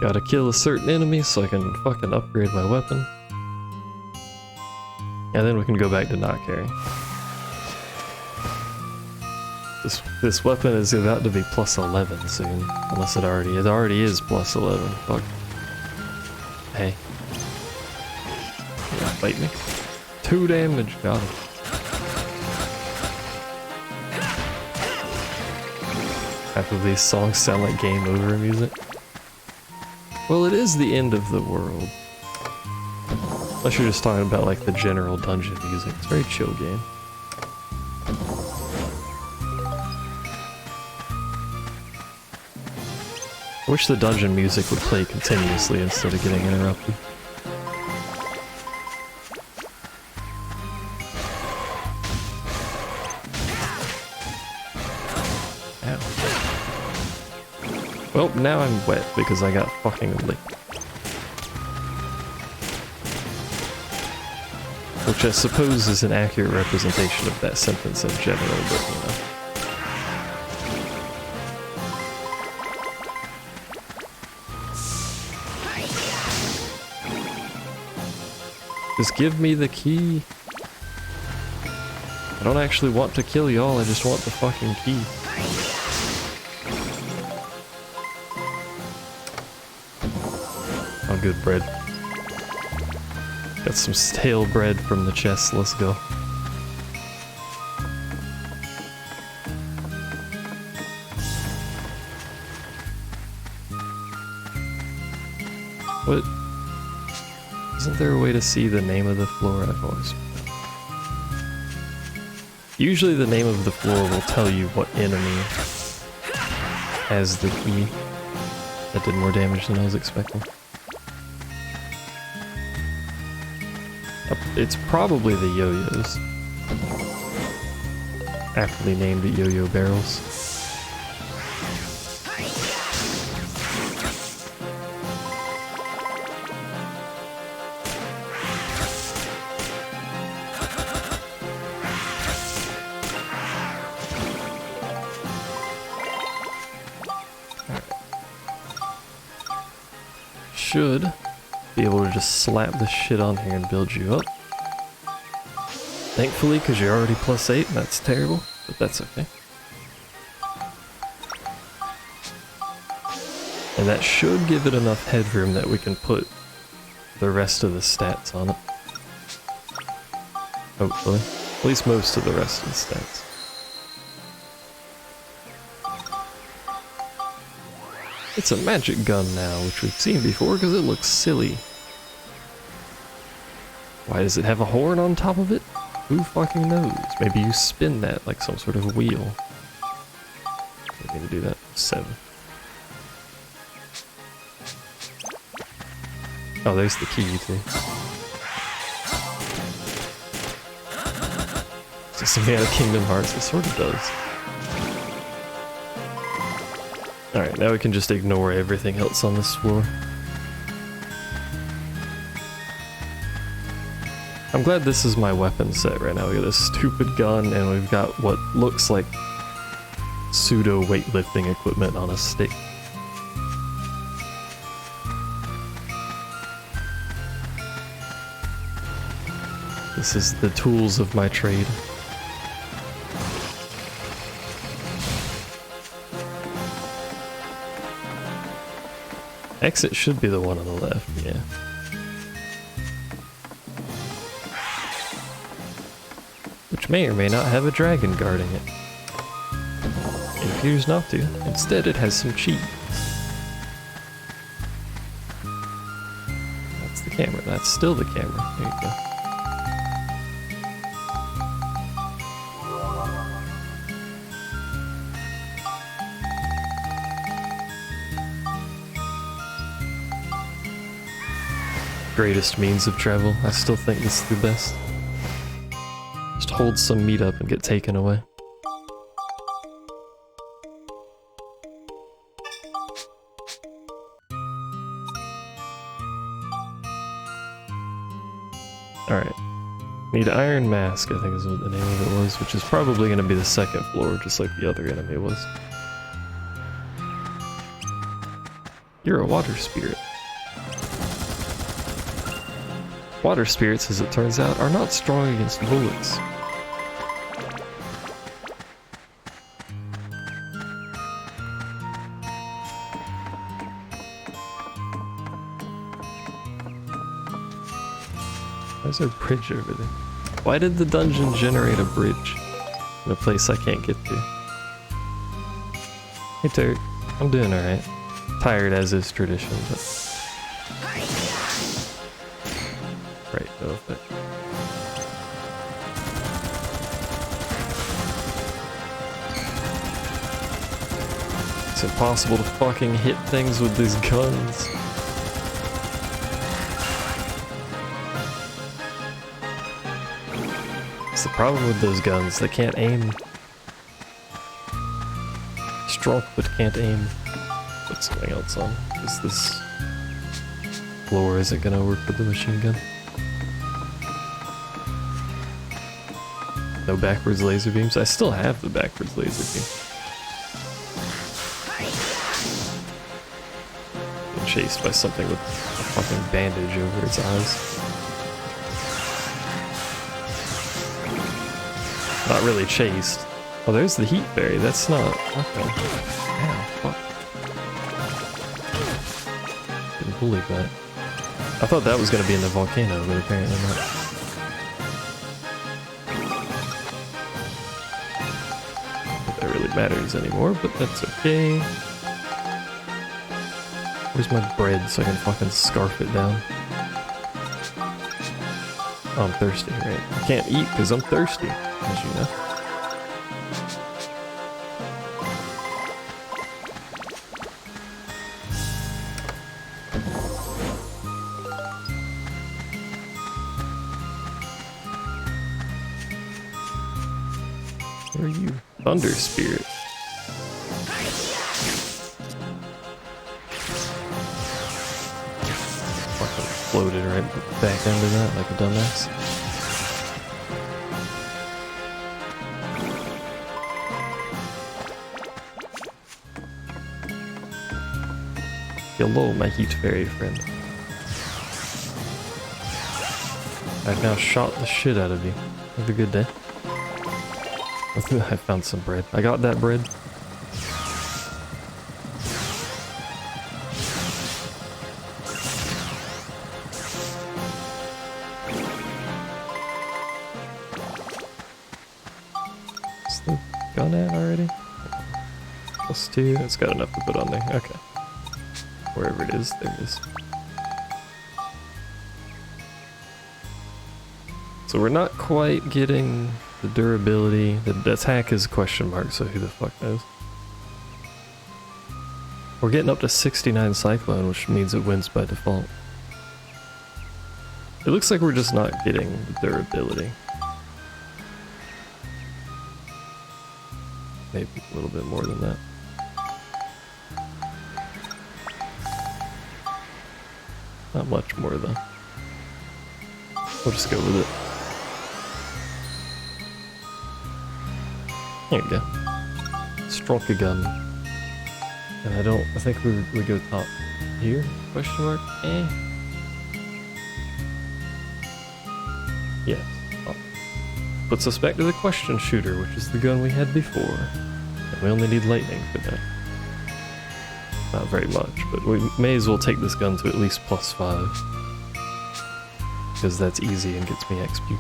Gotta kill a certain enemy so I can fucking upgrade my weapon. And then we can go back to not caring. This weapon is about to be plus 11 soon. Unless it already is plus 11. Fuck. Hey. Yeah, bite me. 2 damage, got him. Half of these songs sound like game over music. Well, it is the end of the world. Unless you're just talking about like the general dungeon music. It's a very chill game. I wish the dungeon music would play continuously instead of getting interrupted. Ow. Well, now I'm wet because I got fucking licked. Which I suppose is an accurate representation of that sentence in general, but you know. Just give me the key. I don't actually want to kill y'all, I just want the fucking key. Oh, good bread. Got some stale bread from the chest, let's go. What? Isn't there a way to see the name of the floor? I've always... Usually the name of the floor will tell you what enemy has the key. That did more damage than I was expecting. It's probably the yo-yos. Aptly named yo-yo barrels. Should be able to just slap this shit on here and build you up. Thankfully, because you're already plus 8, and that's terrible, but that's okay. And that should give it enough headroom that we can put the rest of the stats on it. Hopefully. At least most of the rest of the stats. It's a magic gun now, which we've seen before because it looks silly. Why does it have a horn on top of it? Who fucking knows? Maybe you spin that like some sort of wheel. I need to do that. 7. Oh, there's the key too. Does this something out of Kingdom Hearts? It sort of does. Alright, now we can just ignore everything else on this floor. I'm glad this is my weapon set right now. We got a stupid gun and we've got what looks like pseudo weightlifting equipment on a stick. This is the tools of my trade. Exit should be the one on the left, yeah. Which may or may not have a dragon guarding it. It appears not to. Instead, it has some cheat. That's the camera. That's still the camera. There you go. Greatest means of travel. I still think this is the best. Just hold some meat up and get taken away. Alright. Need Iron Mask, I think is what the name of it was, which is probably going to be the second floor, just like the other enemy was. You're a water spirit. Water spirits, as it turns out, are not strong against bullets. There's a bridge over there. Why did the dungeon generate a bridge in a place I can't get to? Hey Turk, I'm doing alright. Tired as is tradition, but... Right, no effect. It's impossible to fucking hit things with these guns. It's the problem with those guns, they can't aim. Strong but can't aim. Put something else on. Is this floor isn't gonna work with the machine gun? No backwards laser beams? I still have the backwards laser beam. Been chased by something with a fucking bandage over its eyes. Not really chased. Oh, there's the heat fairy. That's not... Okay. Ow, fuck. Getting bullied by it. I thought that was gonna be in the volcano, but apparently not. Matters anymore, but that's okay. Where's my bread so I can fucking scarf it down? Oh, I'm thirsty, right? I can't eat because I'm thirsty, as you know. Where are you? Thunder Spirit. Fucking floated right back under that like a dumbass. Hello, my heat fairy friend. I've now shot the shit out of you. Have a good day. I found some bread. I got that bread. Is the gun at already? +2. It's got enough to put on there. Okay. Wherever it is, there it is. So we're not quite getting the durability. The attack is a question mark, so who the fuck knows? We're getting up to 69 Cyclone, which means it wins by default. It looks like we're just not getting the durability. Maybe a little bit more than that. Not much more though. We'll just go with it. There we go. Struck a gun. And I think we go top here? Question mark? Yes. Oh. Puts us back to the question shooter, which is the gun we had before. And we only need lightning for that. Not very much, but we may as well take this gun to at least +5. Because that's easy and gets me XP.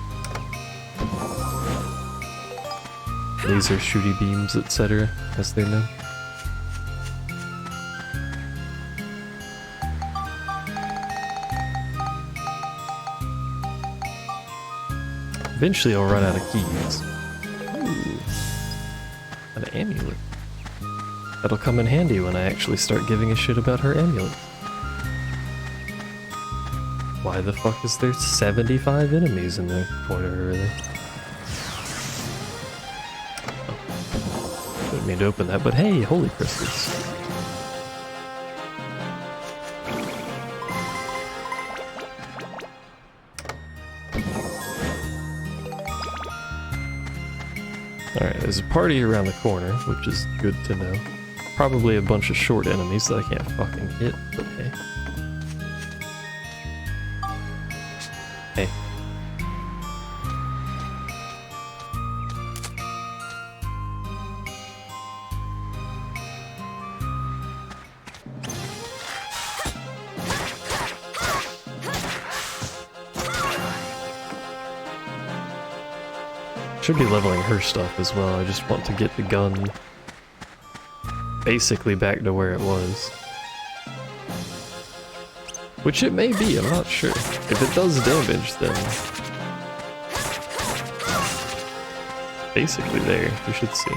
Laser shooty beams, etc., as they're known. Eventually I'll run out of keys. Ooh, an amulet. That'll come in handy when I actually start giving a shit about her amulet. Why the fuck is there 75 enemies in the corner, really? Oh. Didn't mean to open that, but hey, holy crystals. Alright, there's a party around the corner, which is good to know. Probably a bunch of short enemies that I can't fucking hit, but hey. Hey. Should be leveling her stuff as well. I just want to get the gun basically back to where it was. Which it may be, I'm not sure. If it does damage, then basically there, we should see.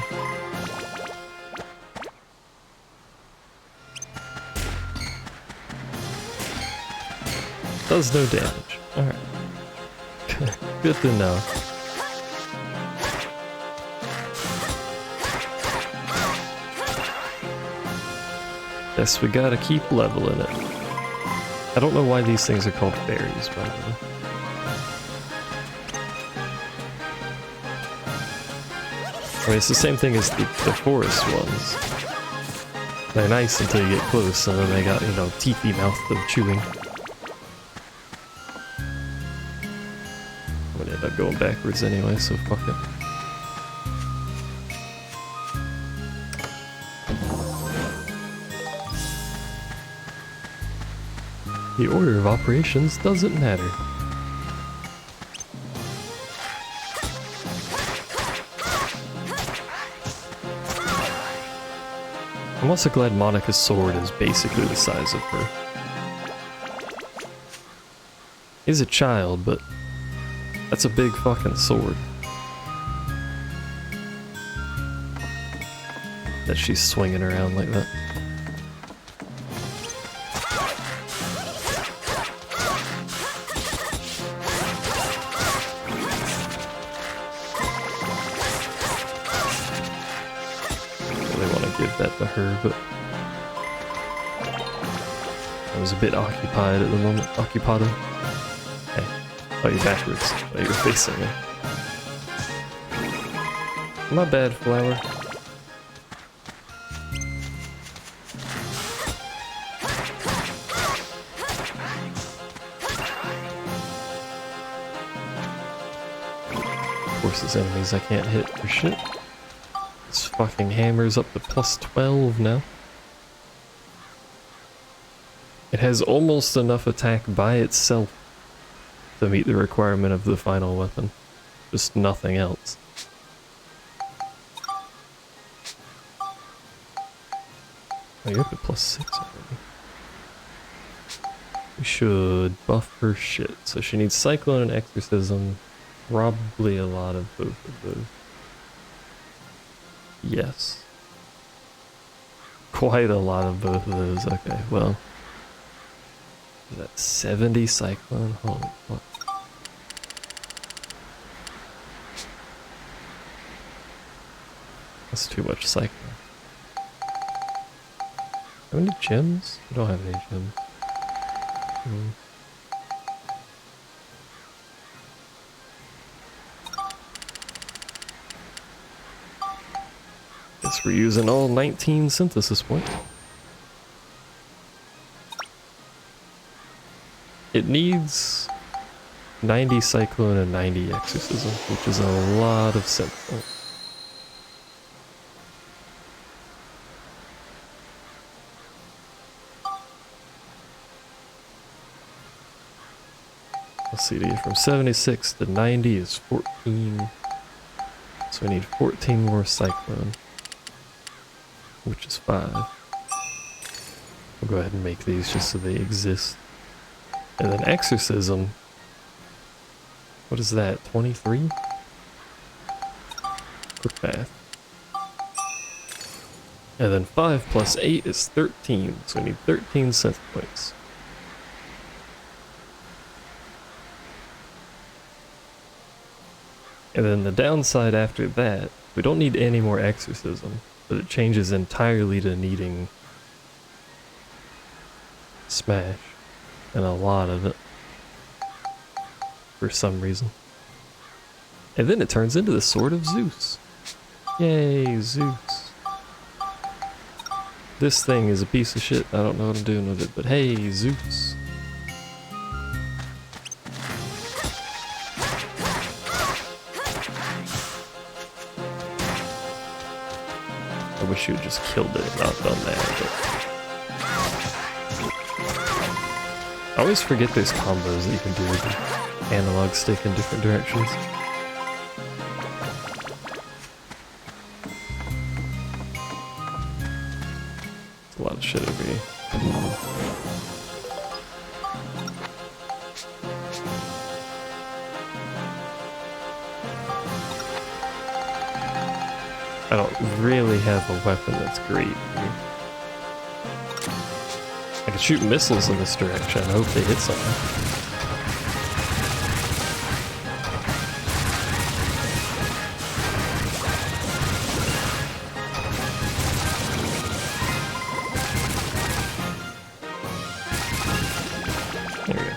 Does no damage. Alright. Good to know. Guess we gotta keep leveling it. I don't know why these things are called fairies, by the way. I mean, it's the same thing as the forest ones. They're nice until you get close, and then they got, you know, teethy mouth of chewing. I'm gonna end up going backwards anyway, so fuck it. The order of operations doesn't matter. I'm also glad Monica's sword is basically the size of her. He's a child, but that's a big fucking sword that she's swinging around like that. That to her, but I was a bit occupied at the moment. Occupado. Hey. Oh, you're backwards. Oh, you're facing me. My bad, flower. Of course, there's enemies I can't hit for shit. This fucking hammer's up to plus 12 now. It has almost enough attack by itself to meet the requirement of the final weapon. Just nothing else. Oh, you're up to plus 6 already. We should buff her shit. So she needs Cyclone and Exorcism. Probably a lot of both of those. Yes. Quite a lot of both of those. Okay, well. Is that 70 Cyclone? Holy fuck. That's too much Cyclone. How many gems? I don't have any gems. Guess we're using all 19 synthesis points. It needs 90 Cyclone and 90 Exorcism, which is a lot of synth points. Let's see, to get from 76 to 90 is 14. So we need 14 more Cyclone, which is 5. We'll go ahead and make these just so they exist. And then Exorcism What is that, 23? Quick math. And then 5 plus 8 is 13, so we need 13 synth points. And then the downside after that, we don't need any more exorcism, but it changes entirely to needing smash, and a lot of it, for some reason. And then it turns into the Sword of Zeus. Yay, Zeus. This thing is a piece of shit, I don't know what I'm doing with it, but hey, Zeus. I wish you had just killed it and not done that, but... I always forget there's combos that you can do with the analog stick in different directions. There's a lot of shit over here. I don't really have a weapon that's great here. I can shoot missiles in this direction. I hope they hit something. There we go.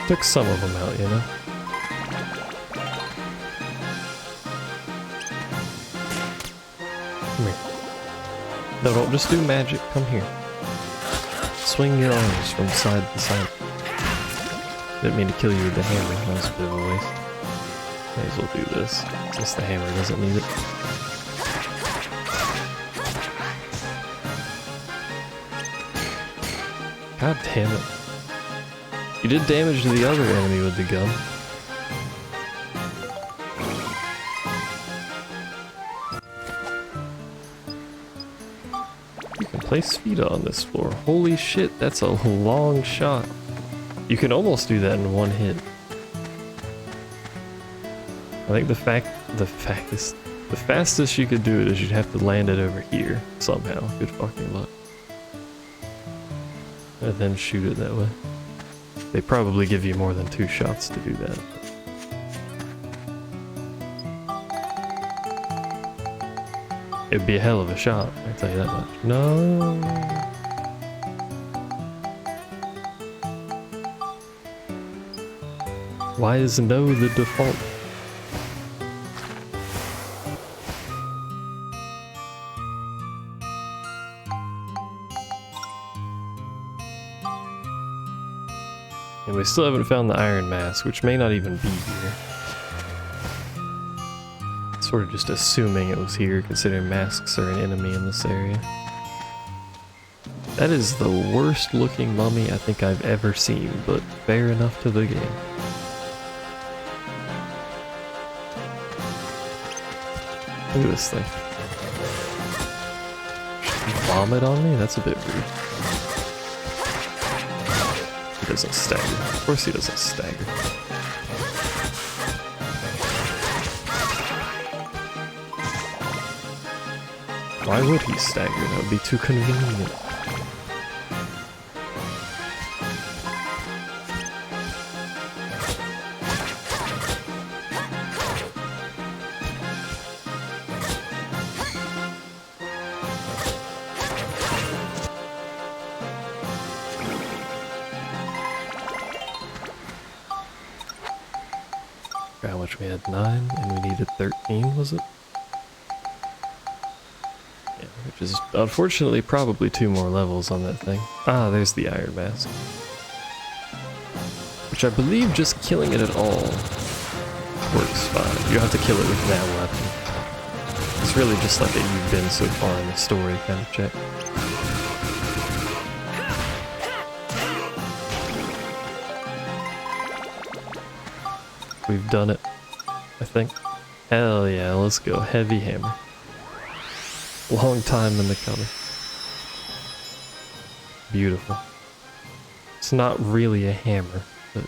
Took some of them out, you know? Come here. No, don't just do magic. Come here. Swing your arms from side to side. Didn't mean to kill you with the hammer. That was a bit of a waste. May as well do this, since the hammer doesn't need it. God damn it. You did damage to the other enemy with the gun. Place Vita on this floor. Holy shit, that's a long shot. You can almost do that in one hit. I think the fastest you could do it is you'd have to land it over here somehow. Good fucking luck. And then shoot it that way. They probably give you more than 2 shots to do that. It'd be a hell of a shot, I can tell you that much. No. Why is no the default? And we still haven't found the Iron Mask, which may not even be here. Sort of just assuming it was here, considering masks are an enemy in this area. That is the worst looking mummy I think I've ever seen, but fair enough to the game. Look at this thing. Should he vomit on me? That's a bit rude. He doesn't stagger. Of course he doesn't stagger. Why would he stagger? That would be too convenient. How much we had? 9, and we needed 13, was it? Which is unfortunately probably 2 more levels on that thing. Ah, there's the Iron Mask. Which I believe just killing it at all works fine. You don't have to kill it with that weapon. It's really just like a you've been so far in the story kind of check. We've done it, I think. Hell yeah, let's go. Heavy hammer. Long time in the coming. Beautiful. It's not really a hammer, but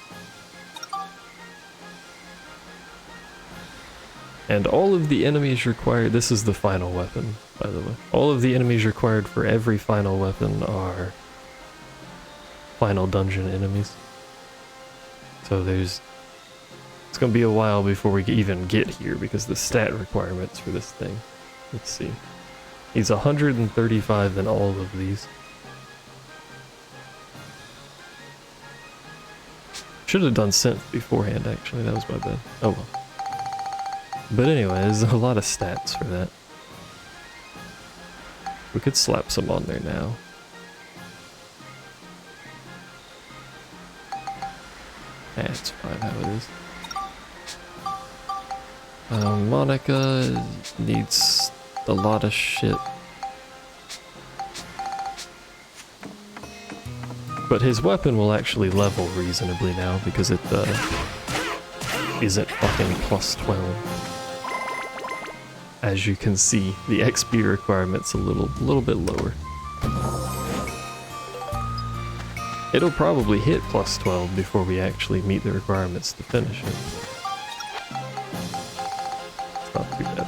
And all of the enemies required, this is the final weapon, by the way. All of the enemies required for every final weapon are final dungeon enemies. So it's gonna be a while before we even get here because the stat requirements for this thing. Let's see. He's 135 in all of these. Should have done synth beforehand, actually. That was my bad. Oh well. But anyway, there's a lot of stats for that. We could slap some on there now. That's fine how it is. Monica needs a lot of shit. But his weapon will actually level reasonably now because it isn't fucking plus 12. As you can see, the XP requirement's a little bit lower. It'll probably hit plus 12 before we actually meet the requirements to finish it. It's not too bad.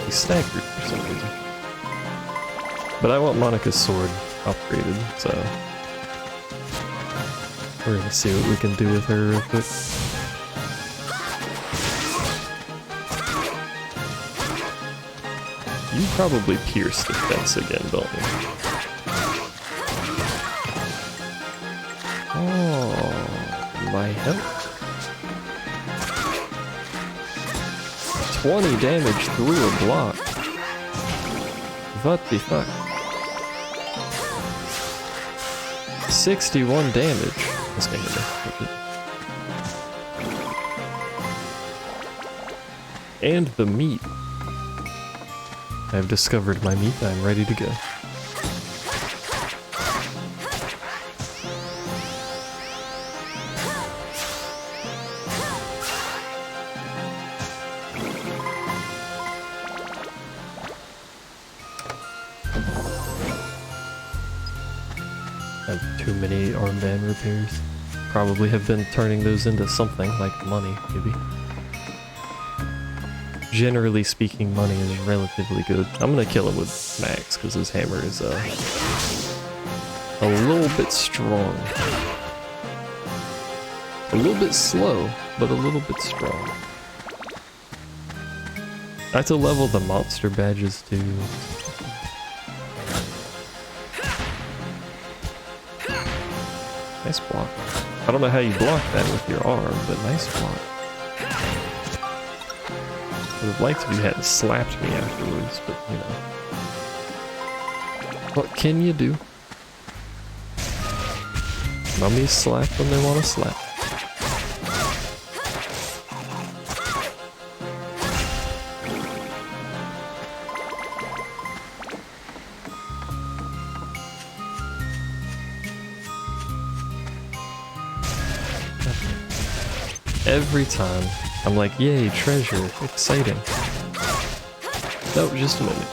He's staggered for some reason. But I want Monica's sword upgraded, so we're gonna see what we can do with her real quick. You probably pierce the fence again, don't you? Oh, my health. 20 damage through a block. What the fuck? 61 damage. Let's get it. And the meat. I've discovered my meat. I'm ready to go. I have too many armband repairs. Probably have been turning those into something like money, maybe. Generally speaking, money is relatively good. I'm gonna kill him with Max because his hammer is a little bit strong. A little bit slow, but a little bit strong. I have to level the monster badges too. Nice block. I don't know how you block that with your arm, but nice block. I would have liked if you hadn't slapped me afterwards, but you know. What can you do? Mummies slap when they want to slap. Every time, I'm like, yay, treasure, exciting. No, just a minute.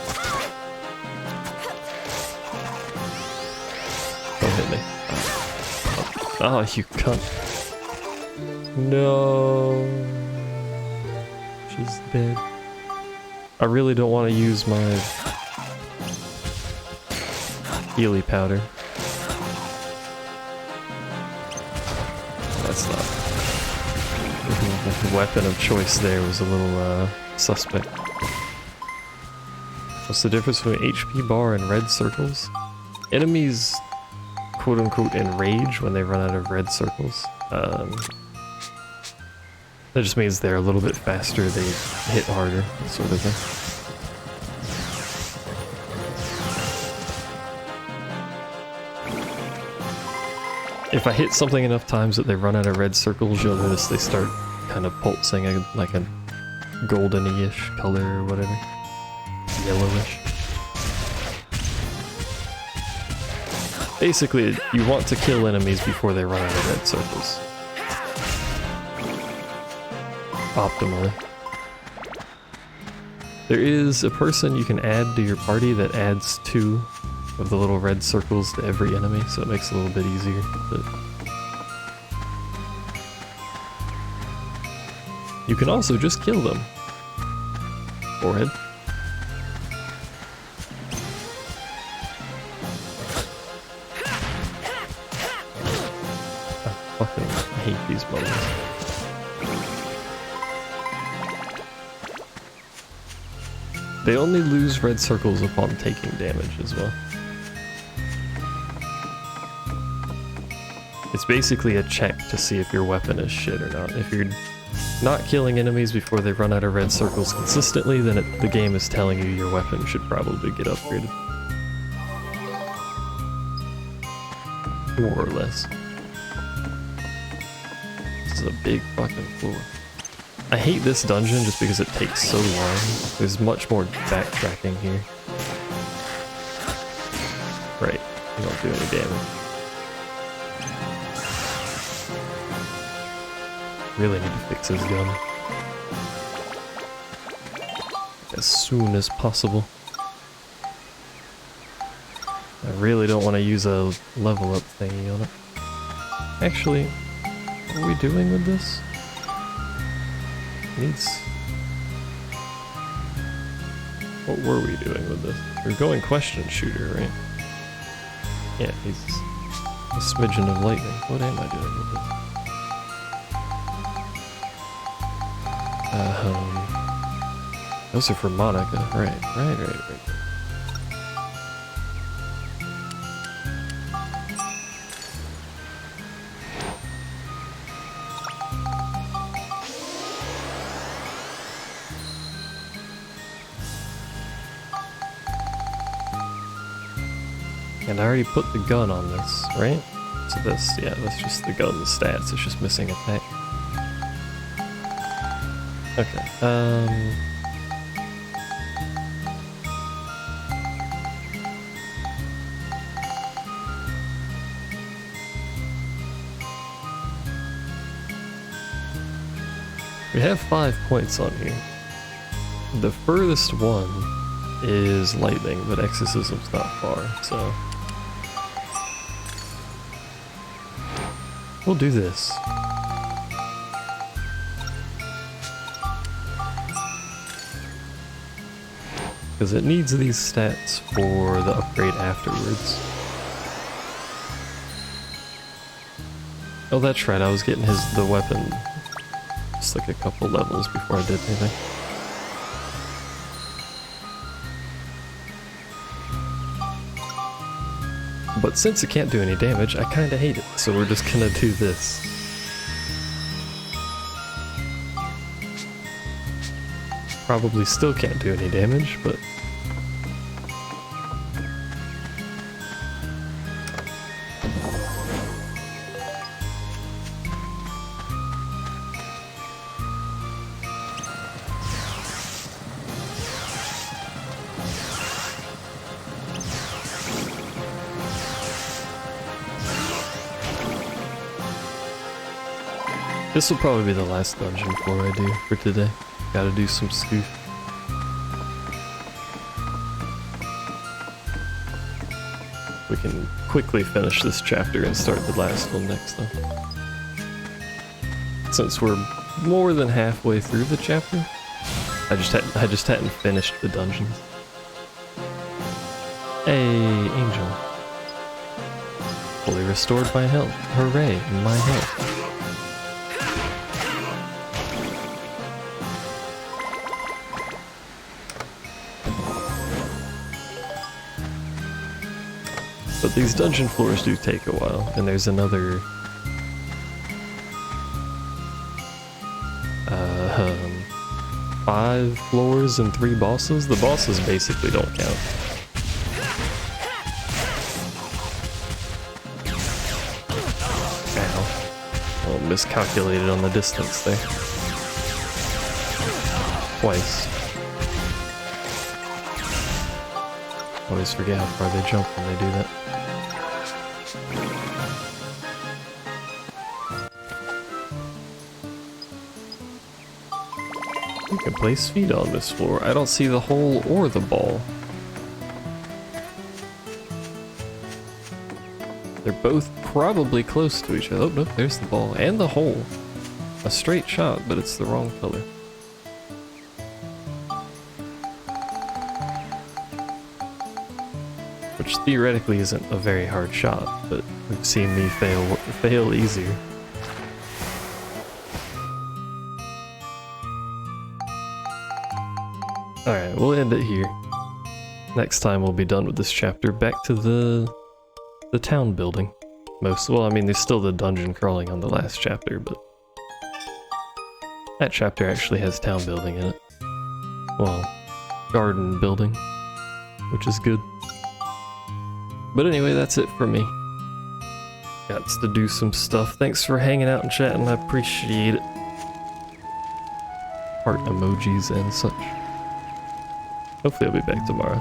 Don't hit me. Oh, you cunt. No. She's dead. I really don't want to use my Healy powder. That's not. The weapon of choice there was a little suspect. What's the difference between HP bar and red circles? Enemies quote unquote enrage when they run out of red circles. That just means they're a little bit faster, they hit harder, that sort of thing. If I hit something enough times that they run out of red circles, you'll notice they start kind of pulsing like a golden-ish color or whatever. Yellowish. Basically, you want to kill enemies before they run out of red circles. Optimally. There is a person you can add to your party that adds 2 of the little red circles to every enemy, so it makes it a little bit easier. But you can also just kill them. Forehead. I fucking hate these bubbles. They only lose red circles upon taking damage as well. It's basically a check to see if your weapon is shit or not. If you're not killing enemies before they run out of red circles consistently, then the game is telling you your weapon should probably get upgraded. More or less. This is a big fucking floor. I hate this dungeon just because it takes so long. There's much more backtracking here. Right, you don't do any damage. Really need to fix his gun as soon as possible. I really don't want to use a level up thingy on it. Actually, what are we doing with this? What were we doing with this? We're going question shooter, right? Yeah, he's a smidgen of lightning. What am I doing with this? Those are for Monica. Right. And I already put the gun on this, right? So this, yeah, that's just the gun stats. It's just missing attack. Okay, we have 5 points on here. The furthest one is lightning, but exorcism's not far, so we'll do this. Because it needs these stats for the upgrade afterwards. Oh, that's right, I was getting the weapon just like a couple levels before I did anything. But since it can't do any damage, I kinda hate it, so we're just gonna do this. Probably still can't do any damage, but this will probably be the last dungeon before I do for today. Gotta do some stuff. We can quickly finish this chapter and start the last one next though. Since we're more than halfway through the chapter, I just hadn't finished the dungeons. Hey, Angel. Fully restored my health. Hooray, my health. But these dungeon floors do take a while, and there's another 5 floors and 3 bosses. The bosses basically don't count. Ow. Oh, miscalculated on the distance there. Twice. Always forget how far they jump when they do that. You can place feet on this floor. I don't see the hole or the ball. They're both probably close to each other. Oh, no, there's the ball and the hole. A straight shot, but it's the wrong color. Which theoretically isn't a very hard shot, but we've seen me fail easier. Alright, we'll end it here. Next time we'll be done with this chapter. Back to the town building. Well, I mean, there's still the dungeon crawling on the last chapter, but that chapter actually has town building in it. Well, garden building, which is good. But anyway, that's it for me. Got to do some stuff. Thanks for hanging out and chatting, I appreciate it. Heart emojis and such. Hopefully I'll be back tomorrow.